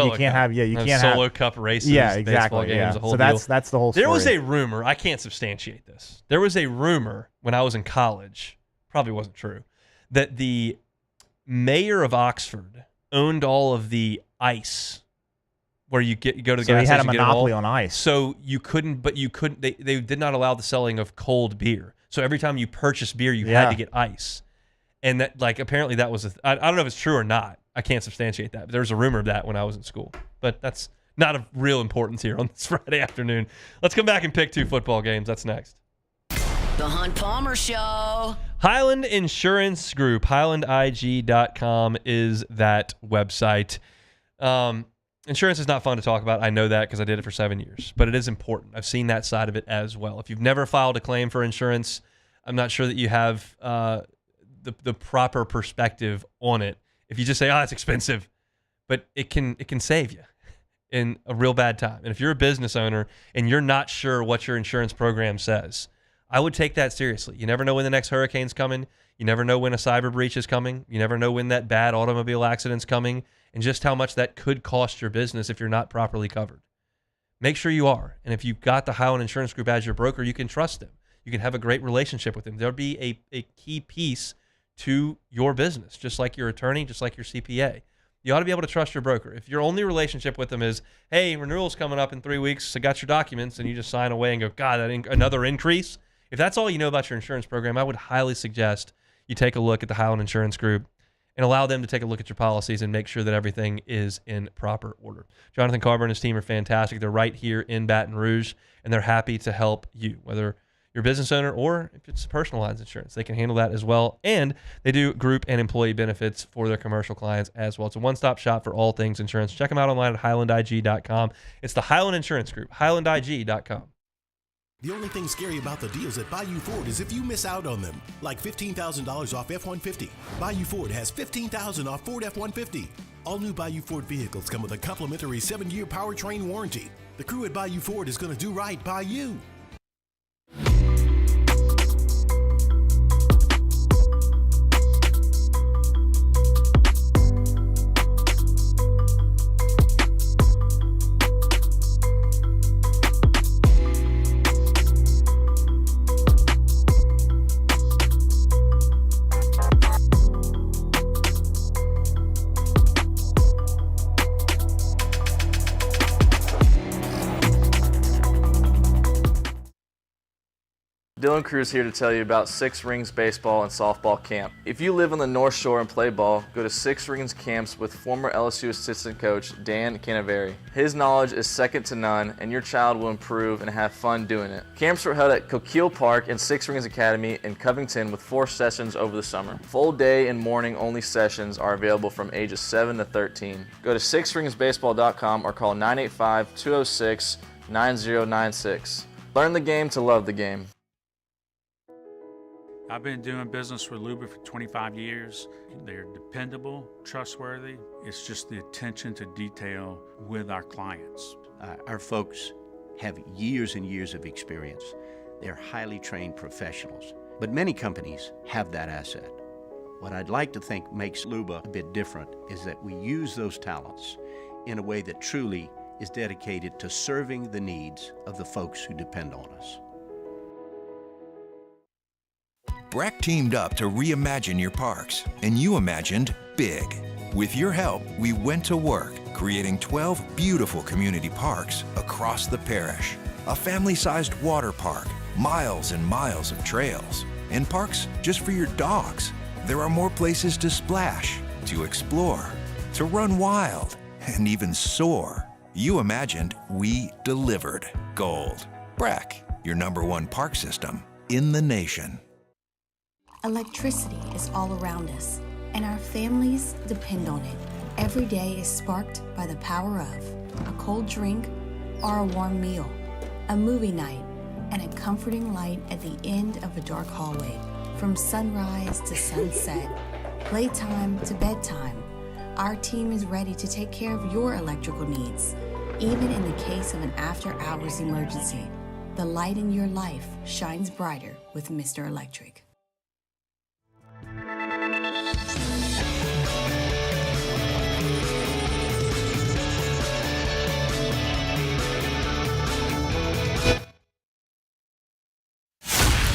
solo cup races. Yeah, exactly. Baseball games, yeah. a whole So deal. that's the whole story. There was a rumor. I can't substantiate this. There was a rumor when I was in college. Probably wasn't true. That the mayor of Oxford owned all of the ice. Where you go to the gas station. So he had a monopoly on ice. So you couldn't. They did not allow the selling of cold beer. So every time you purchased beer, you had to get ice. And that, like, apparently that was I don't know if it's true or not. I can't substantiate that. But there was a rumor of that when I was in school. But that's not of real importance here on this Friday afternoon. Let's come back and pick 2 football games. That's next. The Hunt Palmer Show. Highland Insurance Group. HighlandIG.com is that website. Insurance is not fun to talk about. I know that because I did it for 7 years, but it is important. I've seen that side of it as well. If you've never filed a claim for insurance, I'm not sure that you have the proper perspective on it. If you just say, it's expensive, but it can save you in a real bad time. And if you're a business owner and you're not sure what your insurance program says, I would take that seriously. You never know when the next hurricane's coming. You never know when a cyber breach is coming. You never know when that bad automobile accident's coming, and just how much that could cost your business if you're not properly covered. Make sure you are. And if you've got the Highland Insurance Group as your broker, you can trust them. You can have a great relationship with them. There'll be a key piece to your business, just like your attorney, just like your CPA. You ought to be able to trust your broker. If your only relationship with them is, hey, renewal's coming up in 3 weeks, I got your documents, and you just sign away and go, God, another increase. If that's all you know about your insurance program, I would highly suggest you take a look at the Highland Insurance Group and allow them to take a look at your policies and make sure that everything is in proper order. Jonathan Carver and his team are fantastic. They're right here in Baton Rouge, and they're happy to help you, whether you're a business owner or if it's personal lines insurance. They can handle that as well, and they do group and employee benefits for their commercial clients as well. It's a one-stop shop for all things insurance. Check them out online at HighlandIG.com. It's the Highland Insurance Group, HighlandIG.com. The only thing scary about the deals at Bayou Ford is if you miss out on them, like $15,000 off F-150. Bayou Ford has $15,000 off Ford F-150. All new Bayou Ford vehicles come with a complimentary 7-year powertrain warranty. The crew at Bayou Ford is going to do right by you. Dylan Cruz here to tell you about Six Rings Baseball and Softball Camp. If you live on the North Shore and play ball, go to Six Rings Camps with former LSU assistant coach Dan Canaveri. His knowledge is second to none, and your child will improve and have fun doing it. Camps were held at Coquille Park and Six Rings Academy in Covington with 4 sessions over the summer. Full day and morning only sessions are available from ages 7 to 13. Go to sixringsbaseball.com or call 985-206-9096. Learn the game to love the game. I've been doing business with Luba for 25 years. They're dependable, trustworthy. It's just the attention to detail with our clients. Our folks have years and years of experience. They're highly trained professionals. But many companies have that asset. What I'd like to think makes Luba a bit different is that we use those talents in a way that truly is dedicated to serving the needs of the folks who depend on us. Breck teamed up to reimagine your parks, and you imagined big. With your help, we went to work, creating 12 beautiful community parks across the parish. A family-sized water park, miles and miles of trails, and parks just for your dogs. There are more places to splash, to explore, to run wild, and even soar. You imagined, we delivered. Gold. Breck, your #1 park system in the nation. Electricity is all around us, and our families depend on it. Every day is sparked by the power of a cold drink or a warm meal, a movie night, and a comforting light at the end of a dark hallway. From sunrise to sunset, playtime to bedtime, our team is ready to take care of your electrical needs. Even in the case of an after-hours emergency, the light in your life shines brighter with Mr. Electric.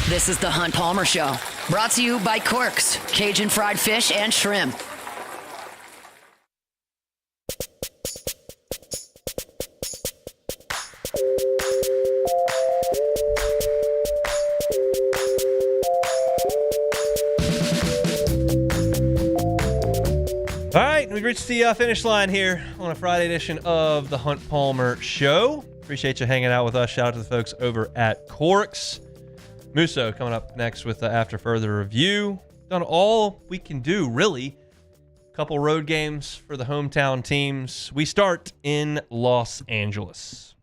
This is the Hunt Palmer Show, brought to you by Corks, Cajun fried fish and shrimp. All right, we've reached the finish line here on a Friday edition of the Hunt Palmer Show. Appreciate you hanging out with us. Shout out to the folks over at Corks. Musso coming up next with the After Further review. Done all we can do, really. Couple road games for the hometown teams. We start in Los Angeles.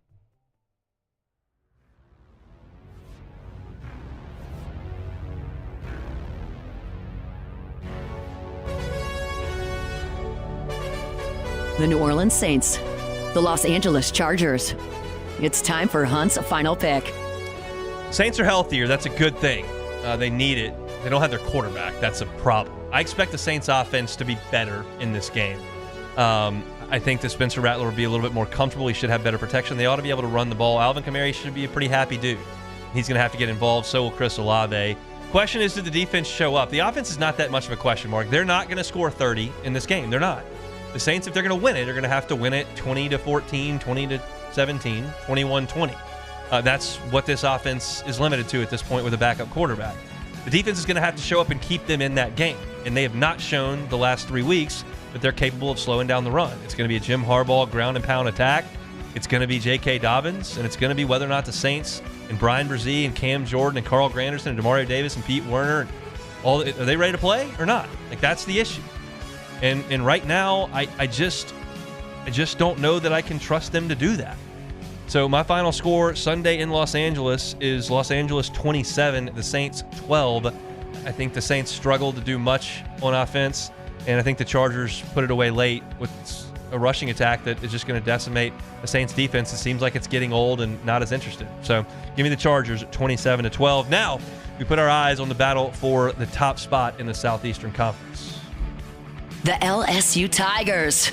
The New Orleans Saints, the Los Angeles Chargers. It's time for Hunt's final pick. Saints are healthier. That's a good thing. They need it. They don't have their quarterback. That's a problem. I expect the Saints offense to be better in this game. I think that Spencer Rattler will be a little bit more comfortable. He should have better protection. They ought to be able to run the ball. Alvin Kamara should be a pretty happy dude. He's going to have to get involved. So will Chris Olave. Question is, did the defense show up? The offense is not that much of a question mark. They're not going to score 30 in this game. They're not. The Saints, if they're going to win it, are going to have to win it 20-14, 20-17, 21-20. That's what this offense is limited to at this point with a backup quarterback. The defense is going to have to show up and keep them in that game. And they have not shown the last 3 weeks that they're capable of slowing down the run. It's going to be a Jim Harbaugh ground and pound attack. It's going to be J.K. Dobbins. And it's going to be whether or not the Saints and Brian Brzee and Cam Jordan and Carl Granderson and Demario Davis and Pete Werner, and are they ready to play or not? Like, that's the issue. And right now, I just don't know that I can trust them to do that. So my final score Sunday in Los Angeles is Los Angeles 27, the Saints 12. I think the Saints struggled to do much on offense, and I think the Chargers put it away late with a rushing attack that is just going to decimate the Saints defense. It seems like it's getting old and not as interested. So give me the Chargers at 27-12. Now we put our eyes on the battle for the top spot in the Southeastern Conference. The LSU Tigers.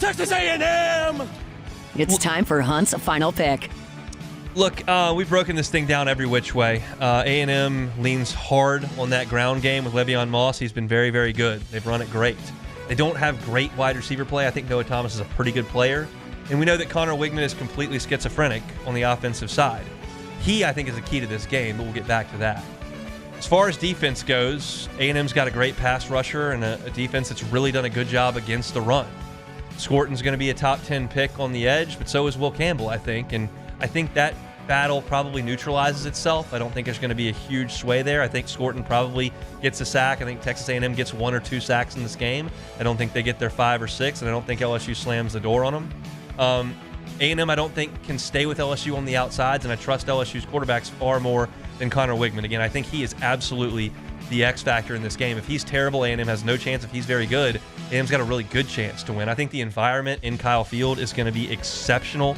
Texas A&M! It's time for Hunt's final pick. Look, we've broken this thing down every which way. A&M leans hard on that ground game with Le'Veon Moss. He's been very, very good. They've run it great. They don't have great wide receiver play. I think Noah Thomas is a pretty good player. And we know that Connor Wigman is completely schizophrenic on the offensive side. He, I think, is the key to this game, but we'll get back to that. As far as defense goes, A&M's got a great pass rusher and a defense that's really done a good job against the run. Scorton's going to be a top 10 pick on the edge, but so is Will Campbell, I think. And I think that battle probably neutralizes itself. I don't think there's going to be a huge sway there. I think Scorton probably gets a sack. I think Texas A&M gets 1 or 2 sacks in this game. I don't think they get their 5 or 6, and I don't think LSU slams the door on them. A&M, I don't think, can stay with LSU on the outsides, and I trust LSU's quarterbacks far more than Connor Wigman. Again, I think he is absolutely the X factor in this game. If he's terrible, A&M has no chance. If he's very good, A&M's got a really good chance to win. I think the environment in Kyle Field is going to be exceptional.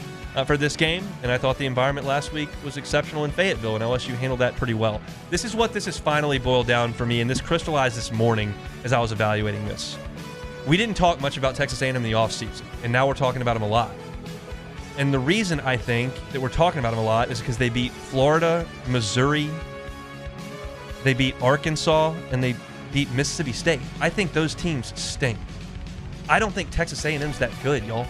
for this game, and I thought the environment last week was exceptional in Fayetteville, and LSU handled that pretty well. This is what this has finally boiled down for me, and this crystallized this morning as I was evaluating this. We didn't talk much about Texas A&M in the offseason, and now we're talking about them a lot. And the reason I think that we're talking about them a lot is because they beat Florida, Missouri, they beat Arkansas, and they beat Mississippi State. I think those teams stink. I don't think Texas A&M's that good, y'all.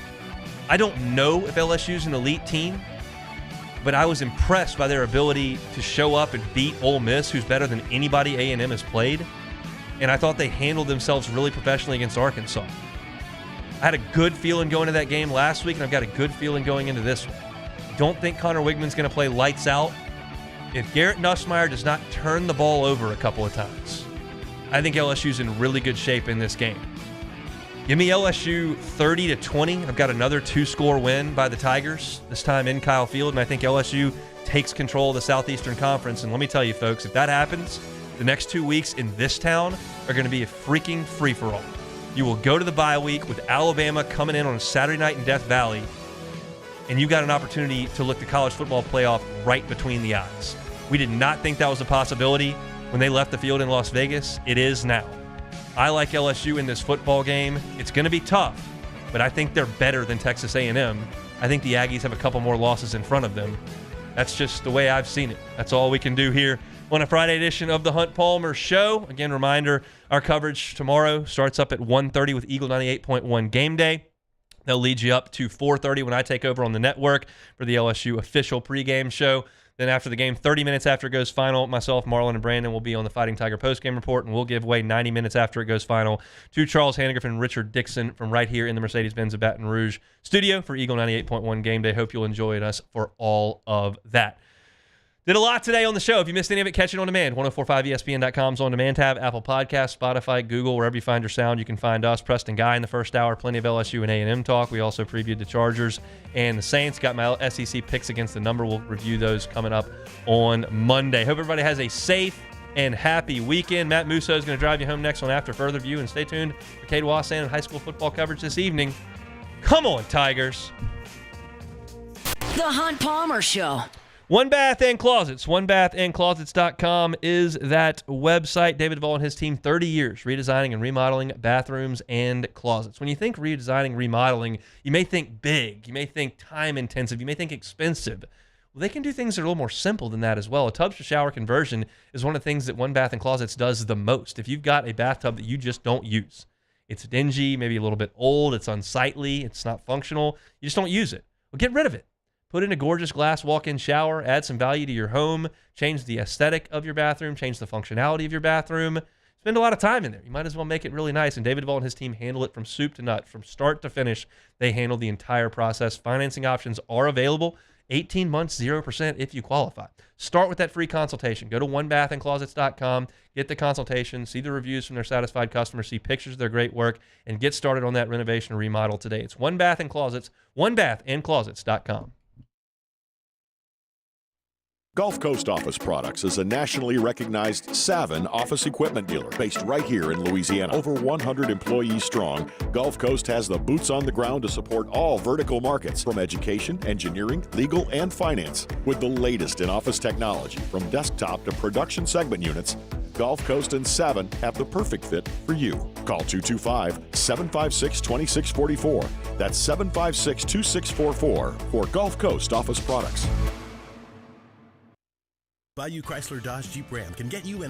I don't know if LSU's an elite team, but I was impressed by their ability to show up and beat Ole Miss, who's better than anybody A&M has played. And I thought they handled themselves really professionally against Arkansas. I had a good feeling going into that game last week, and I've got a good feeling going into this one. Don't think Connor Wigman's going to play lights out. If Garrett Nussmeier does not turn the ball over a couple of times, I think LSU's in really good shape in this game. Give me LSU 30-20. I've got another 2-score win by the Tigers, this time in Kyle Field, and I think LSU takes control of the Southeastern Conference. And let me tell you, folks, if that happens, the next 2 weeks in this town are going to be a freaking free-for-all. You will go to the bye week with Alabama coming in on a Saturday night in Death Valley, and you got an opportunity to look the college football playoff right between the eyes. We did not think that was a possibility when they left the field in Las Vegas. It is now. I like LSU in this football game. It's going to be tough, but I think they're better than Texas A&M. I think the Aggies have a couple more losses in front of them. That's just the way I've seen it. That's all we can do here on a Friday edition of the Hunt Palmer Show. Again, reminder, our coverage tomorrow starts up at 1:30 with Eagle 98.1 Game Day. They'll lead you up to 4:30 when I take over on the network for the LSU official pregame show. Then after the game, 30 minutes after it goes final, myself, Marlon, and Brandon will be on the Fighting Tiger postgame report, and we'll give away 90 minutes after it goes final to Charles Hannegriff and Richard Dixon from right here in the Mercedes-Benz of Baton Rouge studio for Eagle 98.1 Game Day. Hope you'll enjoy us for all of that. Did a lot today on the show. If you missed any of it, catch it on demand. 1045ESPN.com's on demand tab, Apple Podcasts, Spotify, Google, wherever you find your sound, you can find us. Preston Guy in the first hour, plenty of LSU and A&M talk. We also previewed the Chargers and the Saints. Got my SEC picks against the number. We'll review those coming up on Monday. Hope everybody has a safe and happy weekend. Matt Musso is going to drive you home next on After Further View. And stay tuned for Cade Wassan and high school football coverage this evening. Come on, Tigers. The Hunt Palmer Show. One Bath and Closets. OneBathAndClosets.com is that website. David Duvall and his team, 30 years redesigning and remodeling bathrooms and closets. When you think redesigning, remodeling, you may think big. You may think time intensive. You may think expensive. Well, they can do things that are a little more simple than that as well. A tub to shower conversion is one of the things that One Bath and Closets does the most. If you've got a bathtub that you just don't use, it's dingy, maybe a little bit old, it's unsightly, it's not functional, you just don't use it. Well, get rid of it. Put in a gorgeous glass walk-in shower, add some value to your home, change the aesthetic of your bathroom, change the functionality of your bathroom. Spend a lot of time in there. You might as well make it really nice. And David Duvall and his team handle it from soup to nut, from start to finish. They handle the entire process. Financing options are available. 18 months, 0% if you qualify. Start with that free consultation. Go to OneBathAndClosets.com, get the consultation, see the reviews from their satisfied customers, see pictures of their great work, and get started on that renovation or remodel today. It's One Bath and Closets, OneBathAndClosets.com. Gulf Coast Office Products is a nationally recognized Savin office equipment dealer based right here in Louisiana. Over 100 employees strong, Gulf Coast has the boots on the ground to support all vertical markets, from education, engineering, legal, and finance. With the latest in office technology, from desktop to production segment units, Gulf Coast and Savin have the perfect fit for you. Call 225-756-2644. That's 756-2644 for Gulf Coast Office Products. Bayou Chrysler Dodge Jeep Ram can get you in a